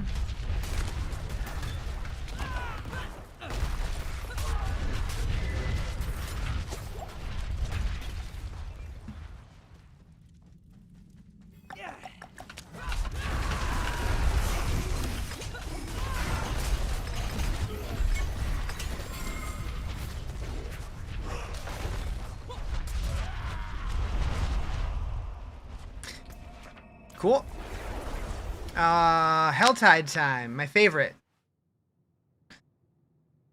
Cool. Helltide time, my favorite.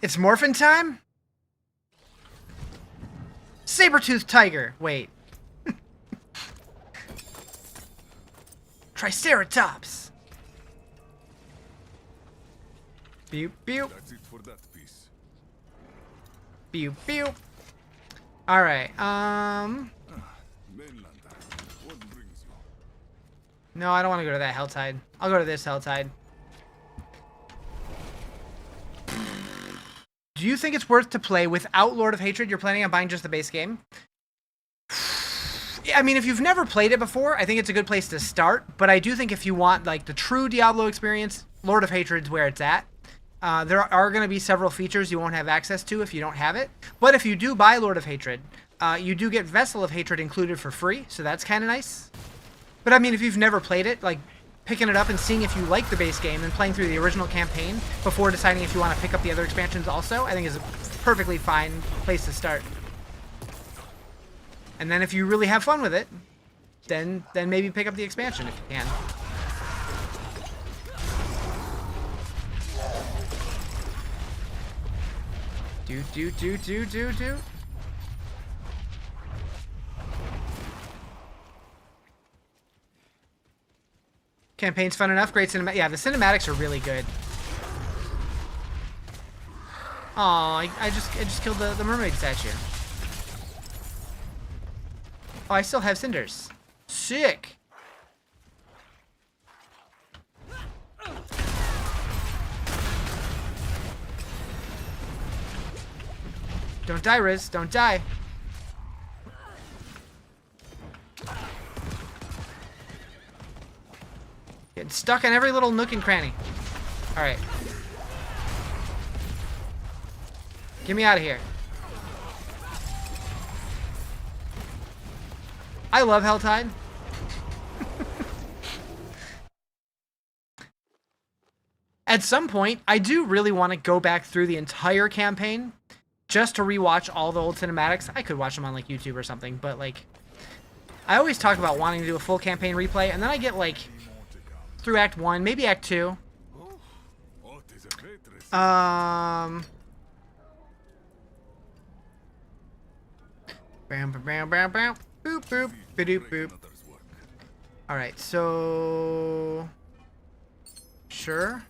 It's morphin' time? Saber-toothed tiger. Wait. Triceratops. Pew pew. That's it for that piece. Pew pew. All right. Mainlander. What brings you? No, I don't want to go to that Helltide. I'll go to this Helltide. Do you think it's worth to play without Lord of Hatred? You're planning on buying just the base game? I mean, if you've never played it before, I think it's a good place to start. But I do think if you want like the true Diablo experience, Lord of Hatred's where it's at. There are going to be several features you won't have access to if you don't have it. But if you do buy Lord of Hatred, you do get Vessel of Hatred included for free. So that's kind of nice. But I mean, if you've never played it, like picking it up and seeing if you like the base game and playing through the original campaign before deciding if you want to pick up the other expansions also, I think is a perfectly fine place to start. And then if you really have fun with it, then maybe pick up the expansion if you can. Do. Campaign's fun enough. Great cinematic. Yeah, the cinematics are really good. Aw, I just killed the mermaid statue. Oh, I still have cinders. Sick. Don't die, Riz. Don't die. Getting stuck in every little nook and cranny. Alright. Get me out of here. I love Helltide. At some point, I do really want to go back through the entire campaign just to rewatch all the old cinematics. I could watch them on like YouTube or something, but like I always talk about wanting to do a full campaign replay, and then I get like through Act 1, maybe Act 2. Bam, bam, bam, bam, bam. Boop, boop, ba-doop, boop. Alright, so... Sure.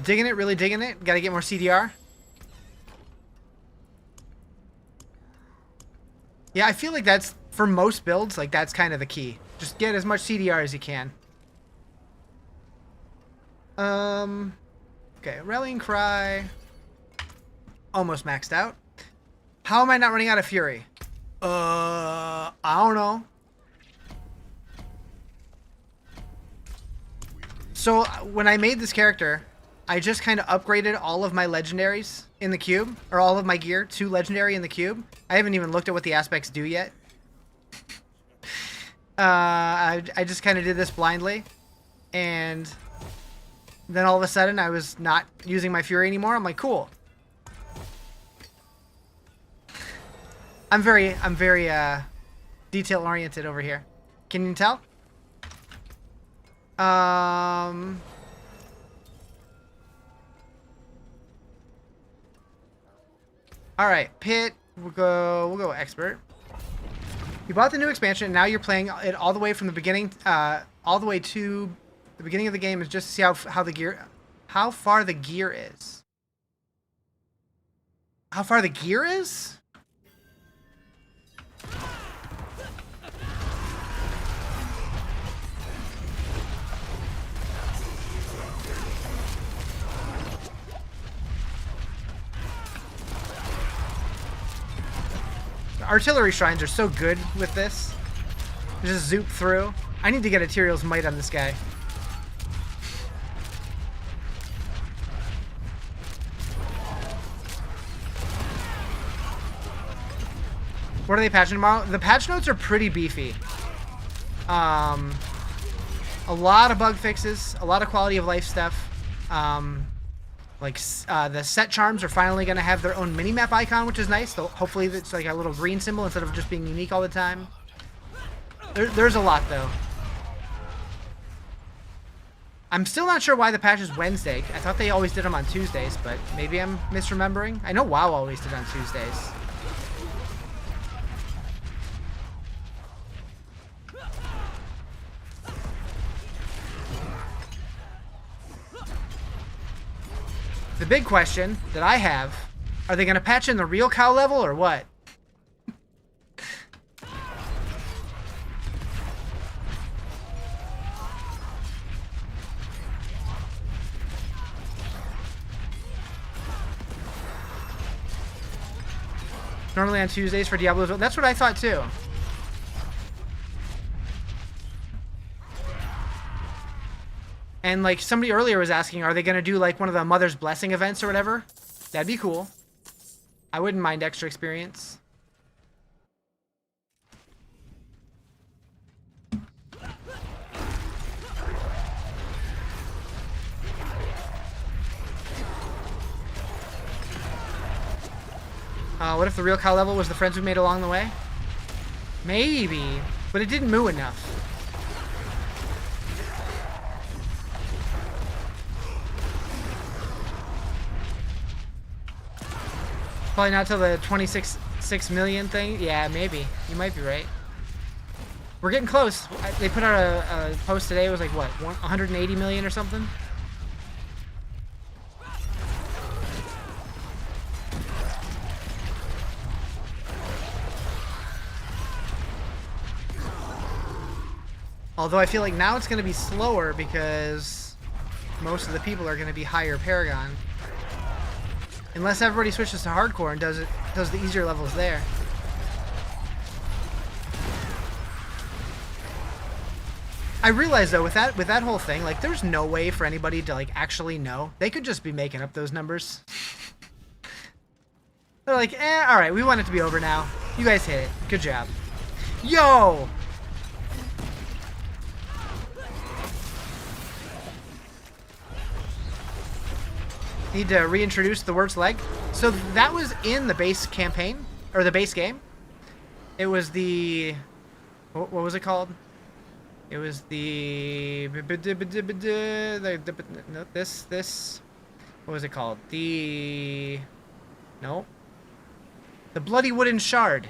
Digging it, really digging it. Gotta get more CDR. Yeah, I feel like that's, for most builds, like that's kind of the key. Just get as much CDR as you can. Okay, Rallying Cry. Almost maxed out. How am I not running out of Fury? I don't know. So, when I made this character, I just kind of upgraded all of my legendaries in the cube, or all of my gear to legendary in the cube. I haven't even looked at what the aspects do yet. I just kind of did this blindly, and Then all of a sudden, I was not using my Fury anymore. I'm like, cool. I'm very detail oriented over here. Can you tell? All right, Pit. We'll go expert. You bought the new expansion, and now you're playing it all the way from the beginning, all the way to the beginning of the game, is just to see how far the gear is. How far the gear is? Artillery shrines are so good with this. Just zoop through. I need to get a Tyrael's Might on this guy. What are they patching tomorrow? The patch notes are pretty beefy. A lot of bug fixes, a lot of quality of life stuff. The set charms are finally going to have their own mini-map icon, which is nice. So hopefully it's like a little green symbol instead of just being unique all the time. There's a lot, though. I'm still not sure why the patch is Wednesday. I thought they always did them on Tuesdays, but maybe I'm misremembering. I know WoW always did on Tuesdays. The big question that I have, are they going to patch in the real cow level or what? Normally on Tuesdays for Diablo. That's what I thought too. And like somebody earlier was asking, are they going to do like one of the Mother's Blessing events or whatever? That'd be cool. I wouldn't mind extra experience. What if the real cow level was the friends we made along the way? Maybe, but it didn't moo enough. Probably not till the 26 million thing. Yeah, maybe. You might be right. We're getting close. They put out a post today. It was like, what, 180 million or something? Although I feel like now it's going to be slower because most of the people are going to be higher Paragon. Unless everybody switches to hardcore and does the easier levels there. I realize though, with that whole thing, like there's no way for anybody to like actually know. They could just be making up those numbers. They're like, all right, we want it to be over now. You guys hit it. Good job. Yo! Need to reintroduce the Wurt's Leg. So that was in the base campaign, or the base game. It was the... What was it called? It was the... No, this... What was it called? The... No. The Bloody Wooden Shard.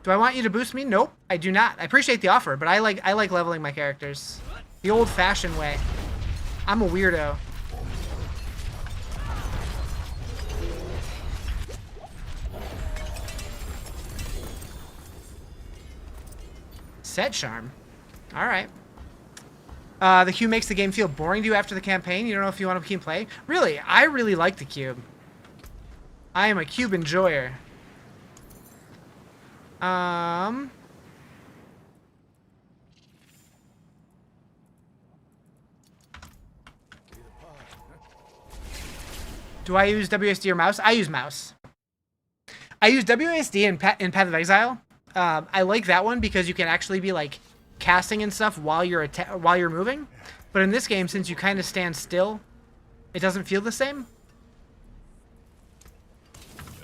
Do I want you to boost me? Nope, I do not. I appreciate the offer, but I like leveling my characters. The old-fashioned way. I'm a weirdo. Set charm. All right. The cube makes the game feel boring to you after the campaign. You don't know if you want to keep playing. Really, I really like the cube. I am a cube enjoyer. Do I use WSD or mouse? I use mouse. I use WSD in Path of Exile. I like that one because you can actually be like casting and stuff while you're moving. But in this game, since you kind of stand still, it doesn't feel the same.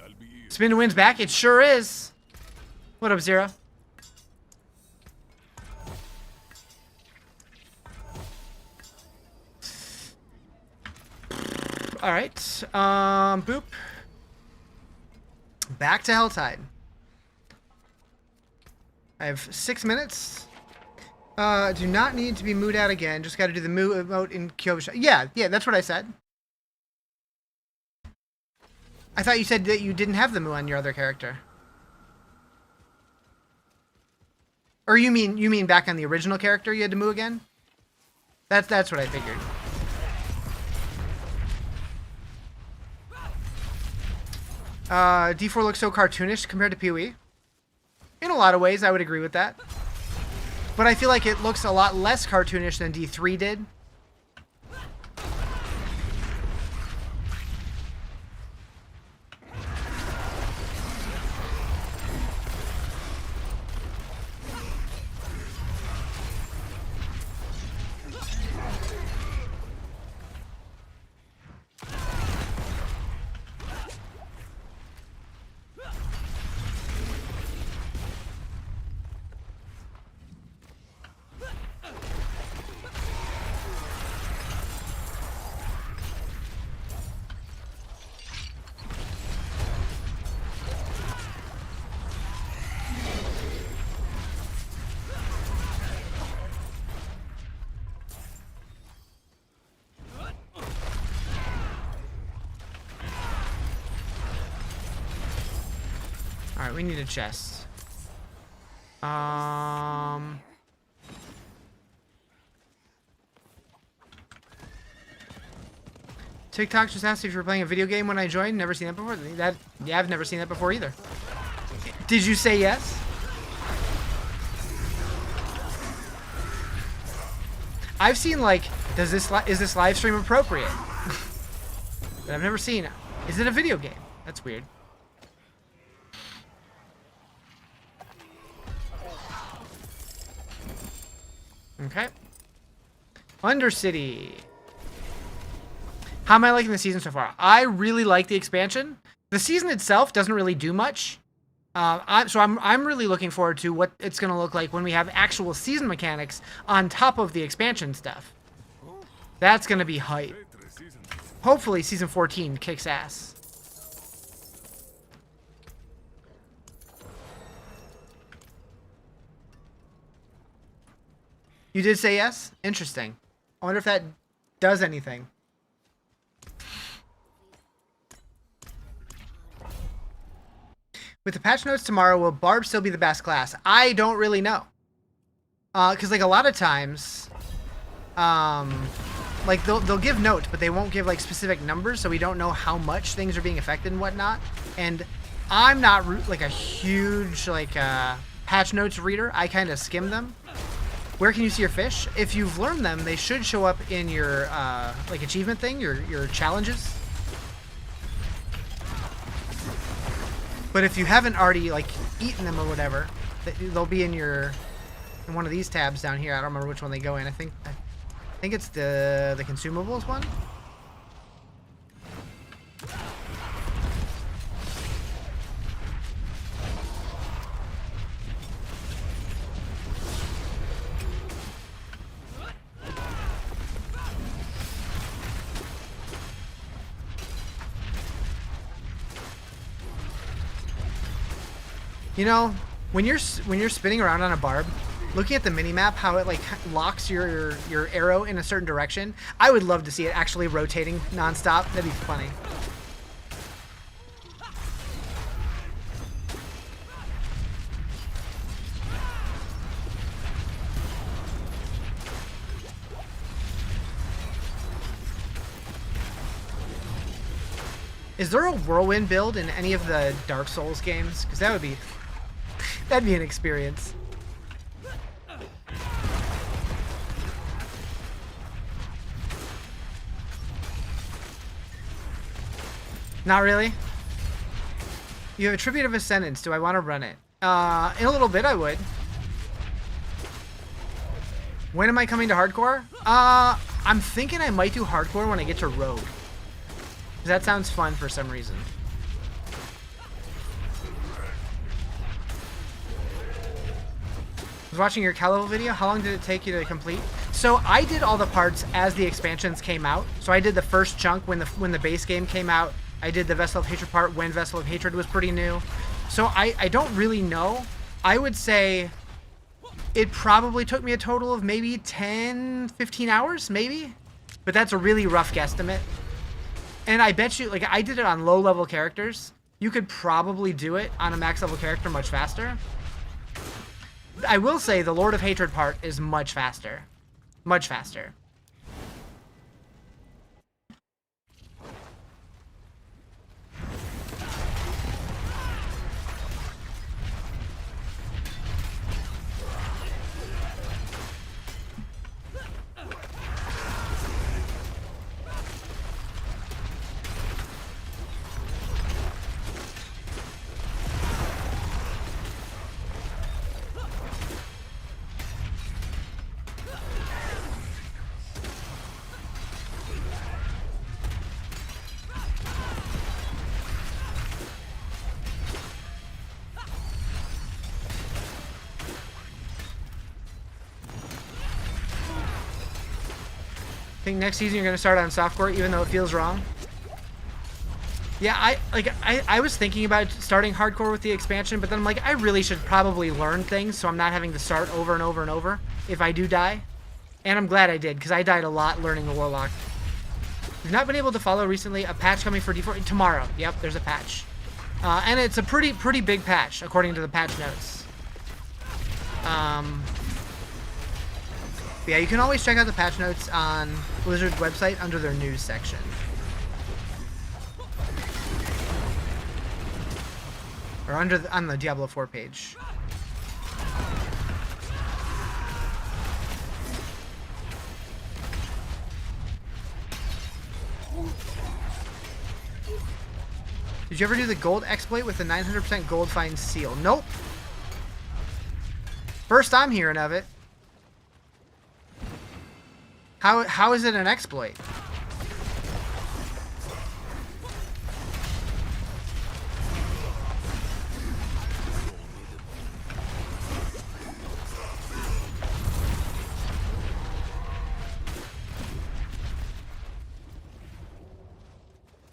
I'll be here. Spin to win's back. It sure is. What up, Zero? All right. Boop. Back to Helltide. I have 6 minutes. Do not need to be mooed out again. Just got to do the moo emote in Kyoto. Yeah, that's what I said. I thought you said that you didn't have the moo on your other character. Or you mean back on the original character you had to moo again? That's what I figured. D4 looks so cartoonish compared to PoE. In a lot of ways, I would agree with that. But I feel like it looks a lot less cartoonish than D3 did. Alright, we need a chest. TikTok just asked if you were playing a video game when I joined. Never seen that before. Yeah, I've never seen that before either. Did you say yes? I've seen like, is this live stream appropriate? But I've never seen it. Is it a video game? That's weird. Okay. Undercity. How am I liking the season so far? I really like the expansion. The season itself doesn't really do much. So I'm really looking forward to what it's going to look like when we have actual season mechanics on top of the expansion stuff. That's going to be hype. Hopefully season 14 kicks ass. You did say yes? Interesting. I wonder if that does anything. With the patch notes tomorrow, will Barb still be the best class? I don't really know. Because like a lot of times, like they'll give notes, but they won't give like specific numbers, so we don't know how much things are being affected and whatnot. And I'm not like a huge like patch notes reader. I kind of skim them. Where can you see your fish? If you've learned them, they should show up in your like achievement thing, your challenges. But if you haven't already like eaten them or whatever, they'll be in one of these tabs down here. I don't remember which one they go in. I think it's the consumables one. You know, when you're spinning around on a barb, looking at the minimap, how it like locks your arrow in a certain direction, I would love to see it actually rotating nonstop. That'd be funny. Is there a whirlwind build in any of the Dark Souls games? Because that'd be an experience. Not really? You have a Tribute of Ascendance. Do I want to run it? In a little bit, I would. When am I coming to hardcore? I'm thinking I might do hardcore when I get to rogue. That sounds fun for some reason. I was watching your cow level video. How long did it take you to complete? So I did all the parts as the expansions came out. So I did the first chunk when the base game came out. I did the Vessel of Hatred part when Vessel of Hatred was pretty new. So I don't really know. I would say it probably took me a total of maybe 10, 15 hours, maybe. But that's a really rough guesstimate. And I bet you, like, I did it on low-level characters. You could probably do it on a max-level character much faster. I will say the Lord of Hatred part is much faster. Much faster. I think next season you're gonna start on softcore even though it feels wrong. Yeah, I was thinking about starting hardcore with the expansion, but then I'm like, I really should probably learn things so I'm not having to start over and over and over if I do die. And I'm glad I did, because I died a lot learning the Warlock. You've not been able to follow recently. A patch coming for D4 tomorrow. Yep, there's a patch. And it's a pretty big patch according to the patch notes. Yeah, you can always check out the patch notes on Blizzard's website under their news section. Or on the Diablo 4 page. Did you ever do the gold exploit with the 900% gold find seal? Nope. First I'm hearing of it. How is it an exploit?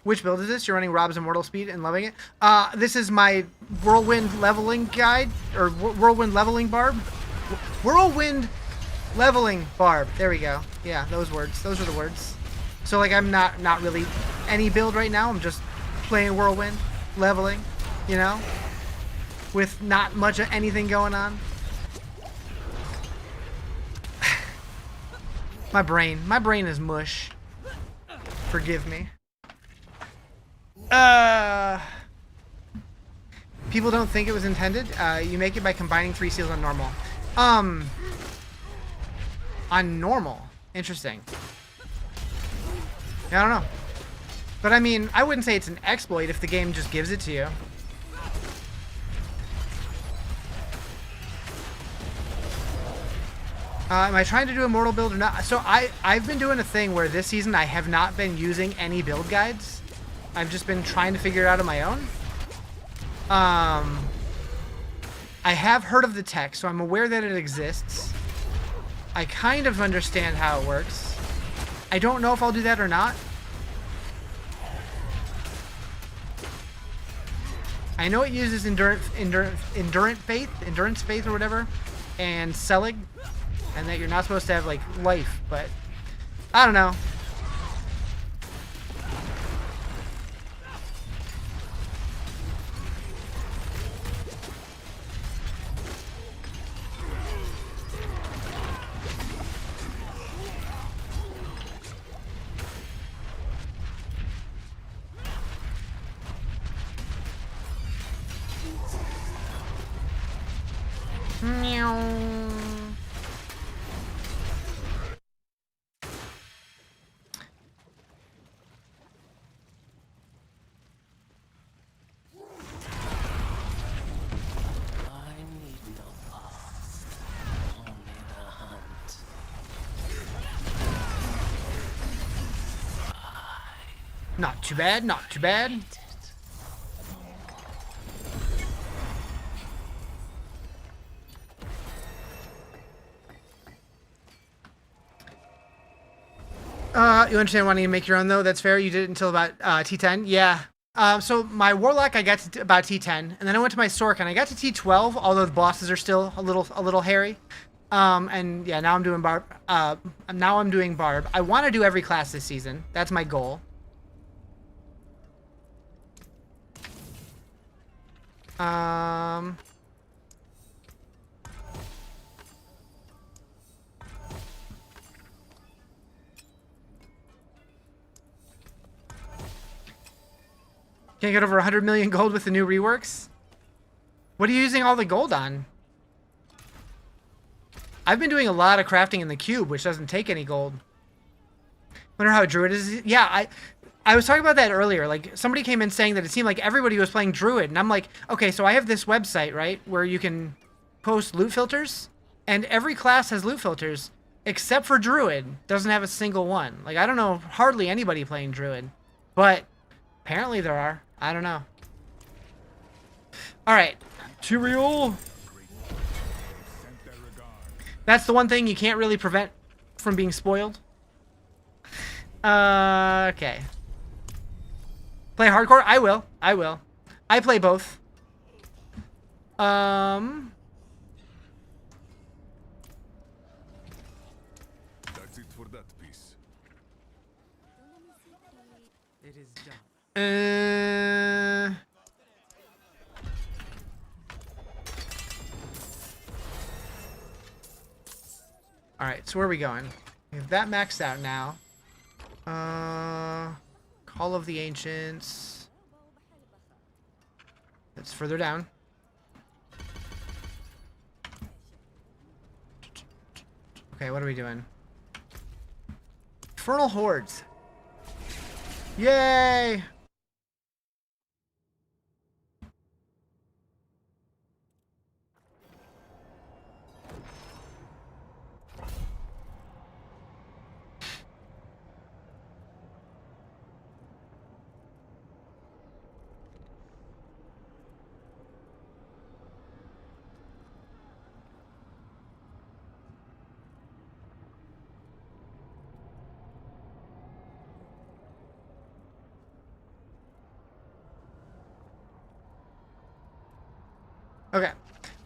Which build is this? You're running Rob's Immortal Speed and loving it? This is my Whirlwind Leveling Guide, or Whirlwind Leveling Barb? Whirlwind Leveling Barb. There we go. Yeah, those words. Those are the words. So, like, I'm not really any build right now. I'm just playing Whirlwind, leveling, you know? With not much of anything going on. My brain is mush. Forgive me. People don't think it was intended. You make it by combining 3 seals on normal. On normal. Interesting. Yeah, I don't know. But I mean, I wouldn't say it's an exploit if the game just gives it to you. Am I trying to do a mortal build or not? So I've been doing a thing where this season I have not been using any build guides. I've just been trying to figure it out on my own. I have heard of the tech, so I'm aware that it exists. I kind of understand how it works. I don't know if I'll do that or not. I know it uses endurance faith or whatever, and Selig, and that you're not supposed to have like life, but I don't know. Not too bad, not too bad. You understand wanting to make your own though? That's fair. You did it until about T10. Yeah. So my Warlock I got to about T10, and then I went to my Sork and I got to T12. Although the bosses are still a little hairy. And yeah, now I'm doing Barb. Now I'm doing Barb. I want to do every class this season. That's my goal. Can't get over 100 million gold with the new reworks? What are you using all the gold on? I've been doing a lot of crafting in the cube, which doesn't take any gold. Wonder how Druid is. Yeah, I was talking about that earlier. Like, somebody came in saying that it seemed like everybody was playing Druid. And I'm like, okay, so I have this website, right, where you can post loot filters. And every class has loot filters, except for Druid. Doesn't have a single one. Like, I don't know hardly anybody playing Druid. But apparently there are. I don't know. Alright. Tyrael. That's the one thing you can't really prevent from being spoiled. Okay. Play hardcore? I will. I will. I play both. That's it for that piece. It is done. Alright, so where are we going? We have that maxed out now. Call of the Ancients. That's further down. Okay, what are we doing? Infernal Hordes. Yay! Okay.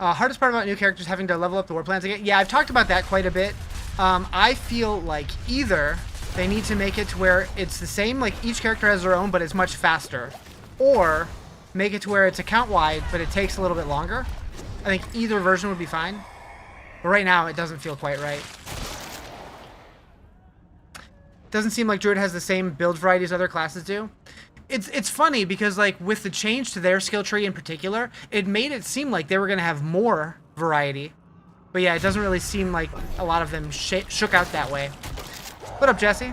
Hardest part about new characters having to level up the war plans again. Yeah, I've talked about that quite a bit. I feel like either they need to make it to where it's the same, like each character has their own, but it's much faster. Or make it to where it's account-wide, but it takes a little bit longer. I think either version would be fine. But right now, it doesn't feel quite right. Doesn't seem like Druid has the same build variety as other classes do. It's funny because, like, with the change to their skill tree in particular, it made it seem like they were going to have more variety. But yeah, it doesn't really seem like a lot of them shook out that way. What up, Jesse?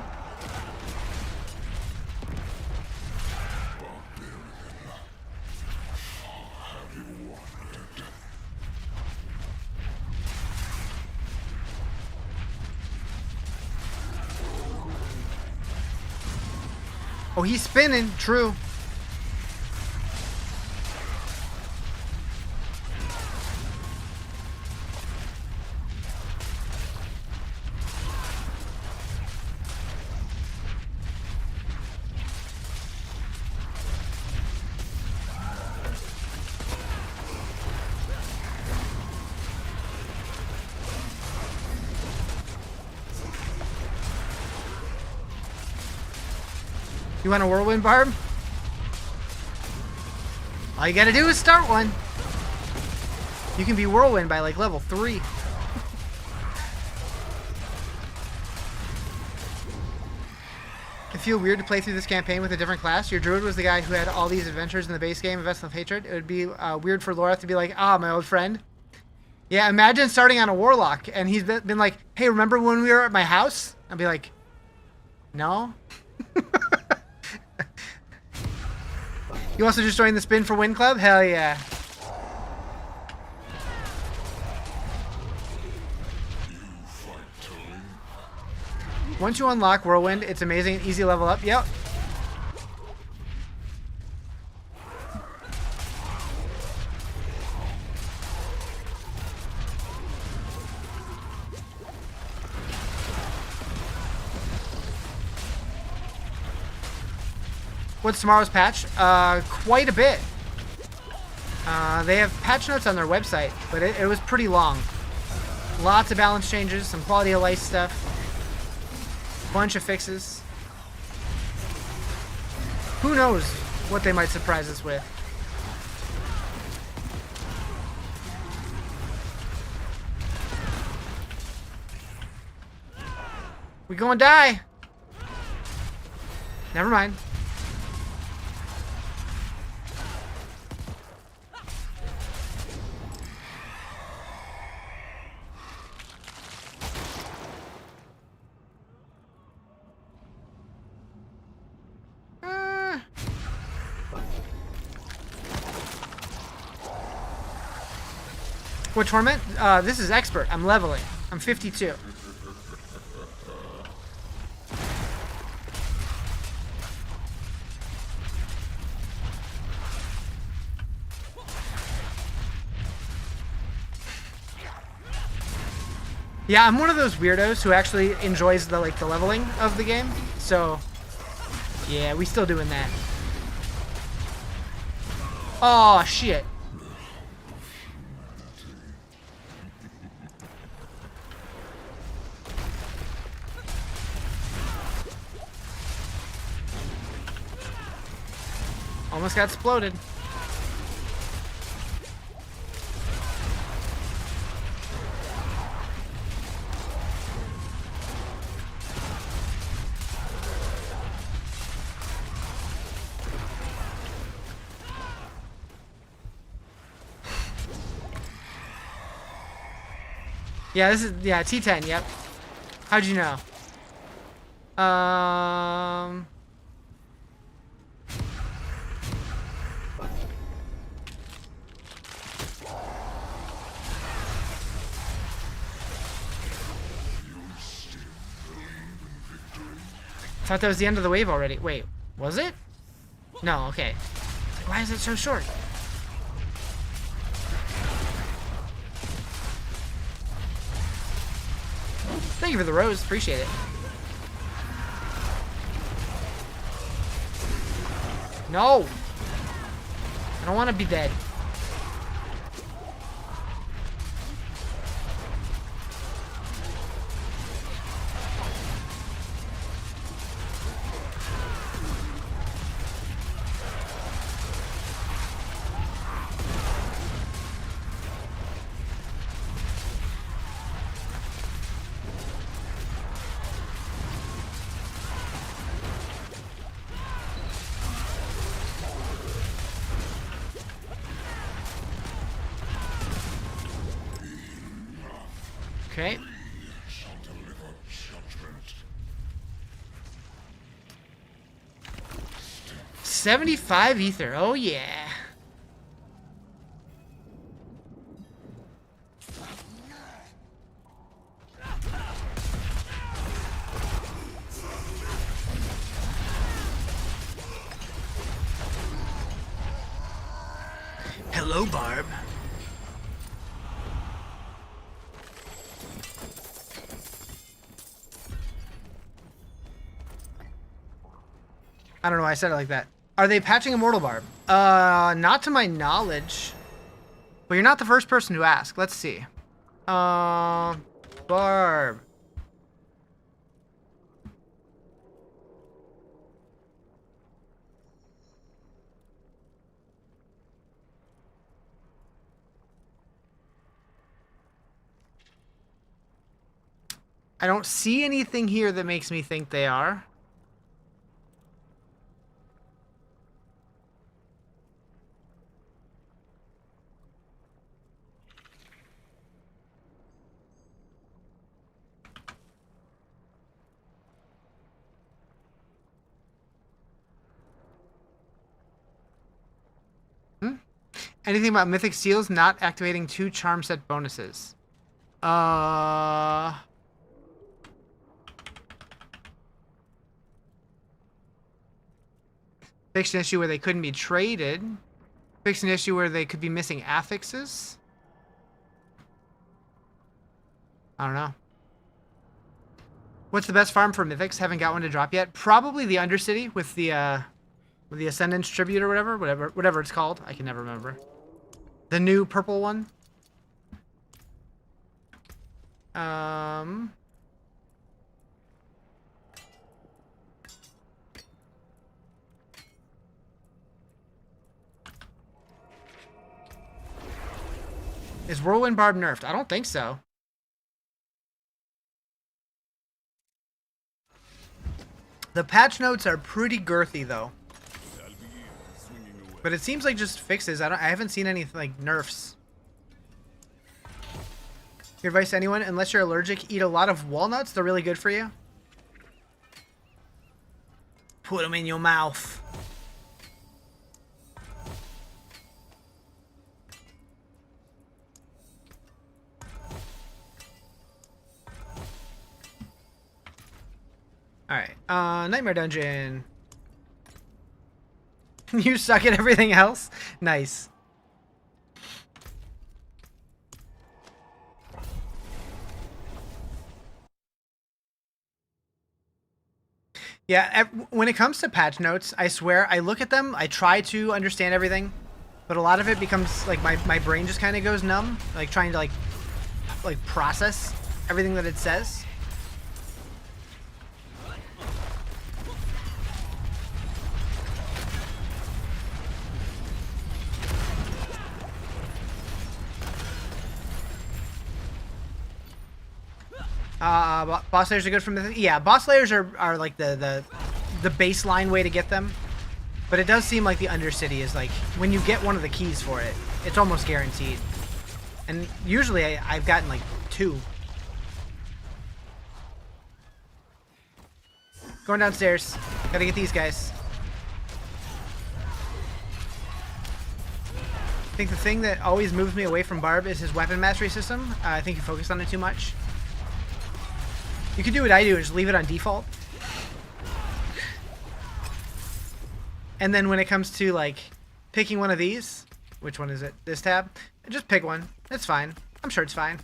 Oh, he's spinning. True. You want a whirlwind, Barb? All you gotta do is start one. You can be whirlwind by like level 3. It feel weird to play through this campaign with a different class. Your druid was the guy who had all these adventures in the base game, Vessel of Hatred. It would be weird for Laura to be like, ah, my old friend. Yeah, imagine starting on a warlock and he's been like, hey, remember when we were at my house? I'd be like, no. You also just joined the Spin for Win Club? Hell yeah. Once you unlock Whirlwind, it's amazing. Easy level up. Yep. What's tomorrow's patch? Quite a bit. They have patch notes on their website, but it was pretty long. Lots of balance changes, some quality of life stuff, bunch of fixes. Who knows what they might surprise us with. We gonna die. Never mind. What torment? This is expert. I'm leveling. I'm 52. Yeah, I'm one of those weirdos who actually enjoys the leveling of the game. So, yeah, we still doing that. Oh shit. Almost got exploded. Yeah, this is T10. Yep. How'd you know? Thought that was the end of the wave already. Wait, was it? No, okay. Why is it so short? Thank you for the rose. Appreciate it. No! I don't want to be dead. Okay. $75 ether. Oh yeah. Hello, Barb. I don't know why I said it like that. Are they patching Immortal Barb? Not to my knowledge. But you're not the first person to ask. Let's see. Barb. I don't see anything here that makes me think they are. Anything about Mythic Seals not activating 2 charm set bonuses? Fixed an issue where they couldn't be traded. Fixed an issue where they could be missing affixes. I don't know. What's the best farm for Mythics? Haven't got one to drop yet. Probably the Undercity with the With the Ascendance Tribute or whatever it's called. I can never remember. The new purple one. Is Whirlwind Barb nerfed? I don't think so. The patch notes are pretty girthy though. But it seems like just fixes. I haven't seen any like nerfs. Your advice to anyone, unless you're allergic, eat a lot of walnuts. They're really good for you. Put them in your mouth. Alright, Nightmare Dungeon. You suck at everything else? Nice. Yeah, when it comes to patch notes, I swear, I look at them, I try to understand everything, but a lot of it becomes, like, my brain just kind of goes numb, like, trying to, like process everything that it says. Boss layers are good from the... Yeah, boss layers are like the baseline way to get them. But it does seem like the Undercity is like, when you get one of the keys for it, it's almost guaranteed. And usually I've gotten like 2. Going downstairs. Gotta get these guys. I think the thing that always moves me away from Barb is his weapon mastery system. I think you focus on it too much. You could do what I do and just leave it on default. And then when it comes to like picking one of these, which one is it? This tab? Just pick one. It's fine. I'm sure it's fine.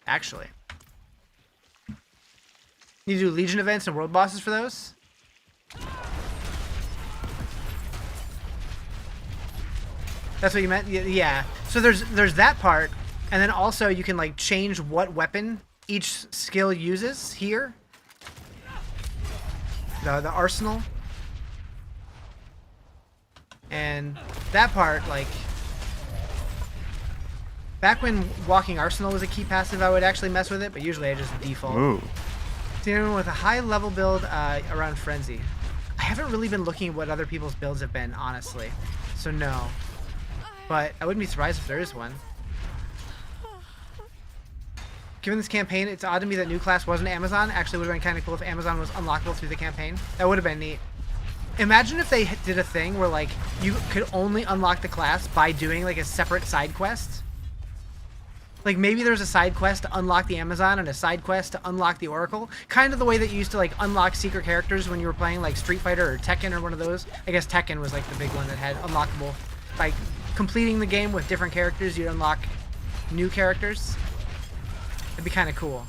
Actually. You do Legion events and world bosses for those? That's what you meant? Yeah. So there's that part, and then also you can like change what weapon each skill uses here. The arsenal. And that part, like, back when walking arsenal was a key passive, I would actually mess with it, but usually I just default. Ooh. See anyone with a high level build around Frenzy? I haven't really been looking at what other people's builds have been, honestly. So no. But I wouldn't be surprised if there is one. Given this campaign, it's odd to me that new class wasn't Amazon. Actually, would have been kind of cool if Amazon was unlockable through the campaign. That would have been neat. Imagine if they did a thing where, like, you could only unlock the class by doing, like, a separate side quest. Like, maybe there's a side quest to unlock the Amazon and a side quest to unlock the Oracle. Kind of the way that you used to, like, unlock secret characters when you were playing, like, Street Fighter or Tekken or one of those. I guess Tekken was, like, the big one that had unlockable, like, completing the game with different characters, you'd unlock new characters. It'd be kind of cool.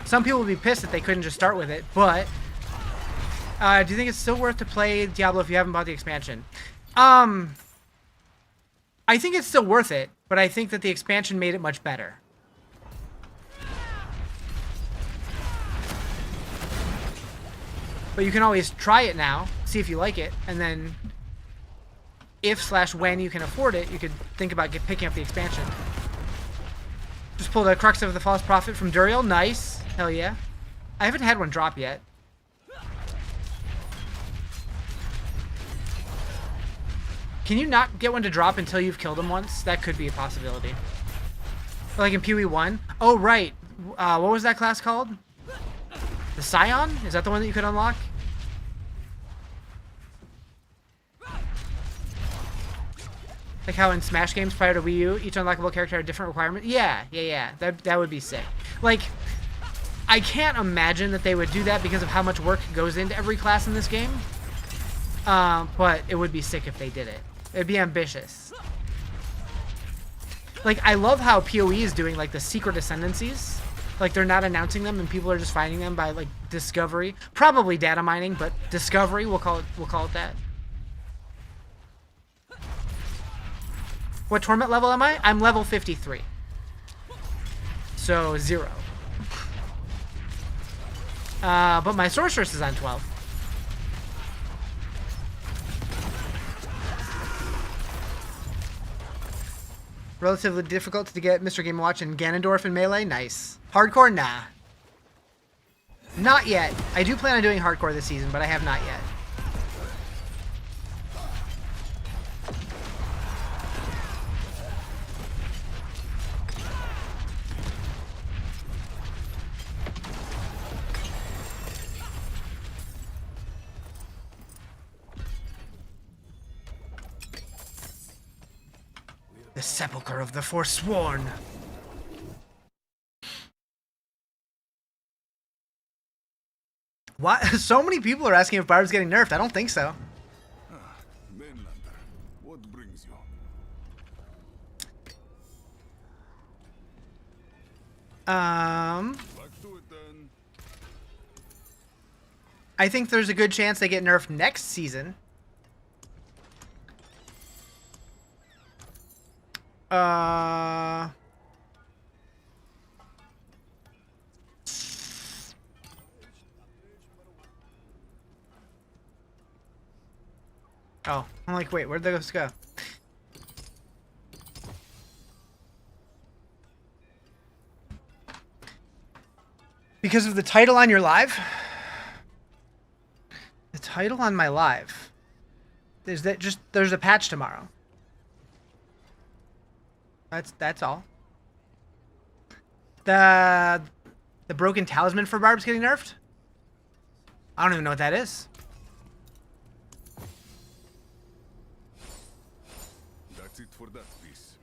Some people would be pissed that they couldn't just start with it, but do you think it's still worth to play Diablo if you haven't bought the expansion? I think it's still worth it, but I think that the expansion made it much better. But you can always try it now, see if you like it, and then if/when you can afford it, you could think about picking up the expansion. Just pulled a Crux of the False Prophet from Duriel. Nice. Hell yeah. I haven't had one drop yet. Can you not get one to drop until you've killed him once? That could be a possibility. Or like in PoE 1? Oh, right. What was that class called? The Scion? Is that the one that you could unlock? Like how in Smash games prior to Wii U, each unlockable character had a different requirement? Yeah. That would be sick. Like, I can't imagine that they would do that because of how much work goes into every class in this game. But it would be sick if they did it. It'd be ambitious. Like, I love how PoE is doing, like, the secret ascendancies. Like, they're not announcing them, and people are just finding them by, like, discovery. Probably data mining, but discovery, we'll call it that. What torment level am I? I'm level 53. So, 0. But my sorceress is on 12. Relatively difficult to get Mr. Game & Watch and Ganondorf in Melee? Nice. Hardcore? Nah. Not yet. I do plan on doing hardcore this season, but I have not yet. The Sepulchre of the Forsworn. What? So many people are asking if Barb's getting nerfed. I don't think so. Mainlander, what brings you? Back to it then. I think there's a good chance they get nerfed next season. Oh, I'm like, wait, where'd those go? Because of the title on your live? The title on my live. Is that just, there's a patch tomorrow. That's all. The broken talisman for Barb's getting nerfed? I don't even know what that is. That's it for that piece.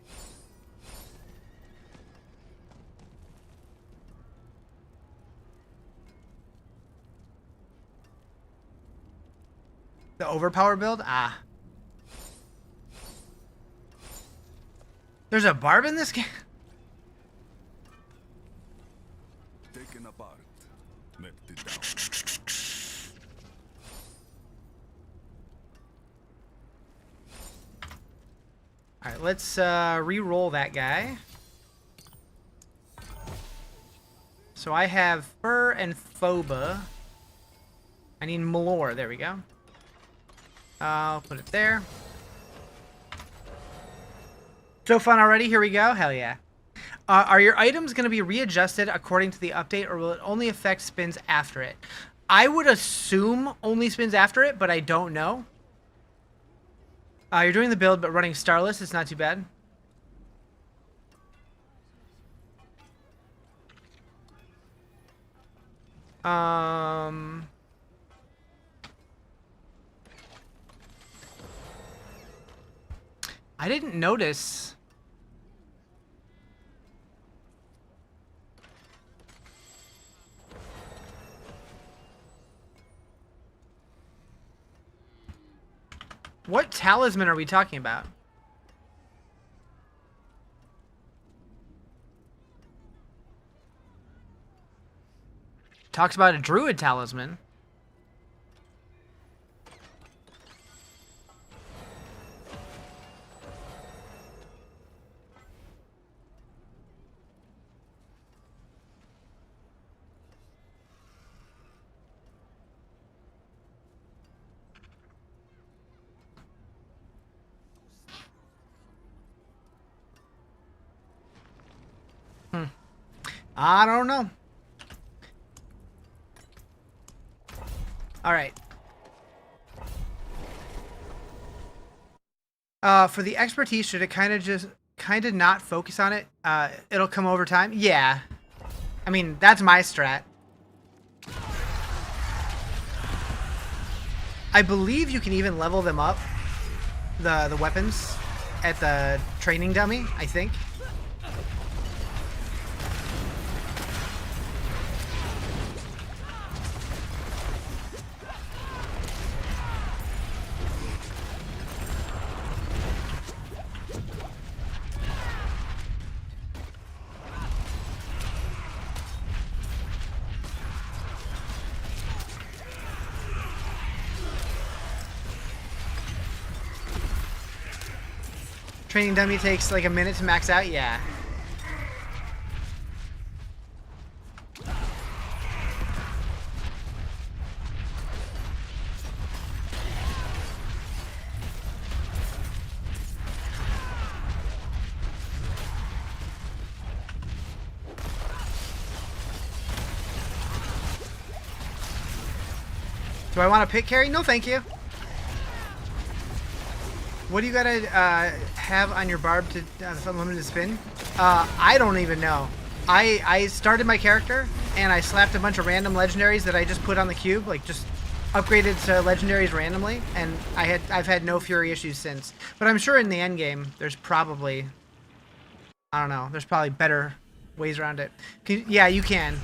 The overpower build? Ah. There's a Barb in this game? Taken apart. Melted down. Alright, let's re-roll that guy. So I have Fur and Phoba. I need Malor. There we go. I'll put it there. So fun already. Here we go. Hell yeah. Are your items going to be readjusted according to the update, or will it only affect spins after it? I would assume only spins after it, but I don't know. You're doing the build, but running Starless is not too bad. I didn't notice. What talisman are we talking about? Talks about a druid talisman. I don't know. All right. For the expertise, should it kind of not focus on it? It'll come over time. Yeah. I mean, that's my strat. I believe you can even level them up, the weapons, at the training dummy, I think. Training dummy takes like a minute to max out? Yeah. Do I want to pick carry? No, thank you. What do you gotta have on your barb to unlimited spin? I don't even know. I started my character and I slapped a bunch of random legendaries that I just put on the cube, like just upgraded to legendaries randomly, and I've had no fury issues since. But I'm sure in the end game there's probably, I don't know, there's probably better ways around it. Yeah, you can.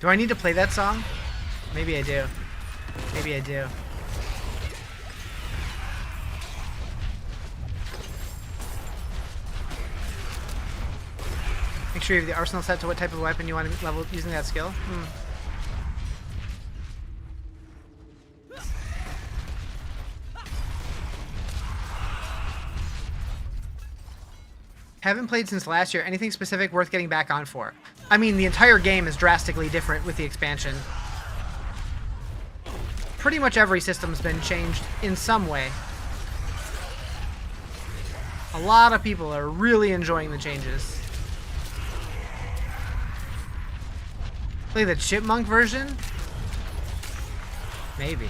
Do I need to play that song? Maybe I do. Maybe I do. Make sure you have the arsenal set to what type of weapon you want to level using that skill. Haven't played since last year. Anything specific worth getting back on for? I mean, the entire game is drastically different with the expansion. Pretty much every system's been changed in some way. A lot of people are really enjoying the changes. Play the chipmunk version? Maybe.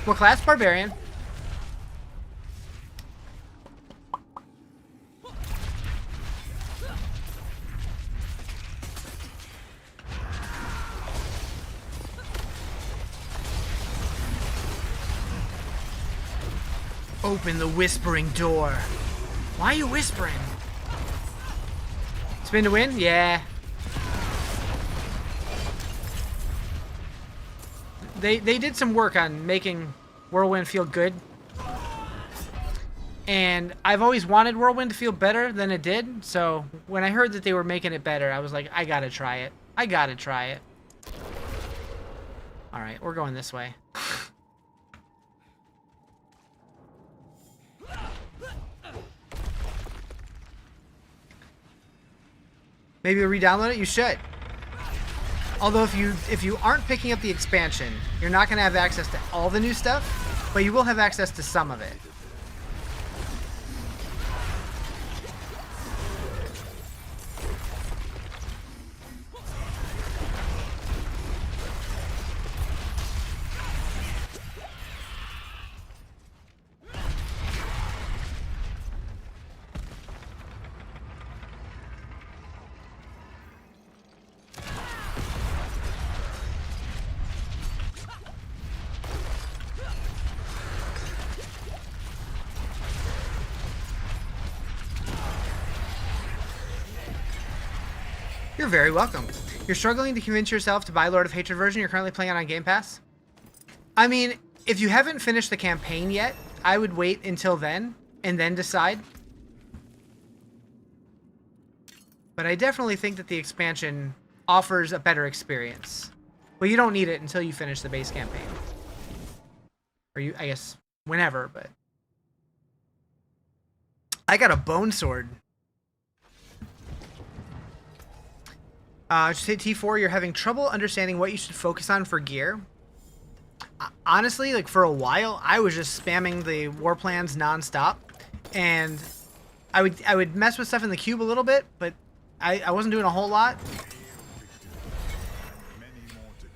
What class? Barbarian. Open the whispering door. Why are you whispering? Spin to win? Yeah. They did some work on making Whirlwind feel good. And I've always wanted Whirlwind to feel better than it did. So when I heard that they were making it better, I was like, I gotta try it. I gotta try it. Alright, we're going this way. Maybe re-download it? You should. Although if you aren't picking up the expansion, you're not going to have access to all the new stuff, but you will have access to some of it. You're very welcome. You're struggling to convince yourself to buy Lord of Hatred version you're currently playing on Game Pass? I mean, if you haven't finished the campaign yet, I would wait until then and then decide. But I definitely think that the expansion offers a better experience. Well, you don't need it until you finish the base campaign. Or I guess, whenever, but... I got a bone sword. Just hit T4, you're having trouble understanding what you should focus on for gear. Honestly, like for a while, I was just spamming the war plans nonstop. And I would mess with stuff in the cube a little bit, but I wasn't doing a whole lot.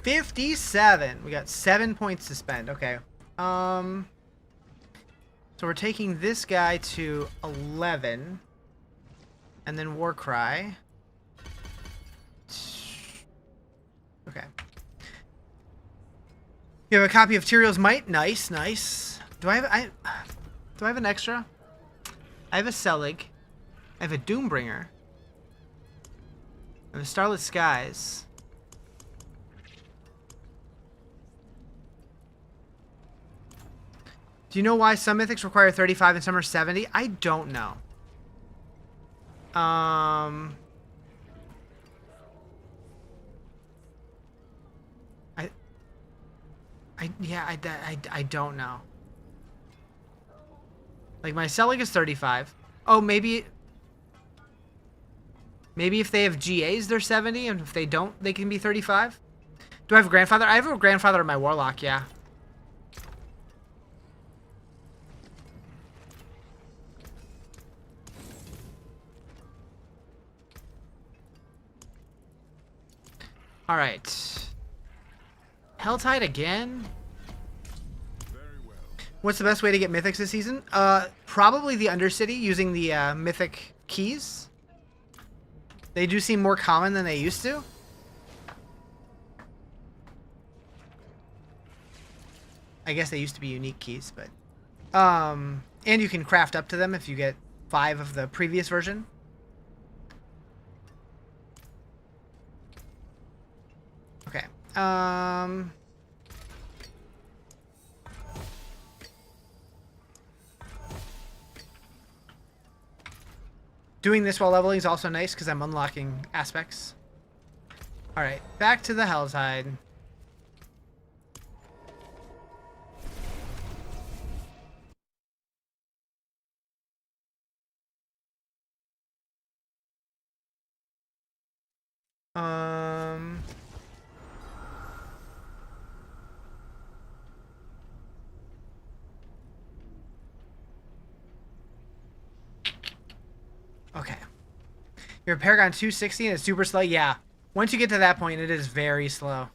57. We got 7 points to spend. Okay. So we're taking this guy to 11. And then Warcry. Okay. You have a copy of Tyrion's Might? Nice, nice. Do I have an extra? I have a Selig. I have a Doombringer. I have a Starlit Skies. Do you know why some mythics require 35 and some are 70? I don't know. I don't know. Like, my selling is 35. Oh, maybe if they have GAs, they're 70, and if they don't, they can be 35. Do I have a grandfather? I have a grandfather in my warlock, yeah. All right. Helltide again? What's the best way to get mythics this season? Probably the Undercity using the mythic keys. They do seem more common than they used to. I guess they used to be unique keys, but... and you can craft up to them if you get 5 of the previous version. Okay. Doing this while leveling is also nice because I'm unlocking aspects. Alright, back to the Helltide. Okay. Your Paragon 260 and it's super slow? Yeah. Once you get to that point, it is very slow.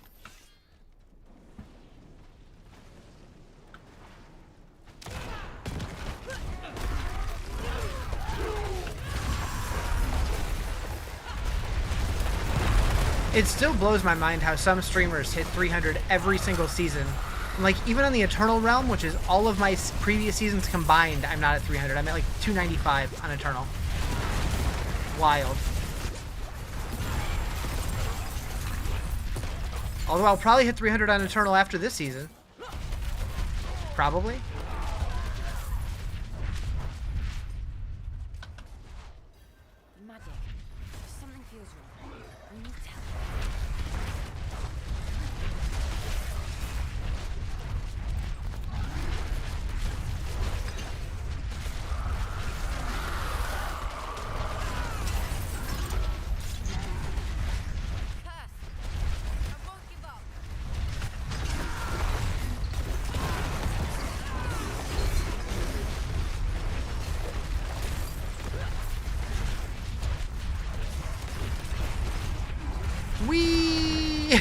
It still blows my mind how some streamers hit 300 every single season. And like, even on the Eternal Realm, which is all of my previous seasons combined, I'm not at 300. I'm at like 295 on Eternal. Wild. Although I'll probably hit 300 on Eternal after this season. Probably. Magic. Something feels wrong. We need help. Whee!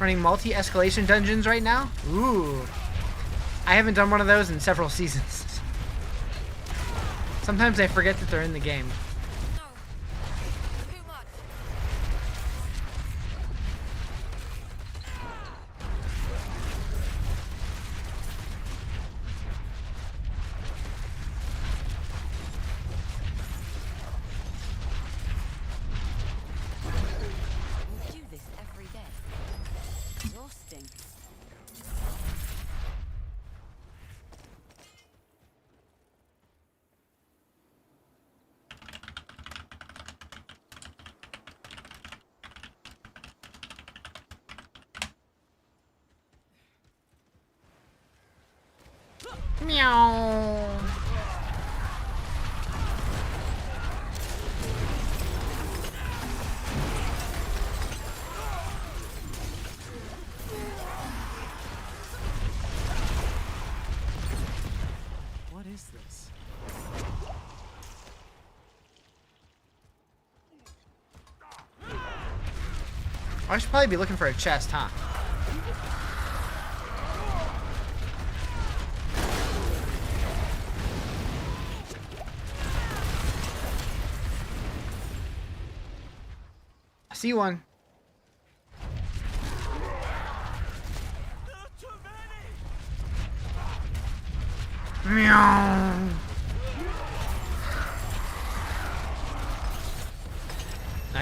Running multi-escalation dungeons right now? Ooh. I haven't done one of those in several seasons. Sometimes I forget that they're in the game. Meow. What is this? I should probably be looking for a chest, huh? I see one. Meow.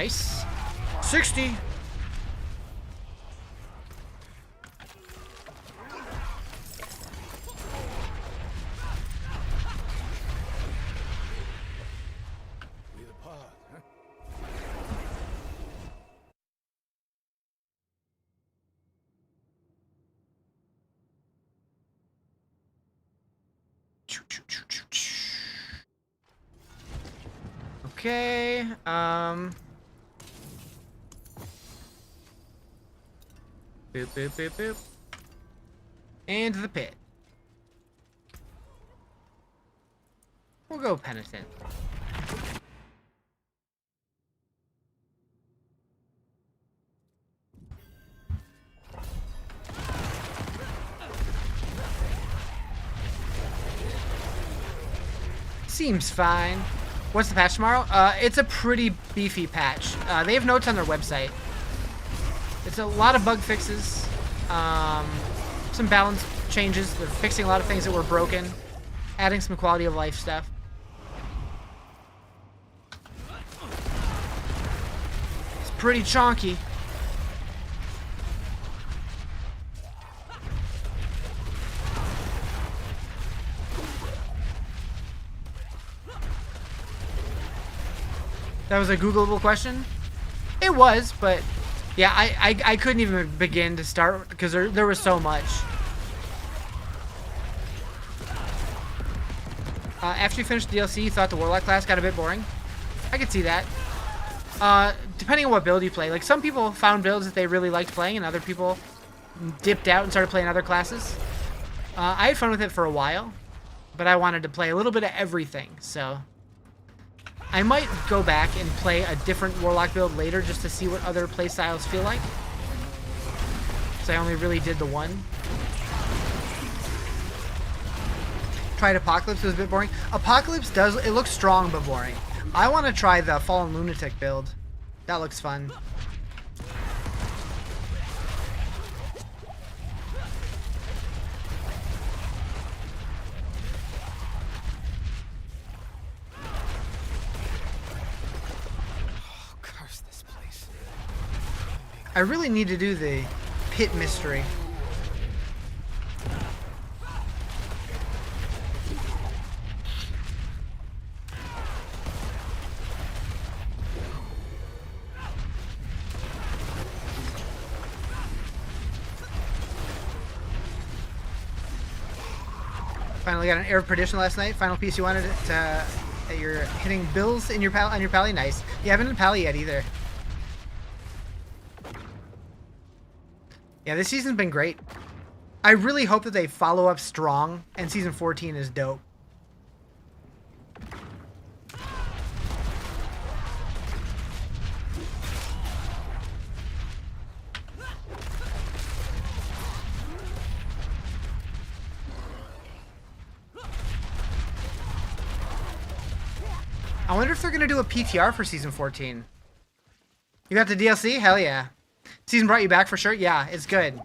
Nice. 60. Okay, boop, boop, boop, boop. And the pit. We'll go penitent. Seems fine. What's the patch tomorrow? It's a pretty beefy patch. They have notes on their website. It's a lot of bug fixes, some balance changes. They're fixing a lot of things that were broken, adding some quality of life stuff. It's pretty chonky. That was a Googleable question? It was, but yeah, I couldn't even begin to start because there was so much. After you finished the DLC, you thought the Warlock class got a bit boring? I could see that. Depending on what build you play. Like, some people found builds that they really liked playing, and other people dipped out and started playing other classes. I had fun with it for a while, but I wanted to play a little bit of everything, so I might go back and play a different Warlock build later just to see what other playstyles feel like. So I only really did the one. Tried Apocalypse, it was a bit boring. Apocalypse it looks strong but boring. I want to try the Fallen Lunatic build. That looks fun. I really need to do the pit mystery. Finally got an Air of Perdition last night. Final piece you wanted to, that you're hitting bills in your on your pally. Nice. You haven't done pally yet either. Yeah, this season's been great. I really hope that they follow up strong, and Season 14 is dope. I wonder if they're going to do a PTR for Season 14. You got the DLC? Hell yeah. Season brought you back for sure? Yeah, it's good.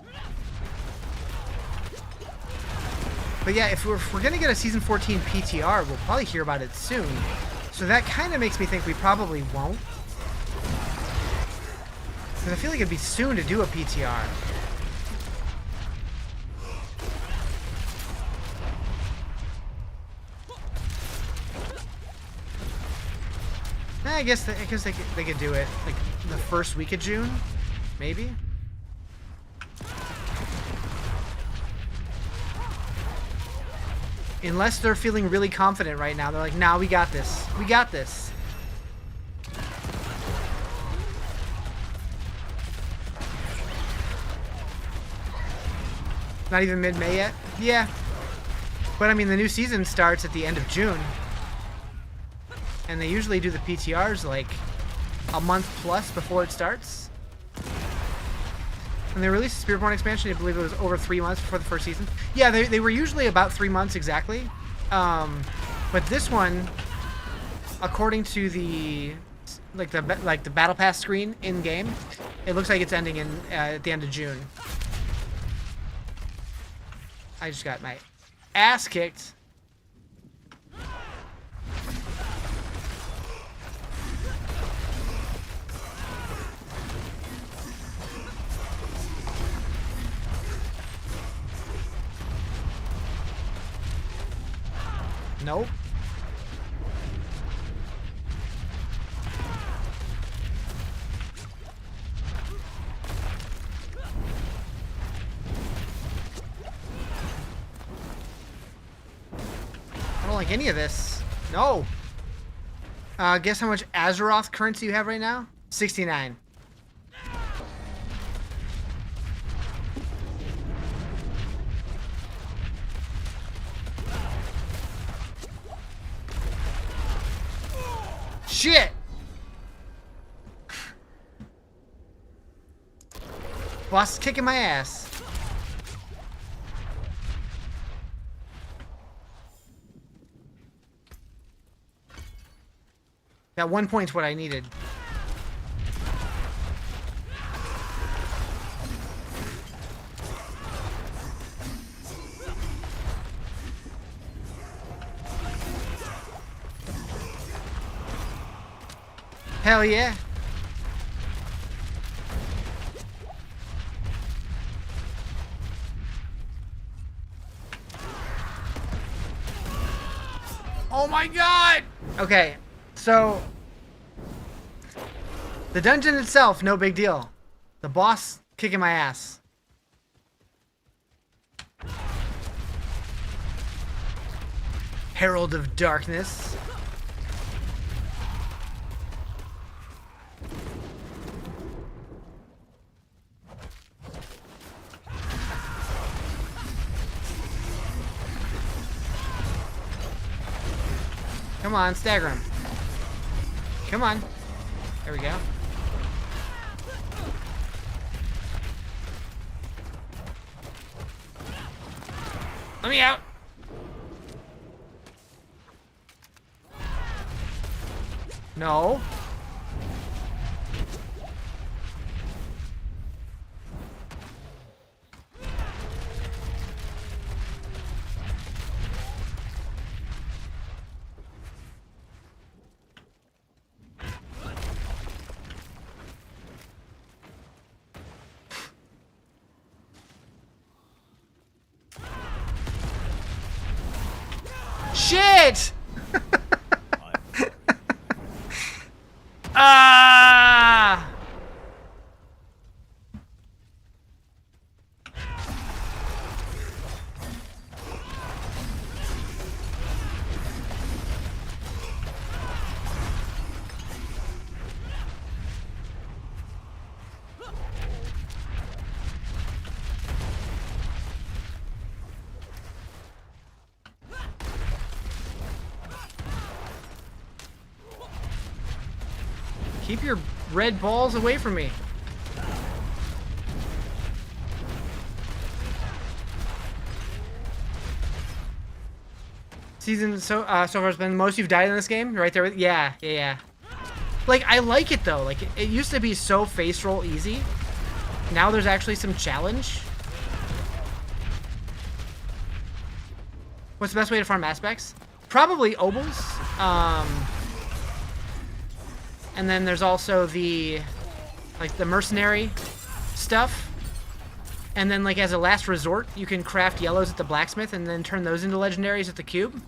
But yeah, if we're going to get a Season 14 PTR, we'll probably hear about it soon. So that kind of makes me think we probably won't. Because I feel like it'd be soon to do a PTR. I guess they could do it like the first week of June, maybe. Unless they're feeling really confident right now, they're like, "Nah, we got this. We got this." Not even mid-May yet? Yeah. But I mean, the new season starts at the end of June. And they usually do the PTRs like a month plus before it starts. And they released the Spiritborn expansion, I believe it was over 3 months before the first season. Yeah, they were usually about 3 months exactly. But this one, according to the the Battle Pass screen in game, it looks like it's ending in at the end of June. I just got my ass kicked. Nope. I don't like any of this. No. Guess how much Azeroth currency you have right now? 69. Shit! Boss is kicking my ass. That 1 point's what I needed. Hell yeah. Oh my god! Okay, so the dungeon itself, no big deal. The boss kicking my ass. Herald of Darkness. Come on, stagger him. Come on. There we go. Let me out. No. Shit! Ah! Keep your red balls away from me. Season so far has been the most you've died in this game. You're right there with yeah. Like I like it though. Like it used to be so face roll easy. Now there's actually some challenge. What's the best way to farm aspects? Probably obols. And then there's also the mercenary stuff. And then like as a last resort, you can craft yellows at the blacksmith and then turn those into legendaries at the cube.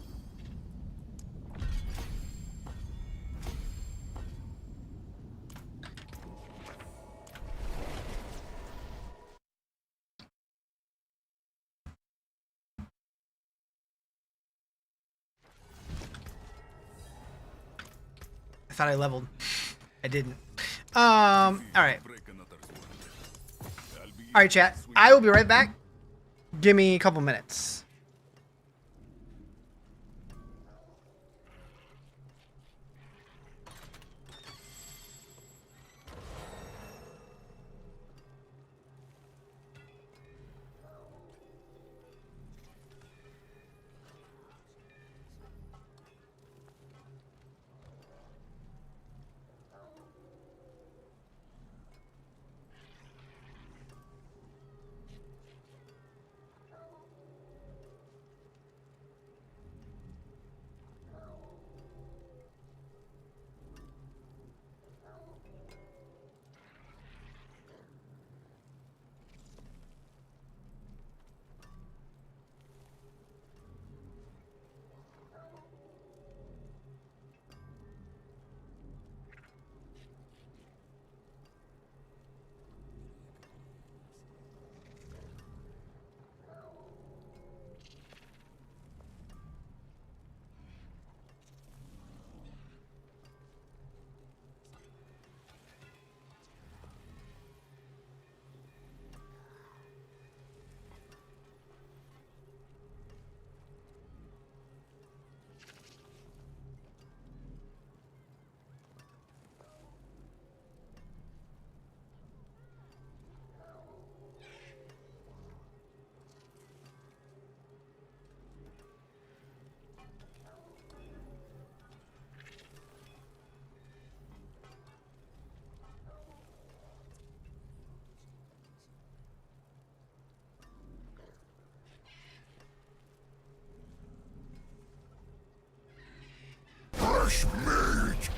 I thought I leveled. I didn't. Alright. Alright, chat. I will be right back. Give me a couple minutes. fresh meat!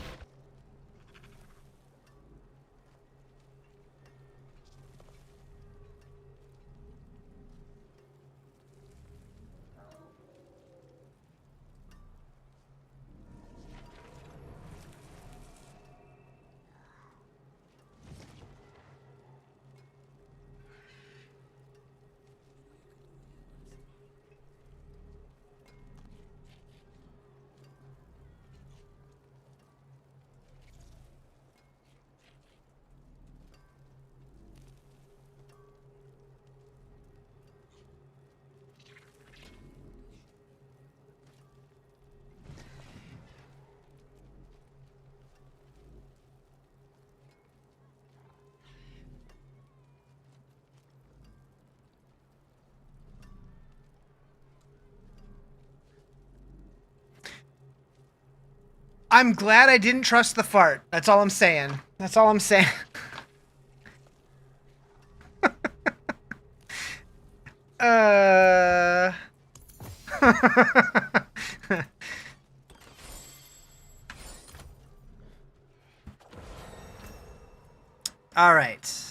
I'm glad I didn't trust the fart. That's all I'm saying. That's all I'm saying. All right.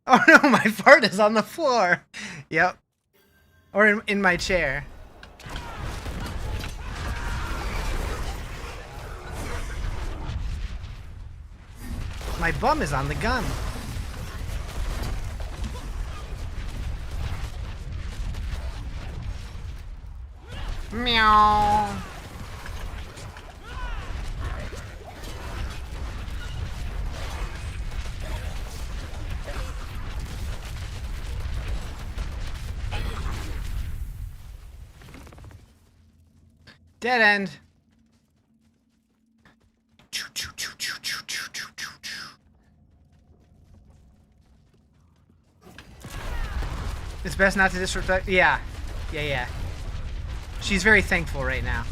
Oh no, my fart is on the floor. Yep. Or in my chair. My bum is on the gun. Meow. Dead end. It's best not to disrespect. Yeah. Yeah. She's very thankful right now.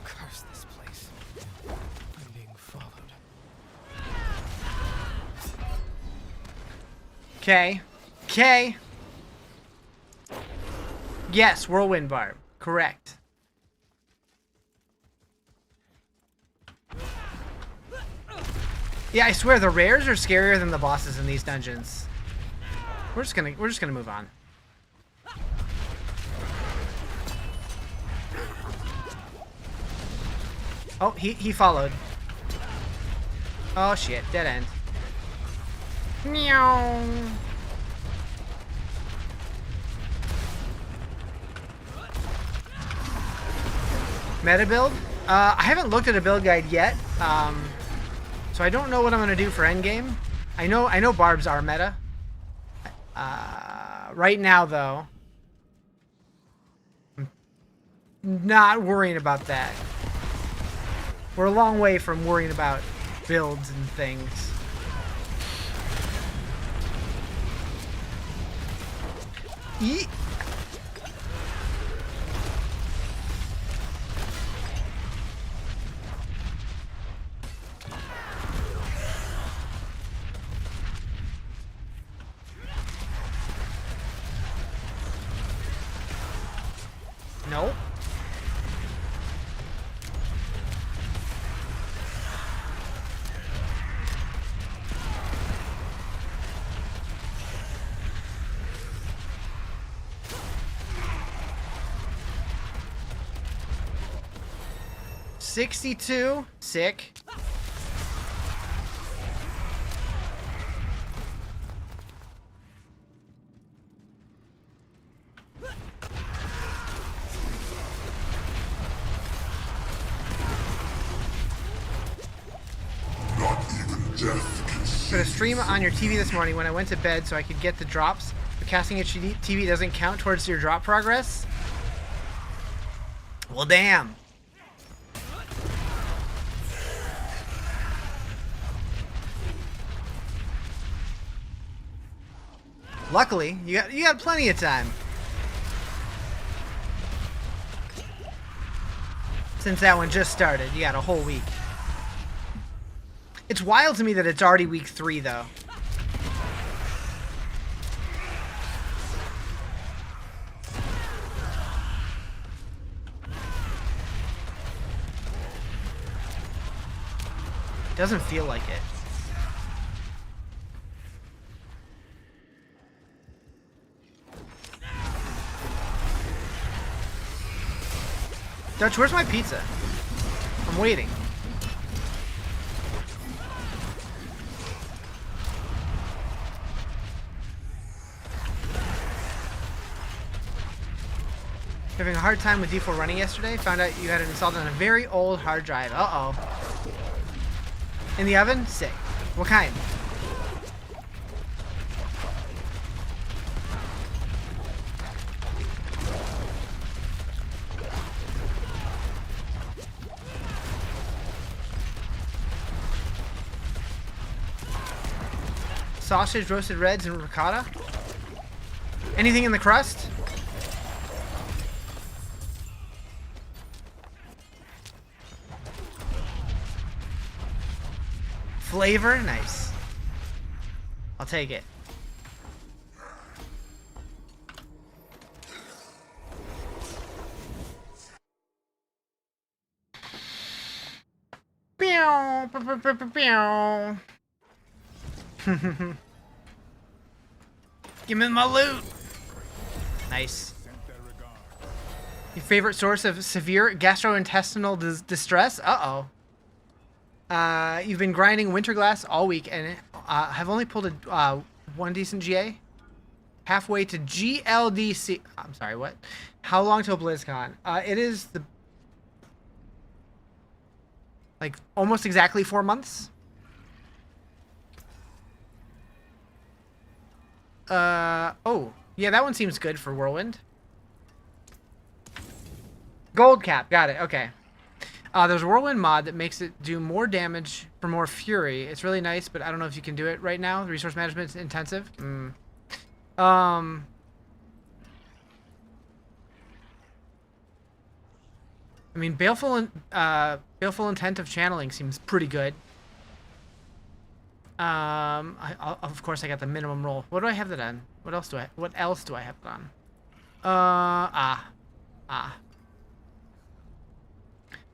Curse this place. I'm being followed. Okay. Yes, whirlwind barb. Correct. Yeah, I swear the rares are scarier than the bosses in these dungeons. We're just gonna move on. Oh, he followed. Oh shit, dead end. Meow. Meta build? I haven't looked at a build guide yet, so I don't know what I'm gonna do for endgame. I know barbs are meta. Right now, though, I'm not worrying about that. We're a long way from worrying about builds and things. Eat. Nope. $62. Sick. Put a stream on your TV this morning when I went to bed so I could get the drops. But casting HD TV doesn't count towards your drop progress? Well, damn. Luckily, you got plenty of time. Since that one just started, you got a whole week. It's wild to me that it's already week 3, though. Doesn't feel like it. Dutch, where's my pizza? I'm waiting. Having a hard time with D4 running yesterday. Found out you had it installed on a very old hard drive. Uh-oh. In the oven? Sick. What kind? Sausage, roasted reds, and ricotta? Anything in the crust? Flavor? Nice. I'll take it. Give me my loot. Nice. Your favorite source of severe gastrointestinal distress? Uh-oh. You've been grinding winter glass all week and have only pulled a one decent GA. Halfway to GLDC. I'm sorry, what? How long till BlizzCon? It is the like almost exactly 4 months. Oh, yeah, that one seems good for Whirlwind. Gold cap, got it. Okay. There's a Whirlwind mod that makes it do more damage for more fury. It's really nice, but I don't know if you can do it right now. The resource management is intensive. I mean, baleful intent of channeling seems pretty good. Of course, I got the minimum roll. What do I have that on? What else do I have it on?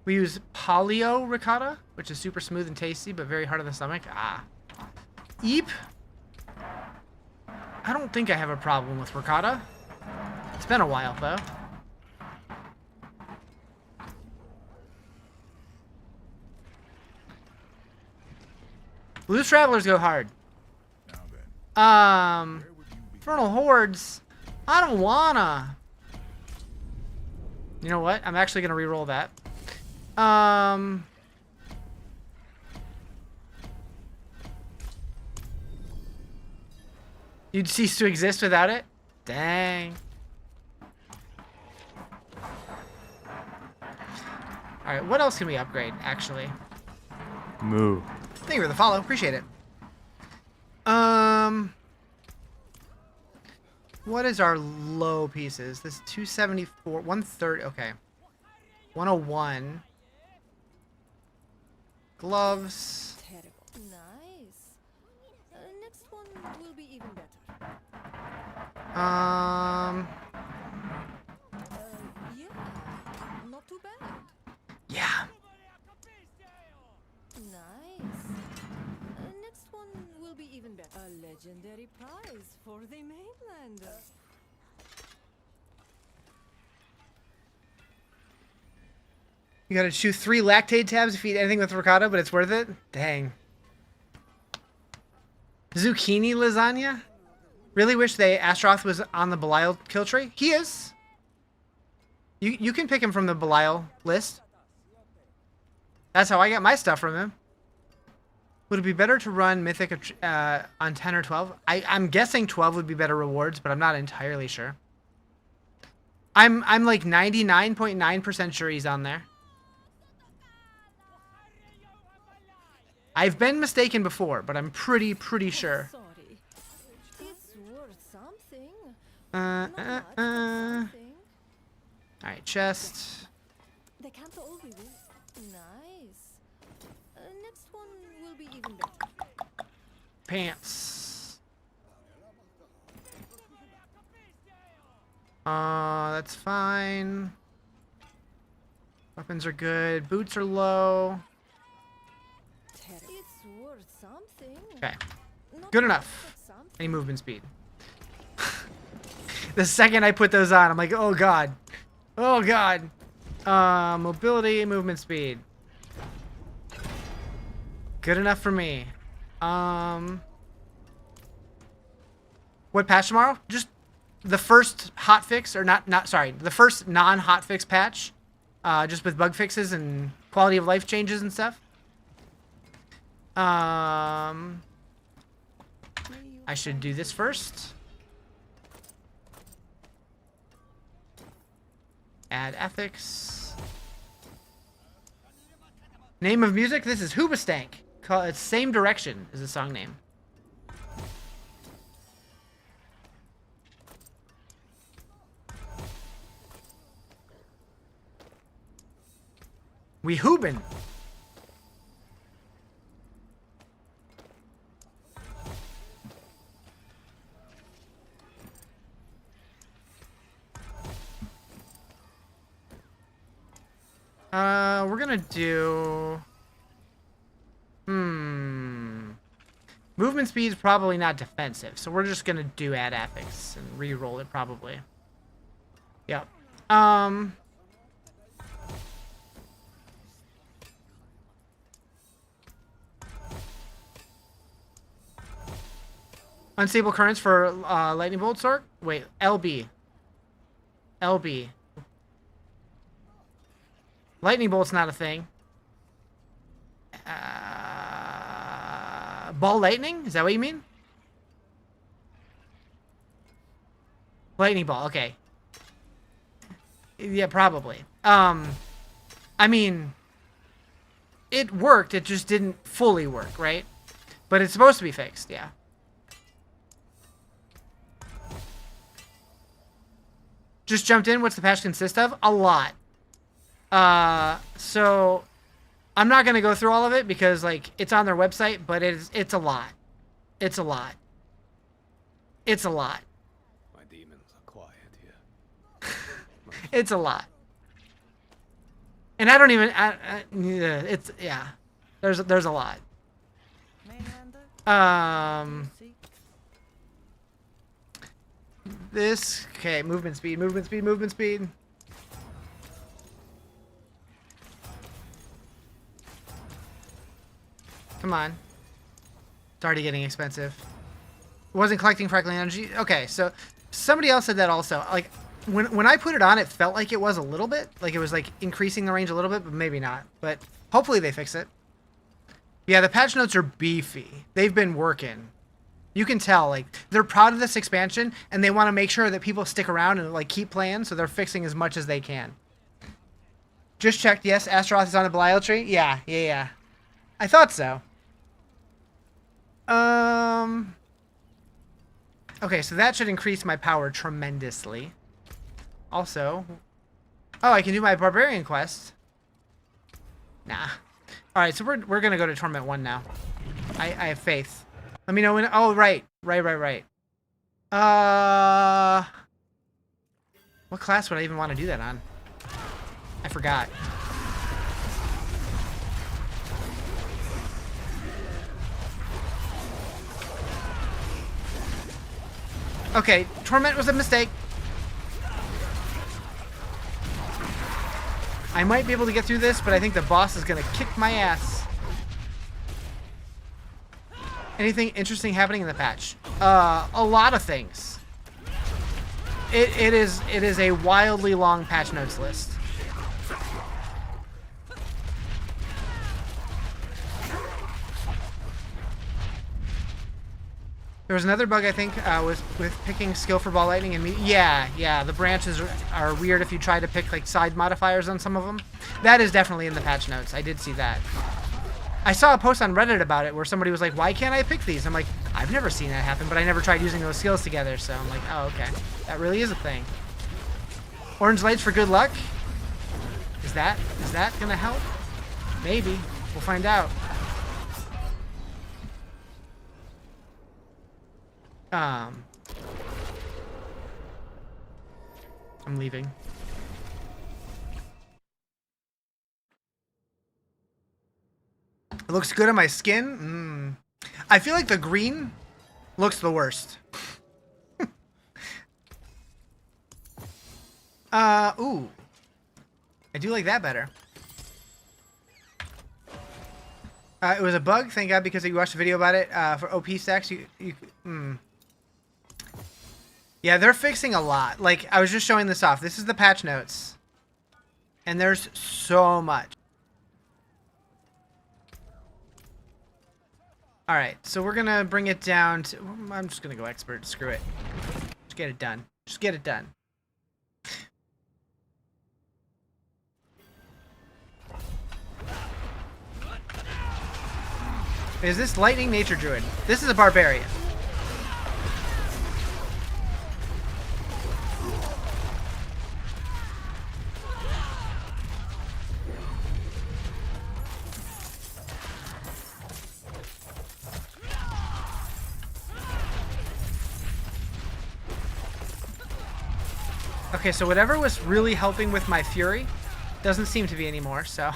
We use Polio ricotta, which is super smooth and tasty, but very hard on the stomach. Eep. I don't think I have a problem with ricotta. It's been a while, though. Loose Travelers go hard. Infernal Hordes. I don't wanna. You know what? I'm actually gonna re-roll that. You'd cease to exist without it? Dang. Alright, what else can we upgrade, actually? Moo. Thank you for the follow. Appreciate it. What is our low pieces? This 274, 130, okay. 101. Gloves. Terrible. Nice. Next one will be even better. Yeah, not too bad. Yeah. Nice. Next one will be even better. A legendary prize for the mainland. You gotta chew 3 lactate tabs if you eat anything with ricotta, but it's worth it? Dang. Zucchini lasagna? Really wish Astroth was on the Belial kill tree. He is. You can pick him from the Belial list. That's how I get my stuff from him. Would it be better to run Mythic on 10 or 12? I'm guessing 12 would be better rewards, but I'm not entirely sure. I'm like 99.9% sure he's on there. I've been mistaken before, but I'm pretty sure. Sorry. It's worth something. Alright, chest. They can't all be this. Nice. Next one will be even better. Pants. That's fine. Weapons are good. Boots are low. It's worth something. Okay. Not Good much, enough. but something. Any movement speed. The second I put those on, I'm like, oh god. Oh god. Mobility, movement speed. Good enough for me. What patch tomorrow? Just the first hotfix, or the first non-hotfix patch. Just with bug fixes and quality of life changes and stuff. I should do this first. Add ethics. Name of music? This is Hoobastank. It's Same Direction is the song name. We hoobin'. We're gonna do... Movement speed is probably not defensive, so we're just gonna do add affix and re-roll it probably. Yep. Unstable currents for lightning bolt sword? Wait, LB. LB. Lightning bolt's not a thing. Ball lightning? Is that what you mean? Lightning ball, okay. Yeah, probably. I mean, it worked, it just didn't fully work, right? But it's supposed to be fixed, yeah. Just jumped in. What's the patch consist of? A lot. So I'm not gonna go through all of it because like it's on their website, but it's a lot. It's a lot. It's a lot. My demons are quiet here. It's a lot. And I don't even. It's yeah. There's a lot. This okay. Movement speed. Movement speed. Movement speed. Come on. It's already getting expensive. Wasn't collecting fragile energy. Okay, so somebody else said that also. Like when I put it on, it felt like it was a little bit. Like it was like increasing the range a little bit, but maybe not. But hopefully they fix it. Yeah, the patch notes are beefy. They've been working. You can tell, like, they're proud of this expansion, and they want to make sure that people stick around and, like, keep playing, so they're fixing as much as they can. Just checked, yes, Astaroth is on the Belial tree? Yeah. I thought so. Okay, so that should increase my power tremendously. Also... Oh, I can do my Barbarian quest. Nah. Alright, so we're gonna go to Torment 1 now. I have faith. Let me know when... Oh, right. Right. What class would I even want to do that on? I forgot. Okay, Torment was a mistake. I might be able to get through this, but I think the boss is going to kick my ass. Anything interesting happening in the patch? A lot of things. It is a wildly long patch notes list. There was another bug I think with picking skill for ball lightning and me. Yeah. The branches are weird if you try to pick like side modifiers on some of them. That is definitely in the patch notes. I did see that. I saw a post on Reddit about it where somebody was like, why can't I pick these? I'm like, I've never seen that happen, but I never tried using those skills together, so I'm like, oh, okay. That really is a thing. Orange lights for good luck? Is that gonna help? Maybe. We'll find out. I'm leaving. It looks good on my skin. I feel like the green looks the worst. Ooh. I do like that better. It was a bug, thank God, because you watched a video about it. For OP stacks, Yeah, they're fixing a lot. Like, I was just showing this off. This is the patch notes. And there's so much. Alright, so we're gonna bring it down to... I'm just gonna go expert. Screw it. Just get it done. Just get it done. Is this Lightning Nature Druid? This is a Barbarian. Okay, so whatever was really helping with my fury doesn't seem to be anymore, so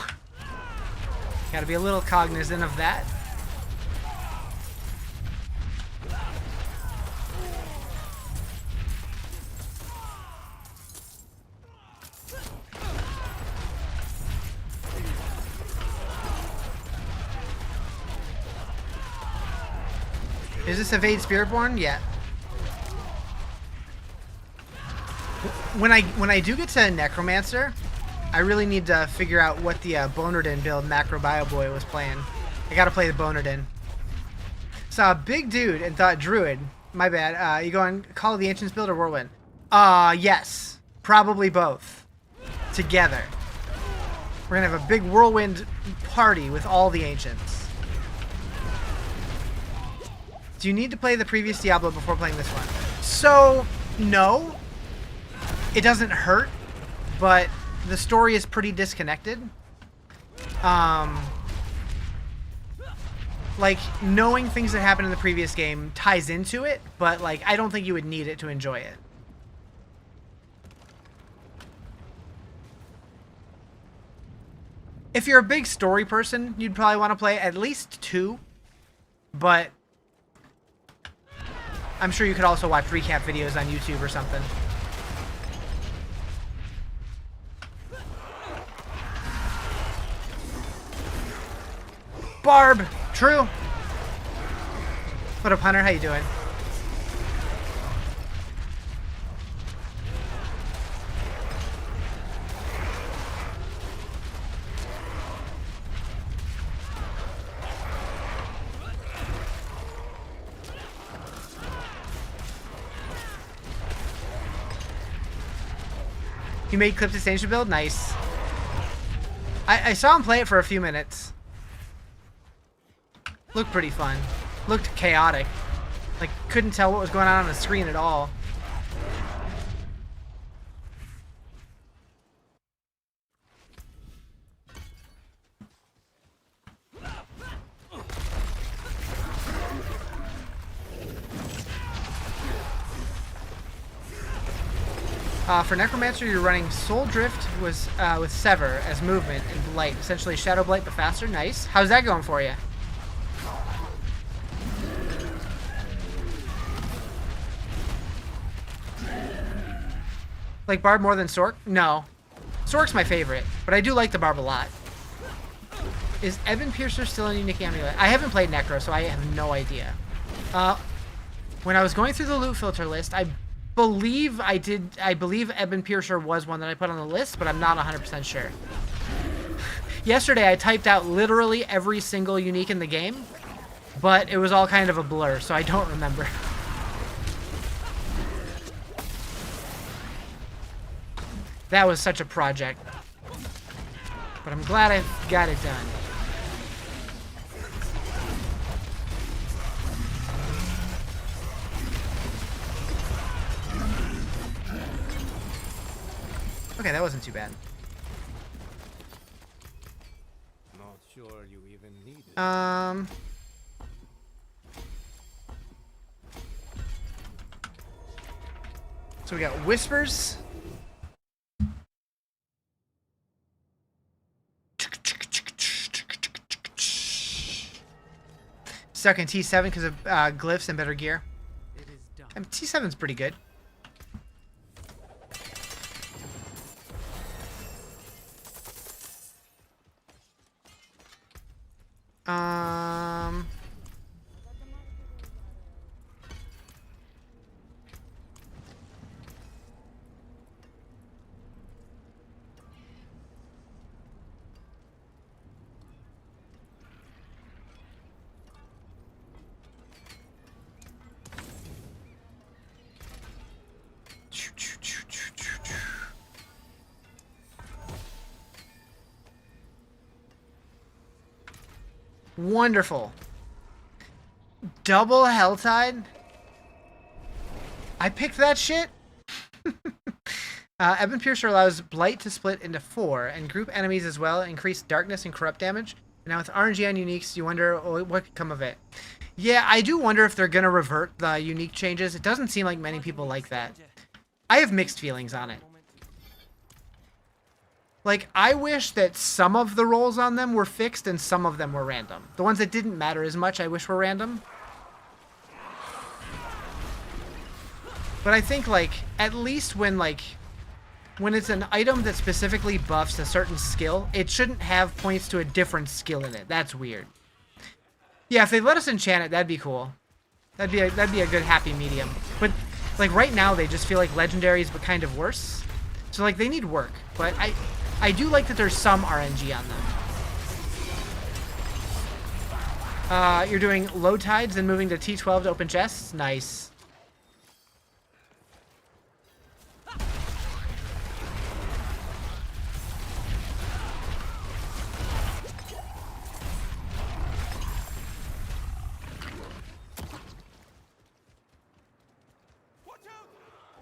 gotta be a little cognizant of that. Is this Evade Spiritborn? Yeah. When I do get to Necromancer, I really need to figure out what the Bonardin build Macro Bio Boy was playing. I gotta play the Bonardin. Saw a big dude and thought Druid. My bad. You going Call of the Ancients build or Whirlwind? Yes. Probably both. Together. We're gonna have a big Whirlwind party with all the Ancients. Do you need to play the previous Diablo before playing this one? So, no. It doesn't hurt, but the story is pretty disconnected. Like, knowing things that happened in the previous game ties into it, but, like, I don't think you would need it to enjoy it. If you're a big story person, you'd probably want to play at least 2, but I'm sure you could also watch recap videos on YouTube or something. Barb! True! What up, Hunter? How you doing? You made Clip Distinction build? Nice. I saw him play it for a few minutes. Looked pretty fun. Looked chaotic. Like, couldn't tell what was going on the screen at all. For Necromancer, you're running Soul Drift with Sever as movement and Blight. Essentially Shadow Blight, but faster. Nice. How's that going for you? Like Barb more than Sork? No. Sork's my favorite, but I do like the Barb a lot. Is Ebon Piercer still in Unique Amulet? I haven't played Necro, so I have no idea. When I was going through the loot filter list, I believe Ebon Piercer was one that I put on the list, but I'm not 100% sure. Yesterday, I typed out literally every single unique in the game, but it was all kind of a blur, so I don't remember. That was such a project. But I'm glad I got it done. Okay, that wasn't too bad. Um. So we got Whispers. Stuck in T7 because of glyphs and better gear. It is done. And T7's pretty good. Um. Wonderful. Double Helltide? I picked that shit? Ebon Piercer allows Blight to split into 4 and group enemies as well, increase darkness and corrupt damage. And now with RNG on uniques, you wonder what could come of it. Yeah, I do wonder if they're going to revert the unique changes. It doesn't seem like many people like that. I have mixed feelings on it. Like, I wish that some of the rolls on them were fixed and some of them were random. The ones that didn't matter as much, I wish were random. But I think, like, at least when it's an item that specifically buffs a certain skill, it shouldn't have points to a different skill in it. That's weird. Yeah, if they let us enchant it, that'd be cool. That'd be a good happy medium. But, like, right now they just feel like legendaries, but kind of worse. So, like, they need work. But I do like that there's some RNG on them. You're doing low tides and moving to T12 to open chests? Nice.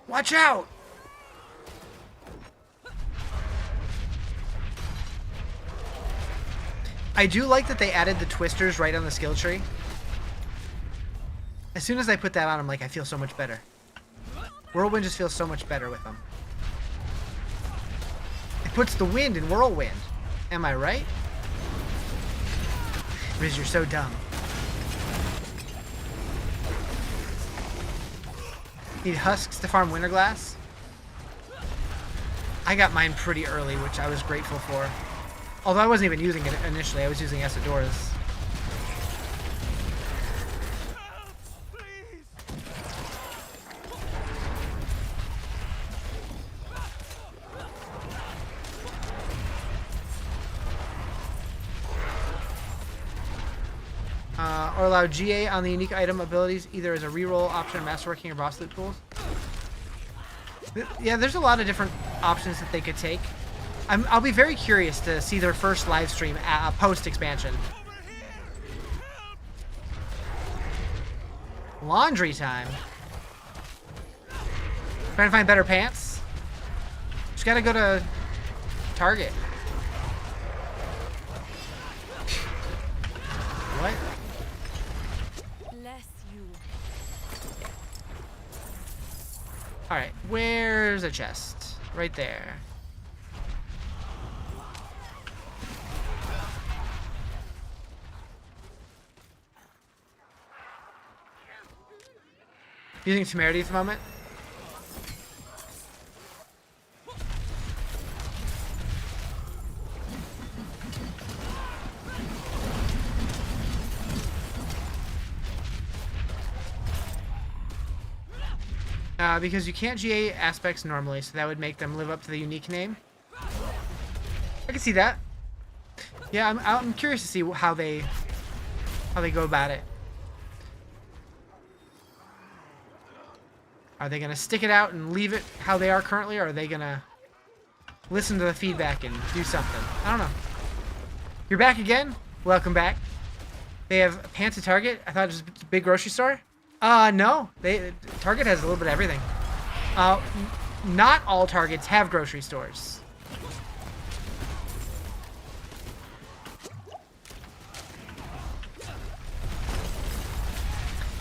Watch out! I do like that they added the twisters right on the skill tree. As soon as I put that on, I'm like, I feel so much better. Whirlwind just feels so much better with them. It puts the wind in Whirlwind. Am I right? Riz, you're so dumb. Need husks to farm Winterglass? I got mine pretty early, which I was grateful for. Although I wasn't even using it initially, I was using Esador's. Or allow GA on the unique item abilities either as a reroll option, masterworking, or boss loot tools. Yeah, there's a lot of different options that they could take. I'll be very curious to see their first live stream post-expansion. Laundry time. Trying to find better pants? Just gotta go to Target. What? Bless you. Alright, where's a chest? Right there. Using temerity at the moment. Because you can't GA aspects normally, so that would make them live up to the unique name. I can see that. Yeah, I'm curious to see how they go about it. Are they gonna stick it out and leave it how they are currently, or are they gonna listen to the feedback and do something? I don't know. You're back again? Welcome back. They have pants at Target? I thought it was a big grocery store. No. Target has a little bit of everything. Not all Targets have grocery stores.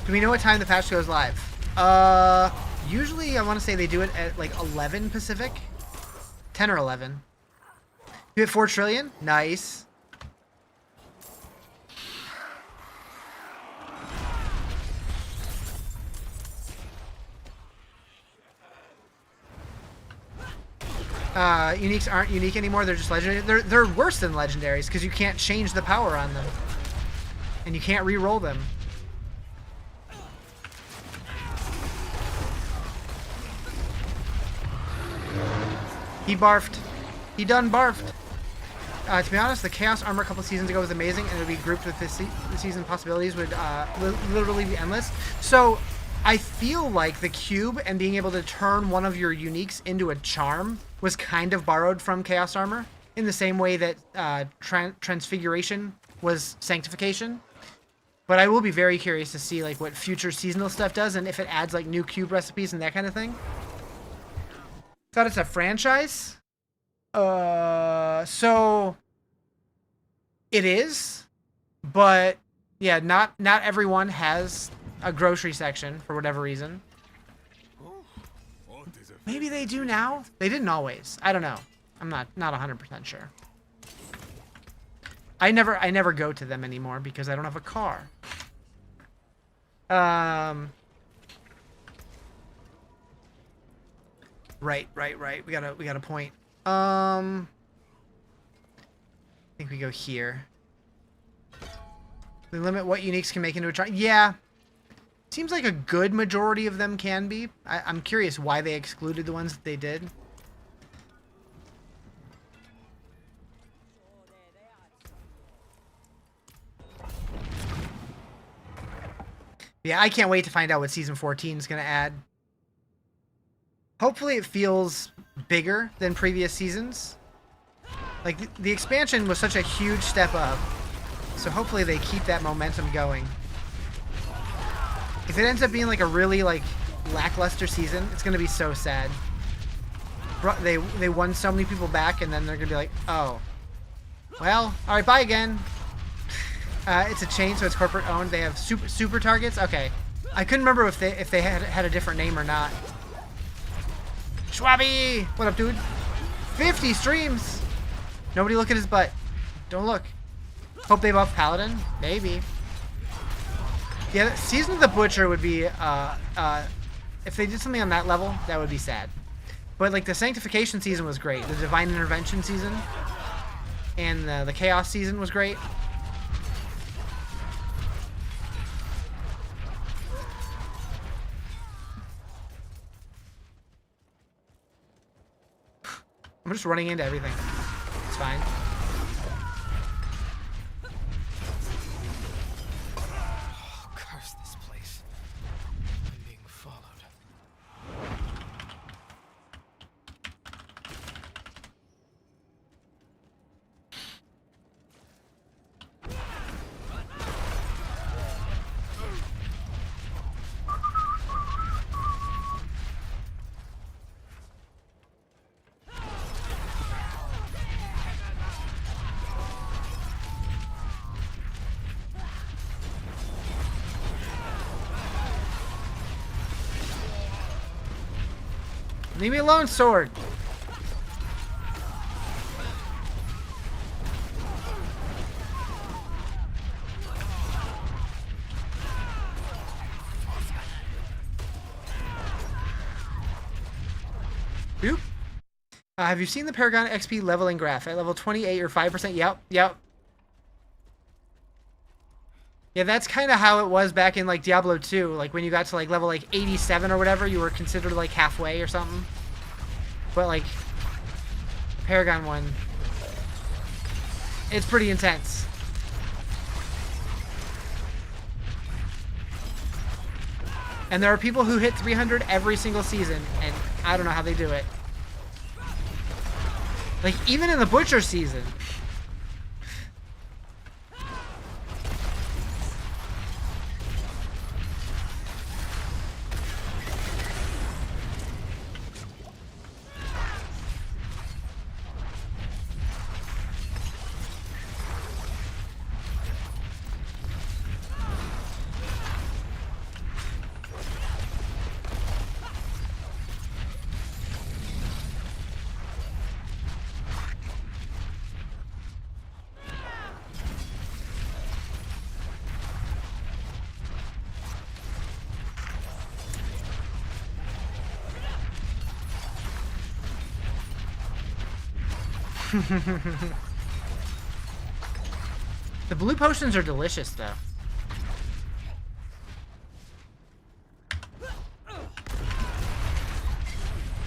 Do we know what time the patch goes live? Usually I want to say they do it at like 11 Pacific. 10 or 11. You hit 4 trillion? Nice. Uniques aren't unique anymore. They're just legendary. They're worse than legendaries because you can't change the power on them. And you can't re-roll them. He barfed. He done barfed. To be honest, the Chaos Armor a couple seasons ago was amazing, and it would be grouped with this season possibilities would literally be endless. So I feel like the cube and being able to turn one of your uniques into a charm was kind of borrowed from Chaos Armor in the same way that Transfiguration was Sanctification. But I will be very curious to see like what future seasonal stuff does and if it adds like new cube recipes and that kind of thing. Thought it's a franchise? So it is, but yeah, not everyone has a grocery section for whatever reason. Maybe they do now. They didn't always. I don't know. I'm not 100% sure. I never go to them anymore because I don't have a car. Right. We got a point. I think we go here. They limit what uniques can make into a charm. Yeah. Seems like a good majority of them can be. I'm curious why they excluded the ones that they did. Yeah, I can't wait to find out what Season 14 is going to add. Hopefully it feels bigger than previous seasons. Like, the expansion was such a huge step up. So hopefully they keep that momentum going. If it ends up being like a really like lackluster season, it's going to be so sad. They won so many people back and then they're going to be like, oh. Well, alright, bye again. It's a chain, so it's corporate owned. They have super targets. Okay, I couldn't remember if they had a different name or not. Schwabby, what up, dude? 50 streams. Nobody look at his butt. Don't look. Hope they buff Paladin. Maybe. Yeah, Season of the Butcher would be if they did something on that level, that would be sad. But like the Sanctification season was great. The Divine Intervention season and the Chaos season was great. I'm just running into everything. It's fine. Oh, curse this place. I'm being followed. Leave me alone, sword. Boop. Have you seen the Paragon XP leveling graph? At level 28 or 5%? Yep. Yeah, that's kind of how it was back in like Diablo 2. Like when you got to like level like 87 or whatever, you were considered like halfway or something. But like the Paragon one, it's pretty intense. And there are people who hit 300 every single season, and I don't know how they do it. Like even in the Butcher season. The blue potions are delicious, though.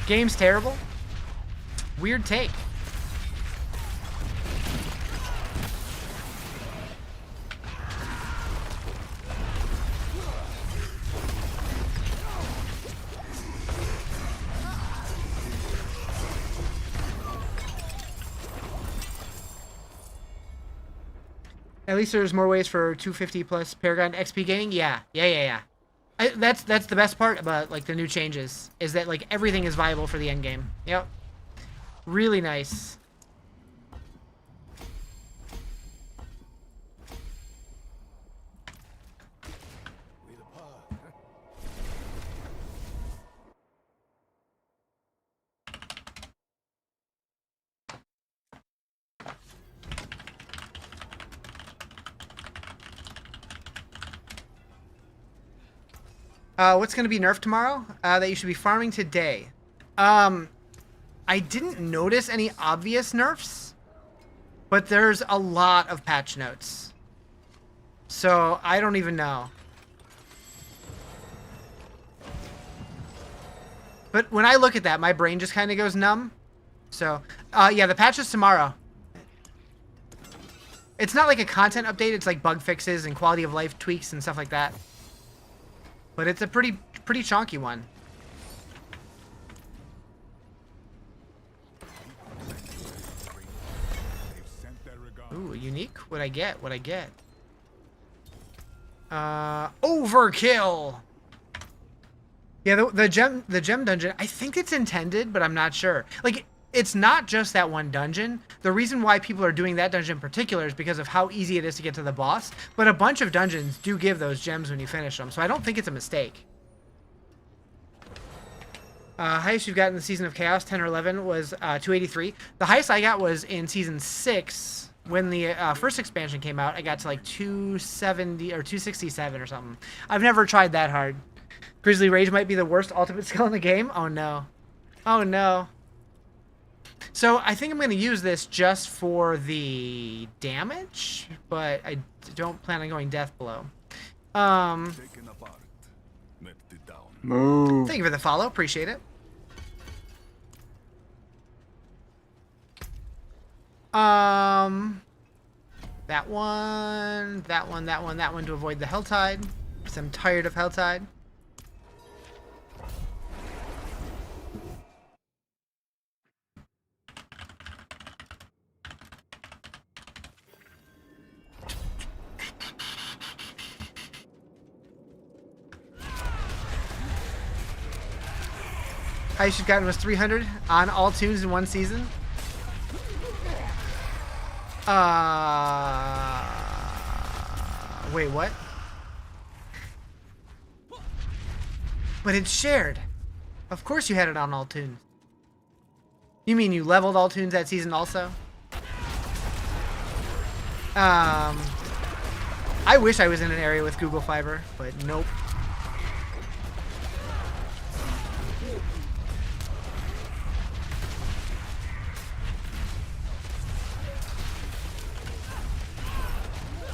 Game's terrible. Weird take. At least there's more ways for 250 plus Paragon XP gaining. Yeah. That's the best part about like the new changes is that like everything is viable for the end game. Yep. Really nice. What's going to be nerfed tomorrow that you should be farming today? I didn't notice any obvious nerfs, but there's a lot of patch notes. So I don't even know. But when I look at that, my brain just kind of goes numb. So, yeah, the patch is tomorrow. It's not like a content update. It's like bug fixes and quality of life tweaks and stuff like that. But it's a pretty chonky one. Ooh, unique? What'd I get? Overkill! Yeah, the gem dungeon, I think it's intended, but I'm not sure. Like, it's not just that one dungeon. The reason why people are doing that dungeon in particular is because of how easy it is to get to the boss. But a bunch of dungeons do give those gems when you finish them, so I don't think it's a mistake. Highest you've got in the Season of Chaos, 10 or 11, was 283. The highest I got was in Season 6, when the first expansion came out. I got to like 270 or 267 or something. I've never tried that hard. Grizzly Rage might be the worst ultimate skill in the game. Oh no. Oh no. So I think I'm going to use this just for the damage, but I don't plan on going Death Blow. Move. Thank you for the follow. Appreciate it. That one to avoid the Helltide, because I'm tired of Helltide. Highest you've gotten was 300 on all tunes in one season. Wait, what? But it's shared. Of course you had it on all tunes. You mean you leveled all tunes that season also? I wish I was in an area with Google Fiber, but nope.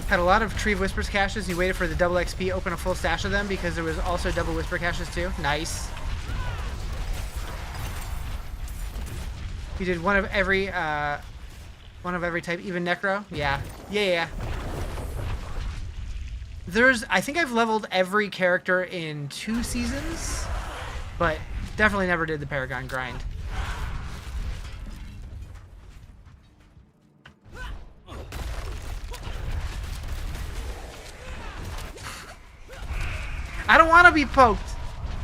Had a lot of Tree of Whispers caches. You waited for the double XP, open a full stash of them because there was also double Whisper caches too. Nice. You did one of every type, even Necro. Yeah. I think I've leveled every character in 2 seasons, but definitely never did the Paragon grind. I don't want to be poked.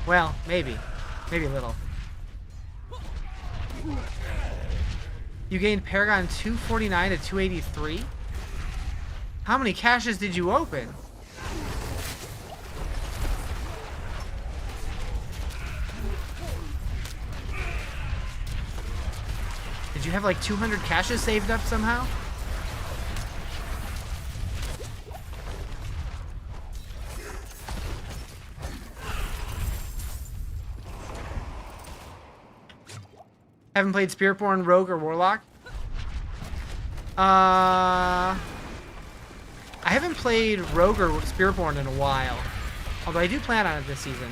Well, maybe. Maybe a little. You gained Paragon 249 to 283? How many caches did you open? Did you have like 200 caches saved up somehow? Haven't played Spiritborn, Rogue, or Warlock? I haven't played Rogue or Spearborn in a while. Although I do plan on it this season.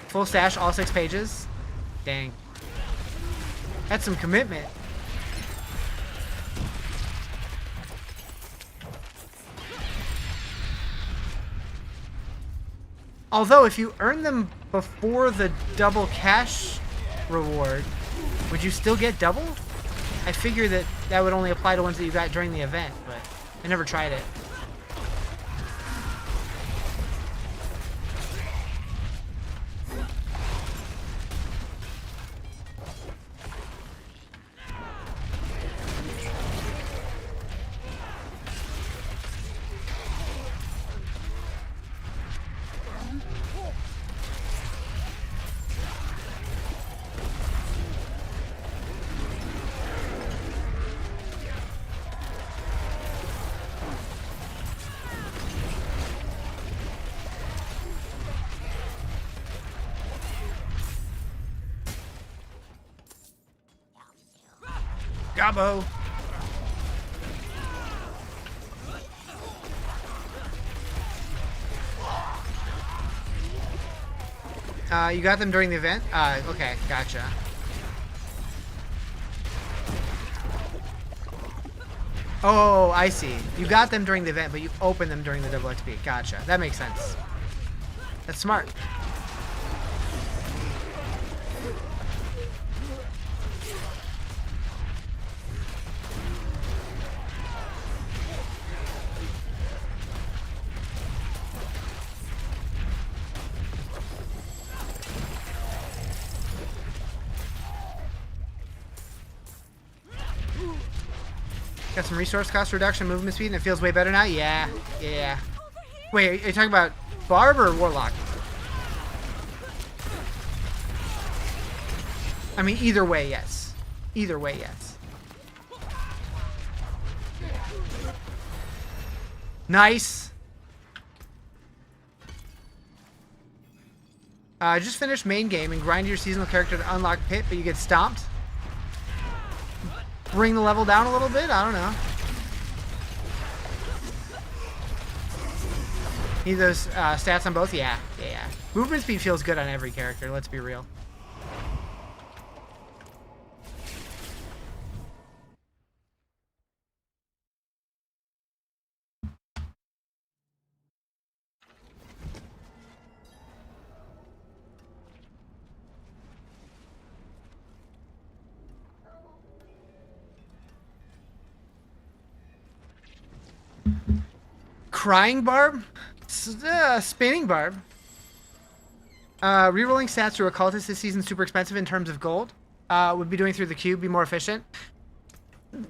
Full stash, all 6 pages. Dang. That's some commitment. Although, if you earn them before the double cash reward, would you still get double? I figure that that would only apply to ones that you got during the event, but I never tried it. Gobbo! You got them during the event? Okay, gotcha. Oh, I see. You got them during the event, but you opened them during the double XP. Gotcha. That makes sense. That's smart. Got some resource cost reduction, movement speed, and it feels way better now? Yeah. Yeah. Wait, are you talking about Barb or Warlock? I mean, either way, yes. Either way, yes. Nice. Just finished main game and grind your seasonal character to unlock Pit, but you get stomped. Bring the level down a little bit? I don't know. Need those stats on both? Yeah. Yeah. Movement speed feels good on every character, let's be real. Crying Barb? Spinning Barb. Rerolling stats through Occultist this season super expensive in terms of gold. Would be doing through the cube, be more efficient.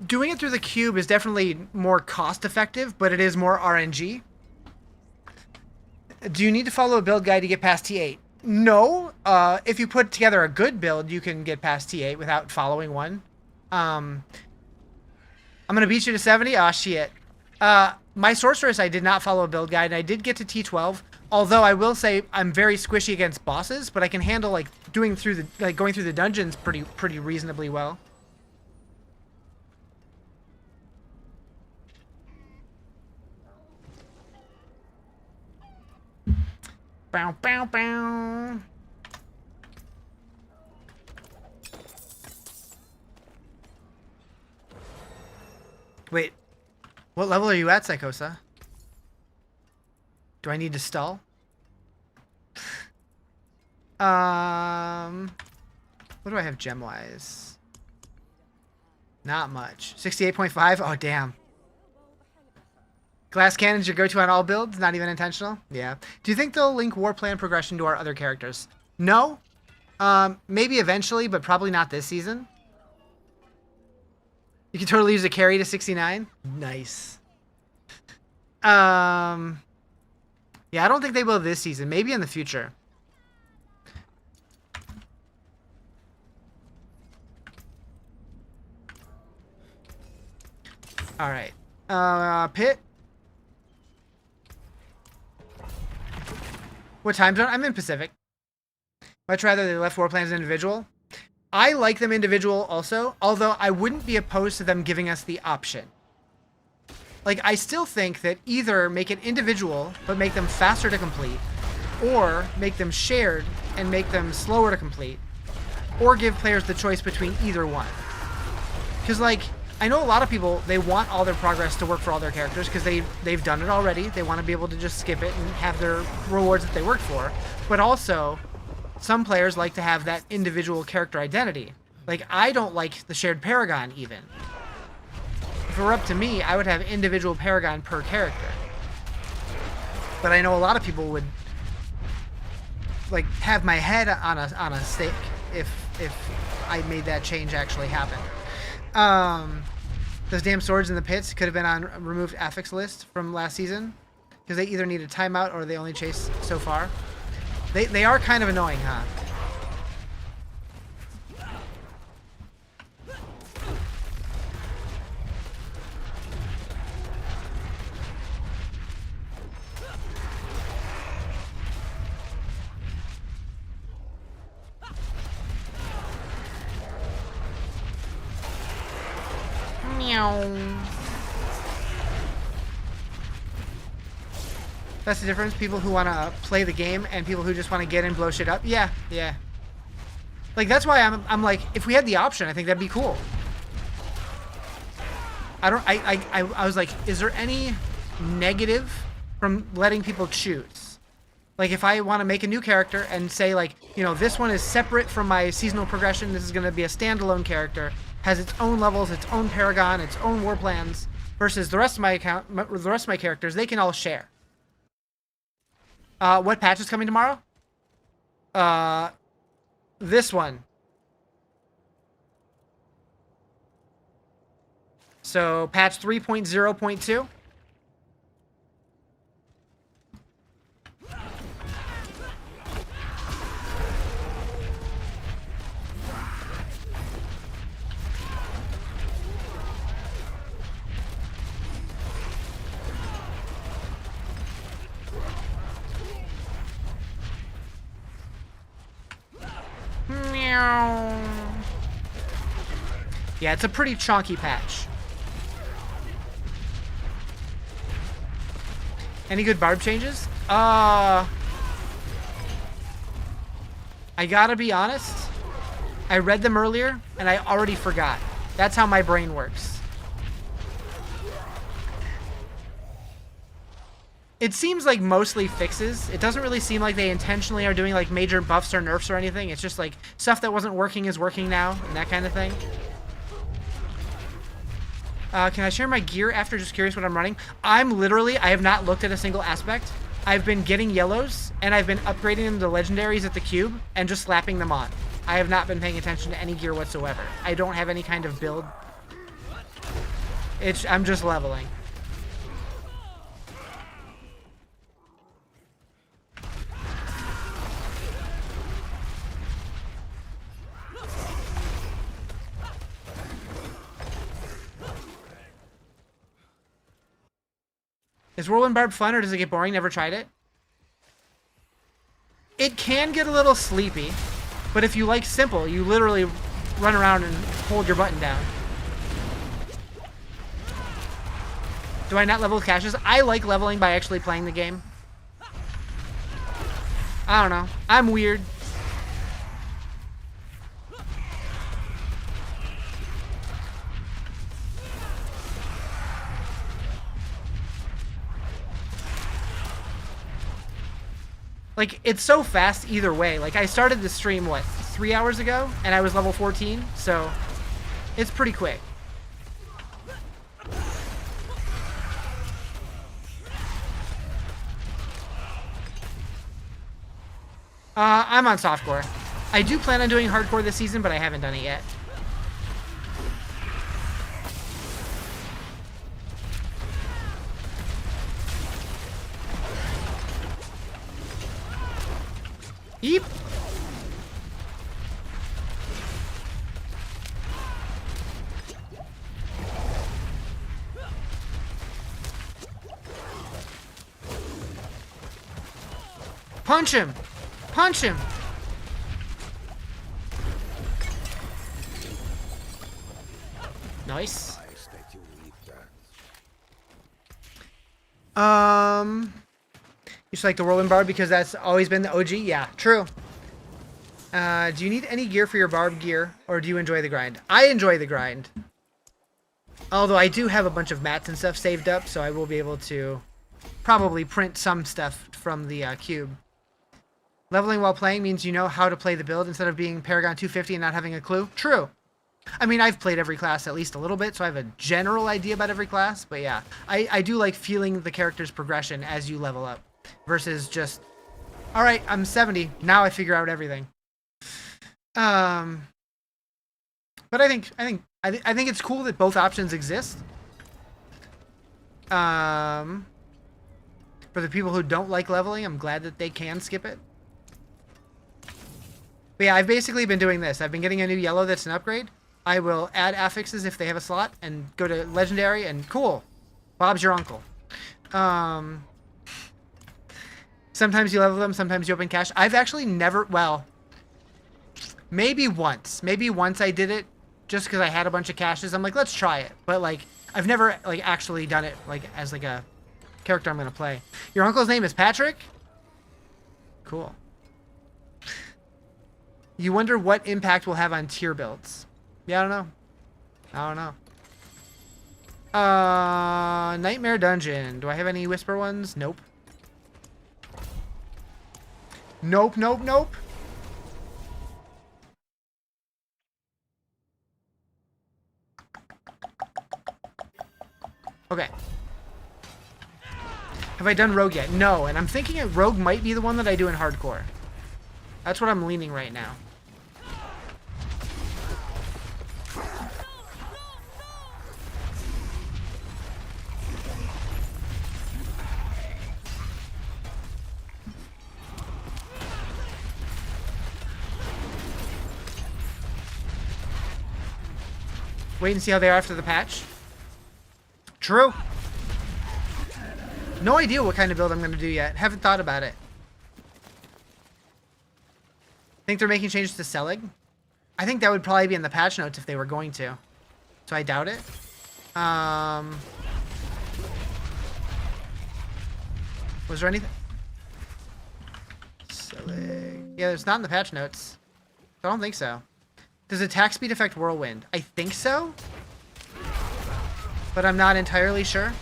Doing it through the cube is definitely more cost effective, but it is more RNG. Do you need to follow a build guide to get past T8? No. If you put together a good build, you can get past T8 without following one. I'm going to beat you to 70? Aw, shit. My Sorceress, I did not follow a build guide, and I did get to T12. Although I will say I'm very squishy against bosses, but I can handle like going through the dungeons pretty reasonably well. Bow bow bow. Wait. What level are you at, Psychosa? Do I need to stall? What do I have gem-wise? Not much. 68.5? Oh, damn. Glass Cannon's your go-to on all builds? Not even intentional? Yeah. Do you think they'll link war plan progression to our other characters? No. Maybe eventually, but probably not this season. You can totally use a carry to 69. Nice. Yeah, I don't think they will this season. Maybe in the future. All right. Pit. What time zone? I'm in Pacific. Much rather they left war plans individual. I like them individual also, although I wouldn't be opposed to them giving us the option. Like, I still think that either make it individual, but make them faster to complete, or make them shared and make them slower to complete, or give players the choice between either one. Because, like, I know a lot of people, they want all their progress to work for all their characters because they've done it already. They want to be able to just skip it and have their rewards that they worked for. But also, some players like to have that individual character identity. Like, I don't like the shared Paragon, even. If it were up to me, I would have individual Paragon per character. But I know a lot of people would, like, have my head on a stake if I made that change actually happen. Those damn swords in the pits could have been on removed affix list from last season because they either need a timeout or they only chase so far. They are kind of annoying, huh? That's the difference. People who want to play the game and people who just want to get in, blow shit up. Yeah, yeah. Like, that's why I'm like, if we had the option, I think that'd be cool. I was like, is there any negative from letting people choose? Like, if I want to make a new character and say, like, you know, this one is separate from my seasonal progression, this is going to be a standalone character, has its own levels, its own Paragon, its own war plans, versus the rest of my characters, they can all share. What patch is coming tomorrow? This one. So, patch 3.0.2. Yeah, it's a pretty chonky patch. Any good barb changes? I gotta be honest. I read them earlier, and I already forgot. That's how my brain works. It seems like mostly fixes. It doesn't really seem like they intentionally are doing like major buffs or nerfs or anything. It's just like stuff that wasn't working is working now, and that kind of thing. Can I share my gear after? Just curious what I'm running. I have not looked at a single aspect. I've been getting yellows, and I've been upgrading them to legendaries at the cube, and just slapping them on. I have not been paying attention to any gear whatsoever. I don't have any kind of build. I'm just leveling. Is Whirlwind Barb fun or does it get boring? Never tried it. It can get a little sleepy, but if you like simple, you literally run around and hold your button down. Do I not level with caches? I like leveling by actually playing the game. I don't know. I'm weird. Like, it's so fast either way. Like, I started the stream, what, 3 hours ago? And I was level 14, so it's pretty quick. I'm on softcore. I do plan on doing hardcore this season, but I haven't done it yet. Yeep. Punch him! Punch him! Nice. I expect you will eat that. You just like the Whirlwind Barb because that's always been the OG? Yeah, true. Do you need any gear for your Barb gear, or do you enjoy the grind? I enjoy the grind. Although I do have a bunch of mats and stuff saved up, so I will be able to probably print some stuff from the cube. Leveling while playing means you know how to play the build instead of being Paragon 250 and not having a clue. True. I mean, I've played every class at least a little bit, so I have a general idea about every class. But yeah, I do like feeling the character's progression as you level up versus just, all right, I'm 70. Now I figure out everything. But I think it's cool that both options exist. For the people who don't like leveling, I'm glad that they can skip it. But yeah, I've basically been doing this. I've been getting a new yellow that's an upgrade. I will add affixes if they have a slot and go to legendary and cool. Bob's your uncle. Sometimes you level them, sometimes you open cache. I've actually never, well, maybe once. Maybe once I did it just because I had a bunch of caches. I'm like, let's try it. But like, I've never like actually done it like as like a character I'm going to play. Your uncle's name is Patrick? Cool. You wonder what impact we'll have on tier builds. Yeah, I don't know. I don't know. Nightmare Dungeon. Do I have any Whisper ones? Nope. Nope, nope, nope. Okay. Have I done Rogue yet? No, and I'm thinking Rogue might be the one that I do in Hardcore. That's what I'm leaning right now. Wait and see how they are after the patch. True. No idea what kind of build I'm going to do yet. Haven't thought about it. Think they're making changes to Selig? I think that would probably be in the patch notes if they were going to. So I doubt it. Was there anything? Selig. Yeah, it's not in the patch notes. I don't think so. Does attack speed affect Whirlwind? I think so. But I'm not entirely sure.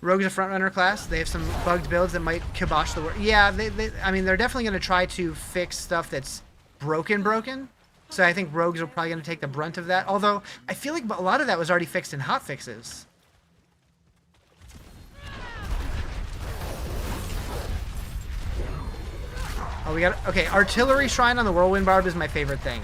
Rogue's a frontrunner class. They have some bugged builds that might kibosh the world. Yeah, I mean, they're definitely going to try to fix stuff that's broken. So I think Rogues are probably going to take the brunt of that. Although, I feel like a lot of that was already fixed in hotfixes. Oh, we got... Okay, Artillery Shrine on the Whirlwind Barb is my favorite thing.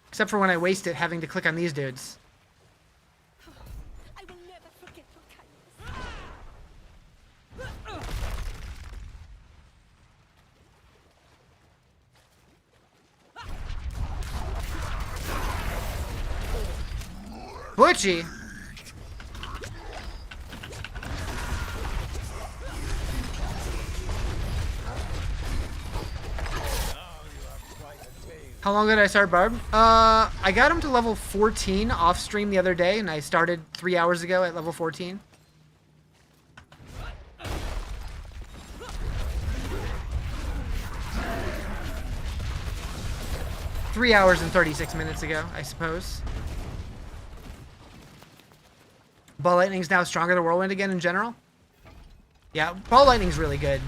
Except for when I waste it having to click on these dudes. I will never forget your kindness. Butchie! How long did I start Barb? I got him to level 14 off stream the other day, and I started 3 hours ago at level 14. Three hours and 36 minutes ago, I suppose. Ball Lightning's now stronger than Whirlwind again in general. Yeah, Ball Lightning's really good.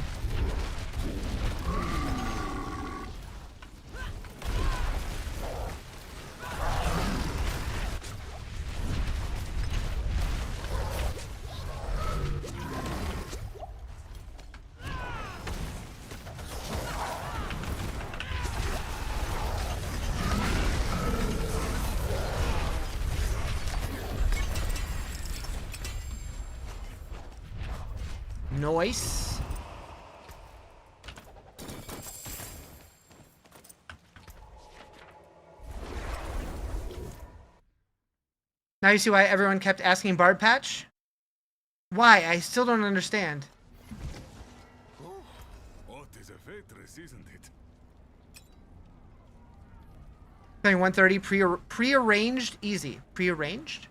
Nice. Now you see why everyone kept asking Bard Patch? Why? I still don't understand. What is a Faithress, isn't it? Playing 130 pre-arranged easy. Pre-arranged?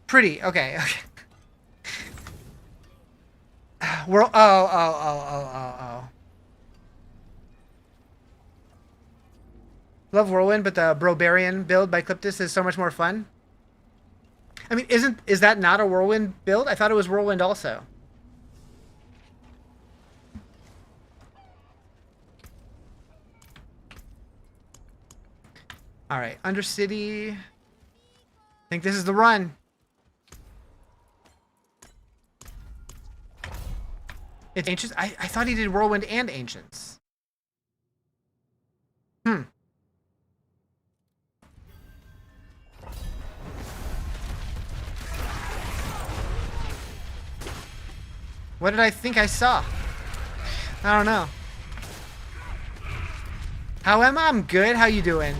Pretty. Okay. Okay. Oh. Love Whirlwind, but the Barbarian build by Cliptus is so much more fun. I mean, is that not a Whirlwind build? I thought it was Whirlwind also. All right, Undercity. I think this is the run. It's Ancients? I thought he did Whirlwind and Ancients. What did I think I saw? I don't know. How am I? I'm good. How you doing?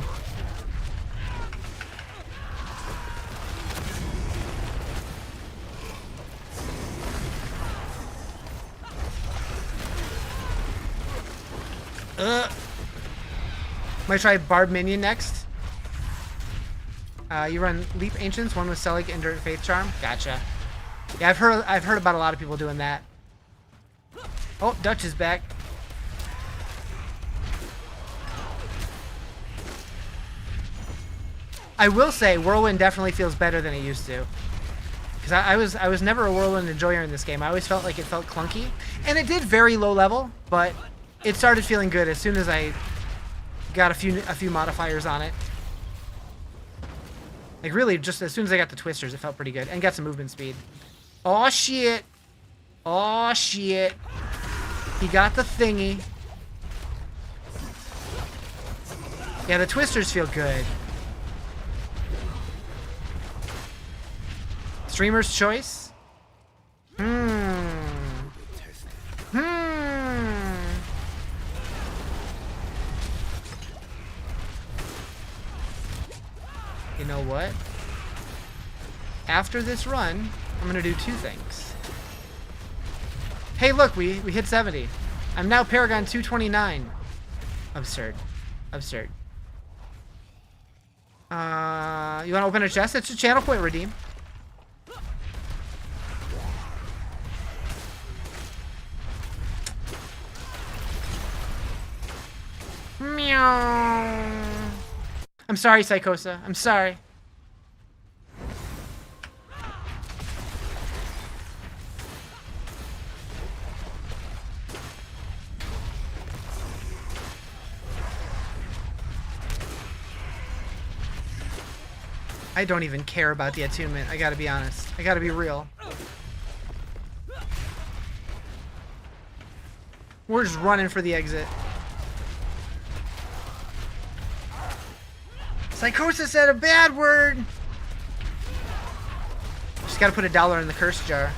Might try Barb Minion next. You run Leap Ancients, one with Selig Endurant Faith Charm. Gotcha. Yeah, I've heard about a lot of people doing that. Oh, Dutch is back. I will say Whirlwind definitely feels better than it used to. Because I was never a Whirlwind enjoyer in this game. I always felt like it felt clunky. And it did very low level, but it started feeling good as soon as I got a few modifiers on it. Like really, just as soon as I got the twisters, it felt pretty good. And got some movement speed. Oh shit. Oh shit. He got the thingy. Yeah, the twisters feel good. Streamer's choice? You know what? After this run, I'm gonna do two things. Hey look, we hit 70. I'm now Paragon 229. Absurd. Absurd. You wanna open a chest? It's a channel point redeem. Meow. I'm sorry, Psychosa. I'm sorry. I don't even care about the attunement. I gotta be honest. I gotta be real. We're just running for the exit. Psychosis said a bad word! Just gotta put $1 in the curse jar.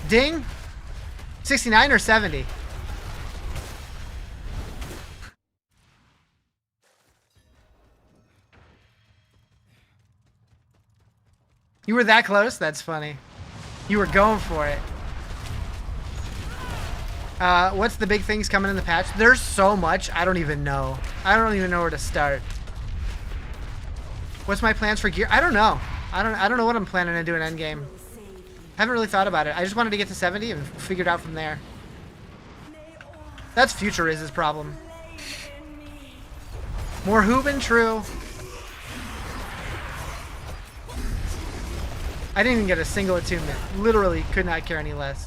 Ding? 69 or 70? You were that close? That's funny. You were going for it. What's the big things coming in the patch? There's so much, I don't even know. I don't even know where to start. What's my plans for gear? I don't know. I don't know what I'm planning to do in Endgame. Haven't really thought about it. I just wanted to get to 70 and figure it out from there. That's Future Riz's problem. More Hooben, true. I didn't even get a single attunement. Literally could not care any less.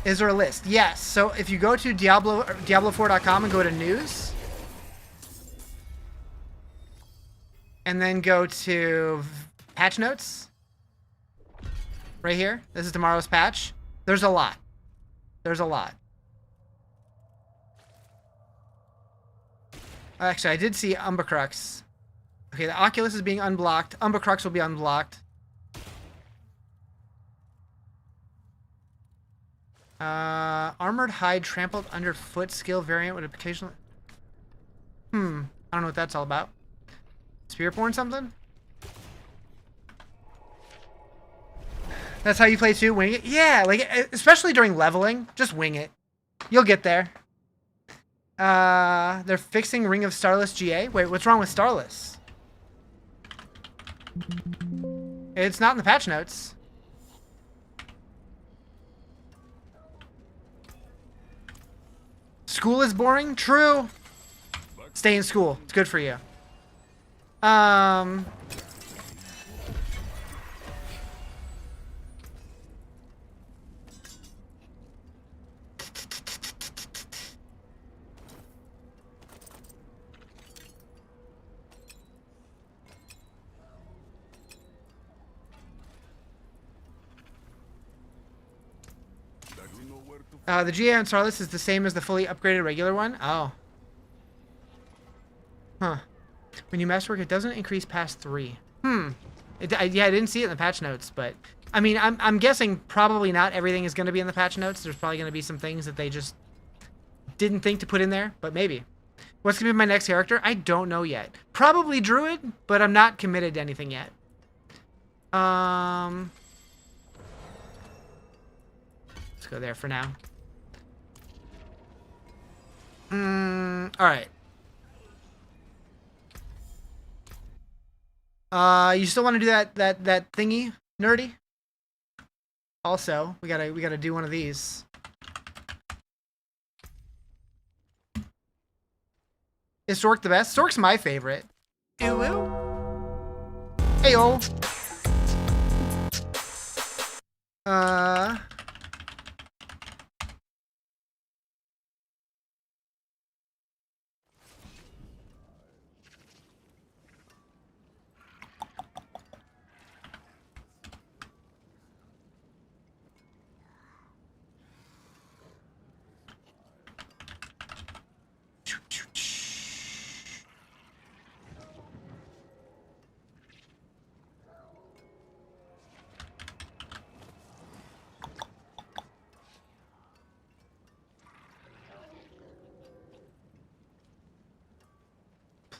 Is there a list? Yes. So if you go to Diablo4.com and go to news, and then go to patch notes, right here. This is tomorrow's patch. There's a lot. There's a lot. Actually, I did see Umbacrux. Okay, the Oculus is being unblocked. Umbacrux will be unblocked. Armored hide trampled underfoot skill variant would occasionally... I don't know what that's all about. Spearborn something? That's how you play too? Wing it? Yeah, like, especially during leveling. Just wing it. You'll get there. They're fixing Ring of Starless GA. Wait, what's wrong with Starless? It's not in the patch notes. School is boring? True. Stay in school. It's good for you. The GA on Starless is the same as the fully upgraded regular one? Oh. Huh. When you masterwork, it doesn't increase past 3. Yeah, I didn't see it in the patch notes, but... I mean, I'm guessing probably not everything is going to be in the patch notes. There's probably going to be some things that they just didn't think to put in there, but maybe. What's going to be my next character? I don't know yet. Probably Druid, but I'm not committed to anything yet. Let's go there for now. Alright. You still want to do that thingy, nerdy? Also, we gotta do one of these. Is Stork the best? Stork's my favorite. Ew. Heyo.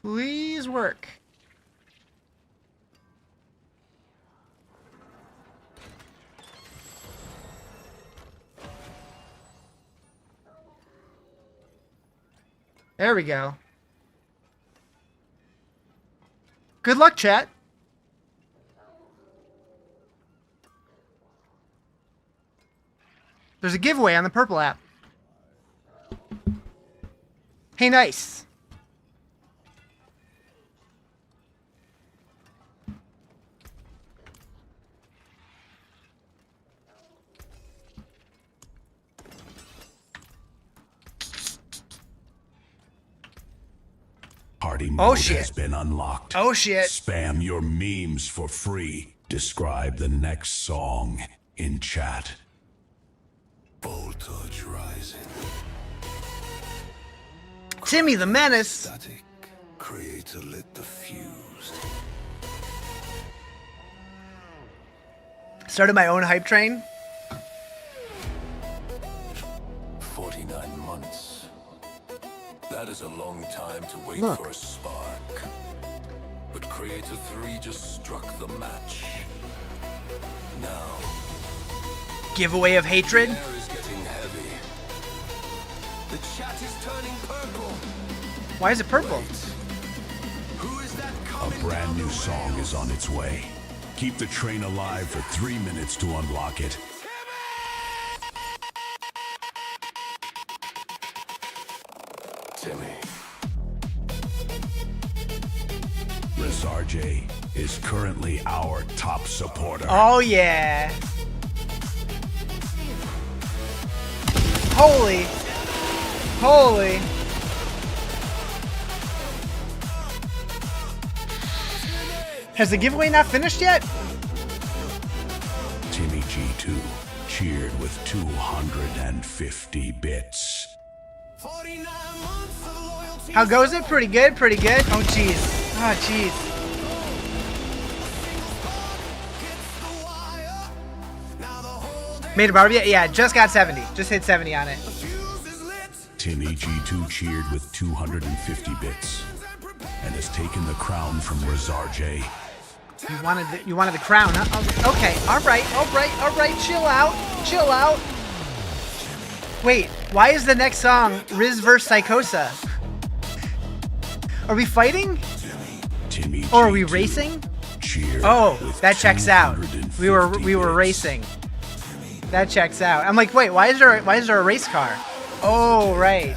Please work. There we go. Good luck, chat. There's a giveaway on the purple app. Hey, nice. Party mode shit. has been unlocked. Oh shit. Spam your memes for free. Describe the next song in chat. Voltage rising. Timmy the Menace. Static. Creator lit the fuse. Started my own hype train. 49 months. That is a long time to wait Look. for a spark. But Creator 3 just struck the match. Now, Giveaway of hatred. the air is getting heavy. The chat is turning purple. Why is it purple? Who is that coming? A brand new song is on its way. Keep the train alive for 3 minutes to unlock it. Timmy. Rizarjay is currently our top supporter. Oh yeah. Holy. Holy. Has the giveaway not finished yet? Timmy G2 cheered with 250 bits. How goes it? Pretty good, pretty good. Oh, jeez. Oh, jeez. Made a Barbie? Yeah, just got 70. Just hit 70 on it. Timmy G2 cheered with 250 bits and has taken the crown from Rizarjay. You wanted the crown, huh? Oh, okay, all right. Chill out. Chill out. Wait, why is the next song Riz vs. Psychosa? Are we fighting? Timmy Or are we G2 racing? cheered Oh, with that checks out. We were 250 bits. racing. That checks out. I'm like, wait, why is there a race car? Oh, right.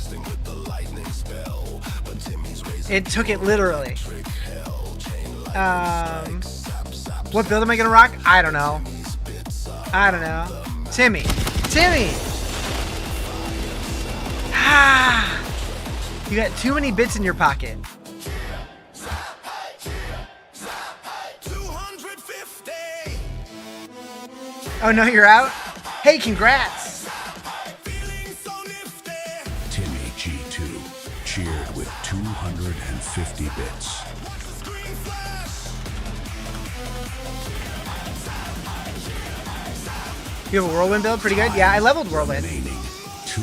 It took it literally. What build am I gonna rock? I don't know. Timmy. Ah, you got too many bits in your pocket. Oh no, you're out? Hey, congrats! Timmy G2 cheered with 250 bits. You have a whirlwind build? Pretty good? Yeah, I leveled whirlwind. Remaining 2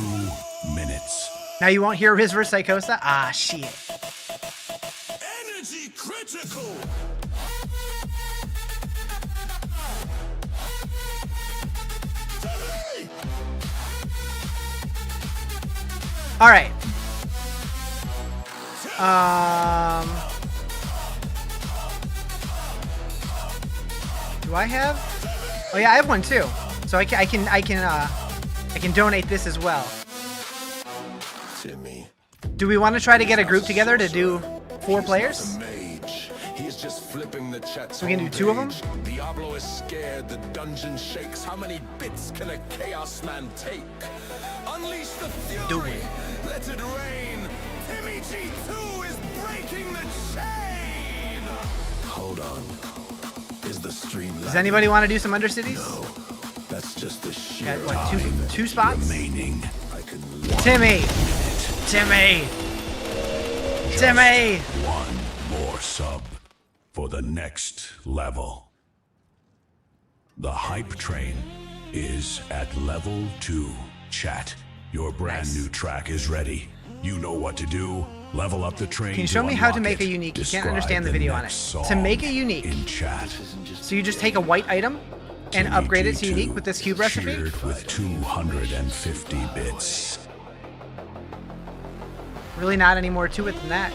minutes. Now you won't hear Riz vs. Psychosa? Ah, shit. Energy critical. Alright. Do I have? Oh yeah, I have one too. So I can donate this as well. Timmy. Do we want to try to get a group together to do 4 players? Mage. He's just flipping the chat. So we can do 2 of them? Diablo is scared, the dungeon shakes. How many bits can a chaos man take? Unleash the fury. Do it. Let it rain. Timmy G2 is breaking the chain. Hold on. Is the stream Does anybody want to do some Undercities? No. That's just the sheer Got what, two spots? Remaining. I can Timmy! One more sub for the next level. The hype train is at level 2. Chat, your brand new track is ready. You know what to do. Level up the train. Can you show me how to make a unique? You can't understand the video on it. To make a unique, in chat. so you just take a white item and upgrade it to unique with this cube recipe? Cheered with 250 bits. Really not any more to it than that.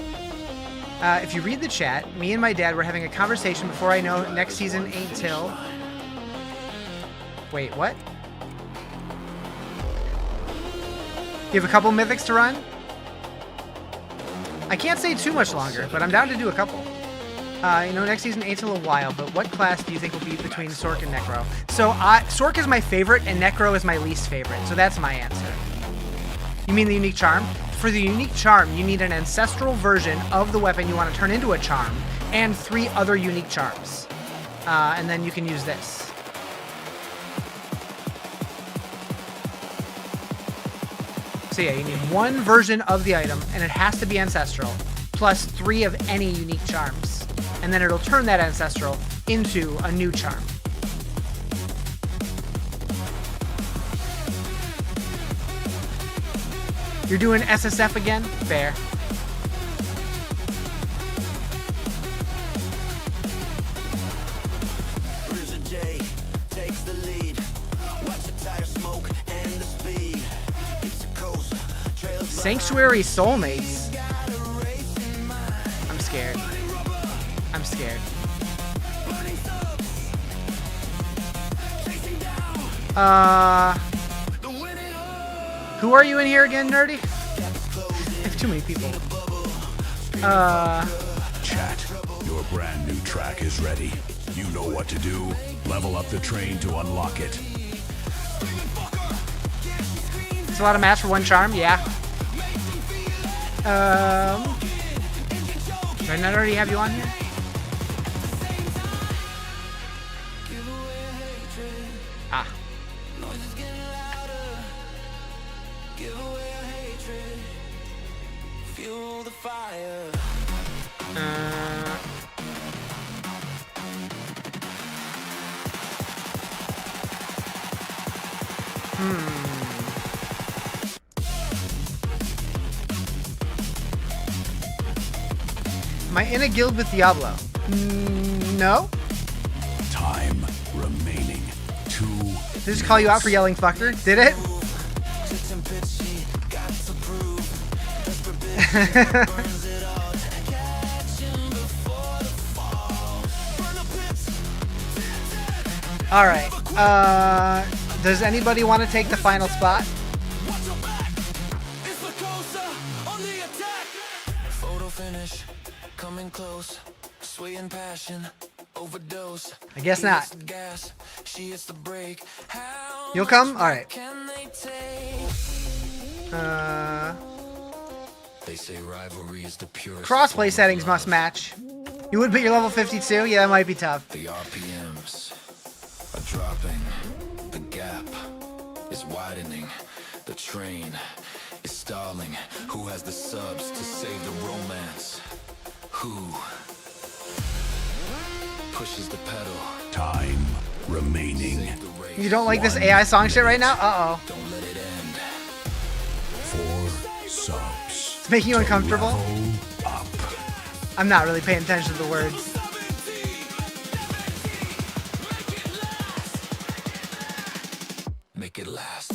If you read the chat, me and my dad were having a conversation before I know next season ain't till... Wait, what? You have a couple mythics to run? I can't say too much longer, but I'm down to do a couple. Next season ain't till a while, but what class do you think will be between Sork and Necro? So, Sork is my favorite, and Necro is my least favorite, so that's my answer. You mean the unique charm? For the unique charm, you need an ancestral version of the weapon you want to turn into a charm, and 3 other unique charms. And then you can use this. So yeah, you need 1 version of the item, and it has to be ancestral, plus 3 of any unique charms. And then it'll turn that ancestral into a new charm. You're doing SSF again? Fair. Rizarjay takes the lead. Watch the tire smoke and the speed. It's the coast. Trails Sanctuary Soulmates. I'm scared. I'm scared. Who are you in here again, Nerdy? I have too many people. Chat, your brand new track is ready. You know what to do. Level up the train to unlock it. It's a lot of match for one charm, yeah. Do I not already have you on here? Ah. Am I in a guild with Diablo? No. Time remaining. 2 Did it just call you out for yelling fucker? Did it? Alright. Does anybody want to take the final spot? Photo finish, coming close, swaying passion, overdose. I guess not. Gas, she hits the brake. How You'll come? Alright. can they take? They say rivalry is the purest. Crossplay settings must match. You would put your level 52? Yeah, that might be tough. The RPMs are dropping. The gap is widening. The train is stalling. Who has the subs to save the romance? Who pushes the pedal? time remaining. Save the race. You don't like this AI song shit right now? Uh-oh. Don't let it end. 4 subs. It's making you uncomfortable? Level up. I'm not really paying attention to the words. Make it last.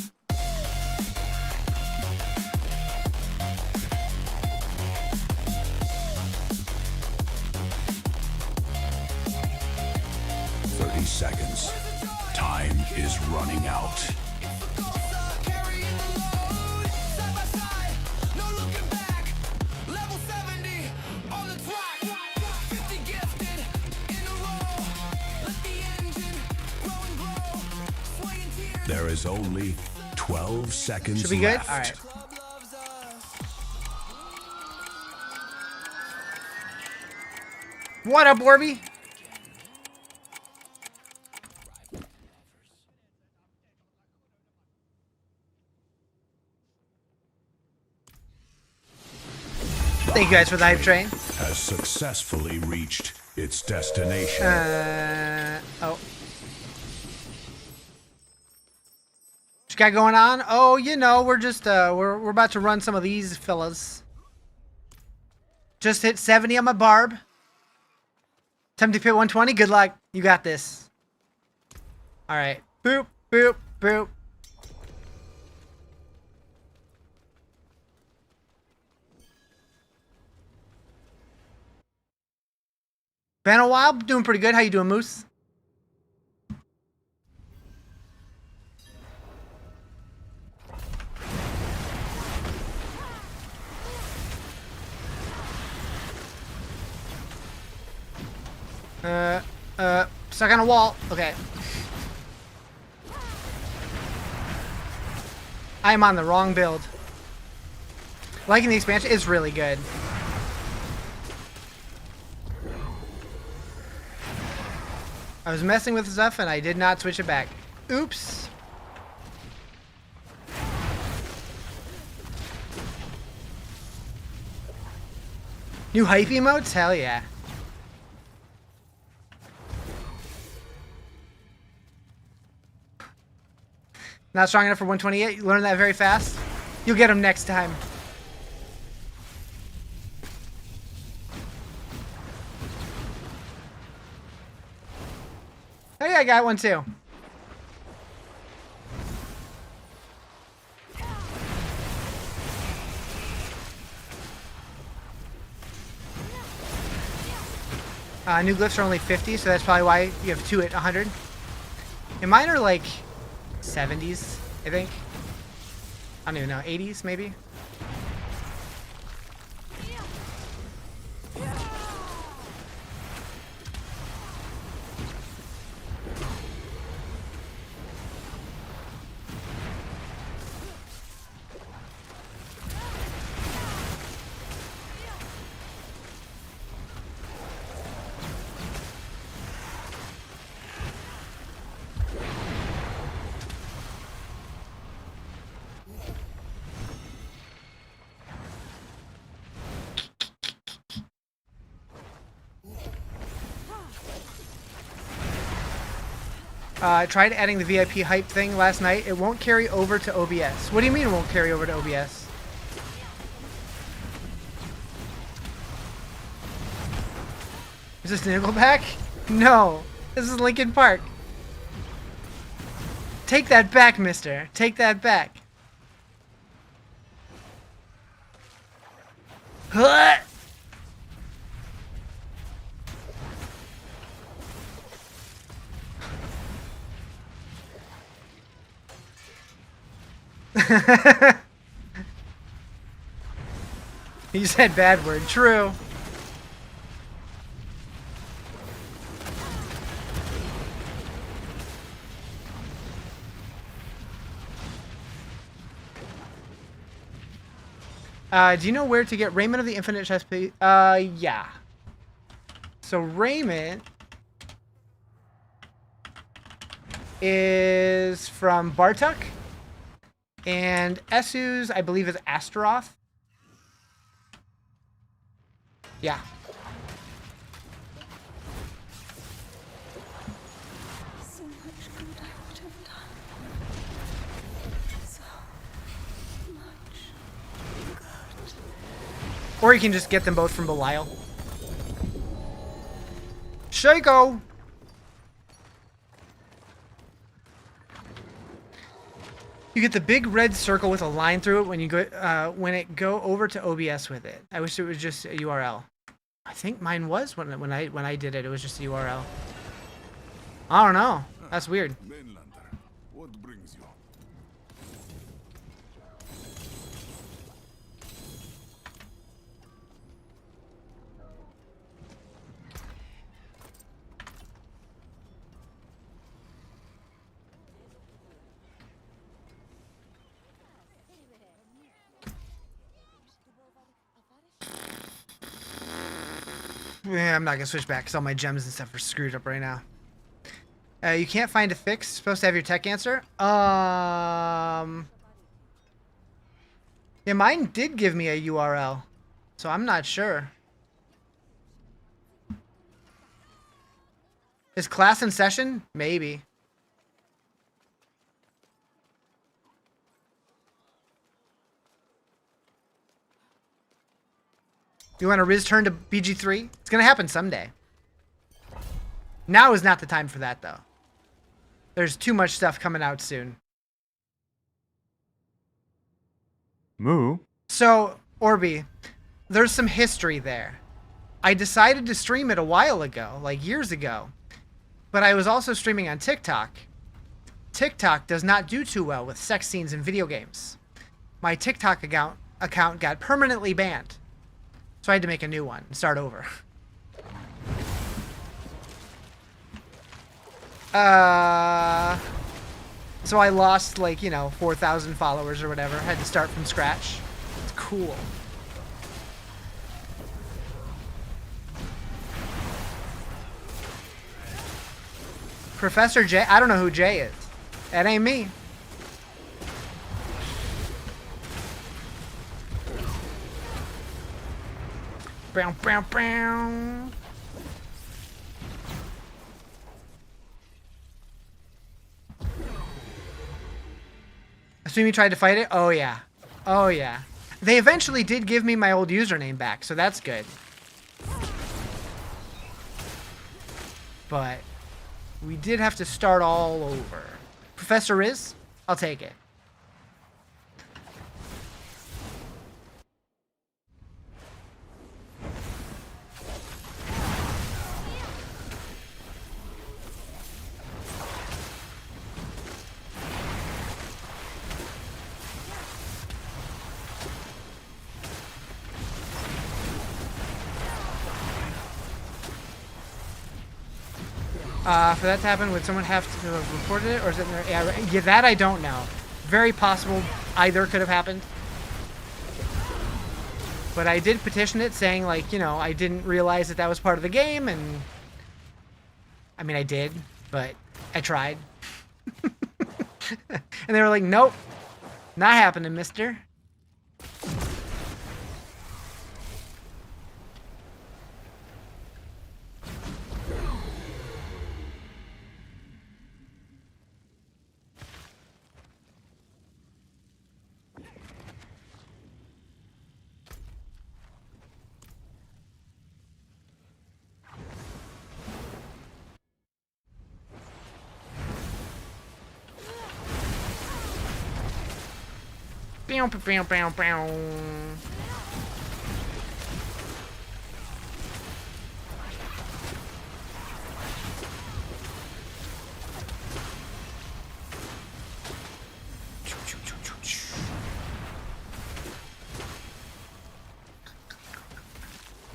Seconds. Time is running out. There is only 12 seconds Should be good? left. All right. What up, Warby? Thank you guys for the hype train. Has successfully reached its destination. Oh. What you got going on? Oh, you know, we're just we're about to run some of these fellas. Just hit 70 on my barb. Time to hit 120. Good luck. You got this. All right. Boop, boop, boop. Been a while, doing pretty good. How you doing, Moose? Stuck on a wall. Okay. I'm on the wrong build. Liking the expansion is really good. I was messing with stuff and I did not switch it back. Oops. New hype emotes? Hell yeah. Not strong enough for 128. You learn that very fast. You'll get them next time. Oh yeah, I got one too. New glyphs are only 50, so that's probably why you have 2 at 100. And mine are like 70s, I think. I don't even know, 80s maybe? Tried adding the VIP hype thing last night. It won't carry over to OBS. What do you mean it won't carry over to OBS? Is this Nickelback? No. This is Linkin Park. Take that back, mister. Take that back. Huh? He said bad word. True. Do you know where to get Raiment of the Infinite Chestplate? Yeah. So Raiment is from Bartuk, and Esu's, I believe, is Astaroth. Yeah. So much good I would have done. So much good. Or you can just get them both from Belial. Shaco! You get the big red circle with a line through it when you go when it go over to OBS with it. I wish it was just a URL. I think mine was when I did it. It was just a URL. I don't know. That's weird. Mainlander, what brings you? Yeah, I'm not gonna switch back because all my gems and stuff are screwed up right now. You can't find a fix. Supposed to have your tech answer. Yeah, mine did give me a URL, so I'm not sure. Is class in session? Maybe. You want a Riz turn to BG3? It's gonna happen someday. Now is not the time for that, though. There's too much stuff coming out soon. Moo. So, Orby, there's some history there. I decided to stream it a while ago, like years ago. But I was also streaming on TikTok. TikTok does not do too well with sex scenes in video games. My TikTok account got permanently banned. So I had to make a new one and start over. So I lost, like, you know, 4,000 followers or whatever. Had to start from scratch. It's cool. Professor J? I don't know who J is. That ain't me. Bow, bow, bow. Assume you tried to fight it? Oh, yeah. Oh, yeah. They eventually did give me my old username back, so that's good. But we did have to start all over. Professor Riz? I'll take it. For that to happen, would someone have to have reported it, or is it? Yeah, that I don't know. Very possible either could have happened. But I did petition it, saying, like, you know, I didn't realize that that was part of the game, and I mean, I did, but I tried. And they were like, nope, not happening, mister. Pew, pew, pew, pew, pew.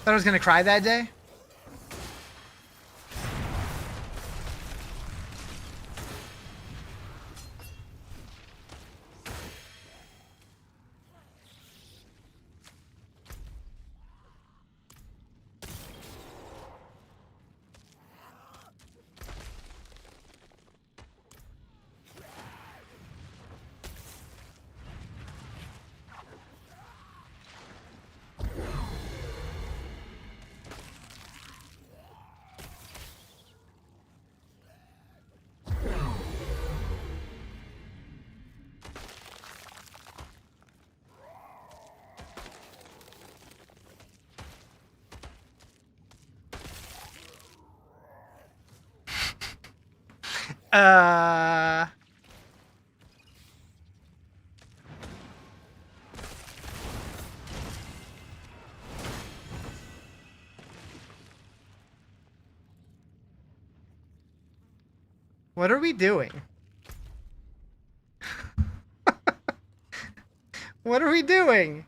Thought I was gonna cry that day. Uh. What are we doing? What are we doing?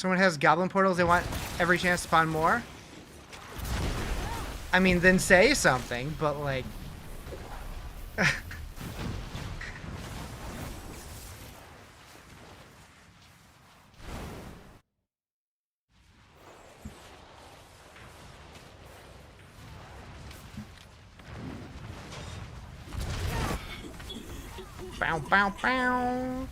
Someone has goblin portals, they want every chance to spawn more? I mean, then say something, but like... Bow, bow, bow.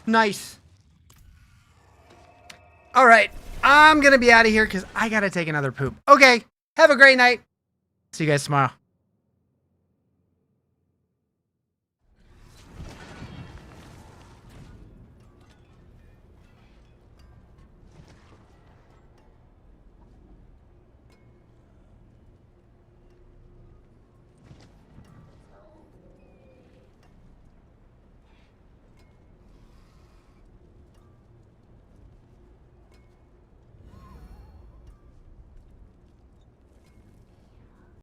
Nice. All right. I'm going to be out of here because I got to take another poop. Okay. Have a great night. See you guys tomorrow.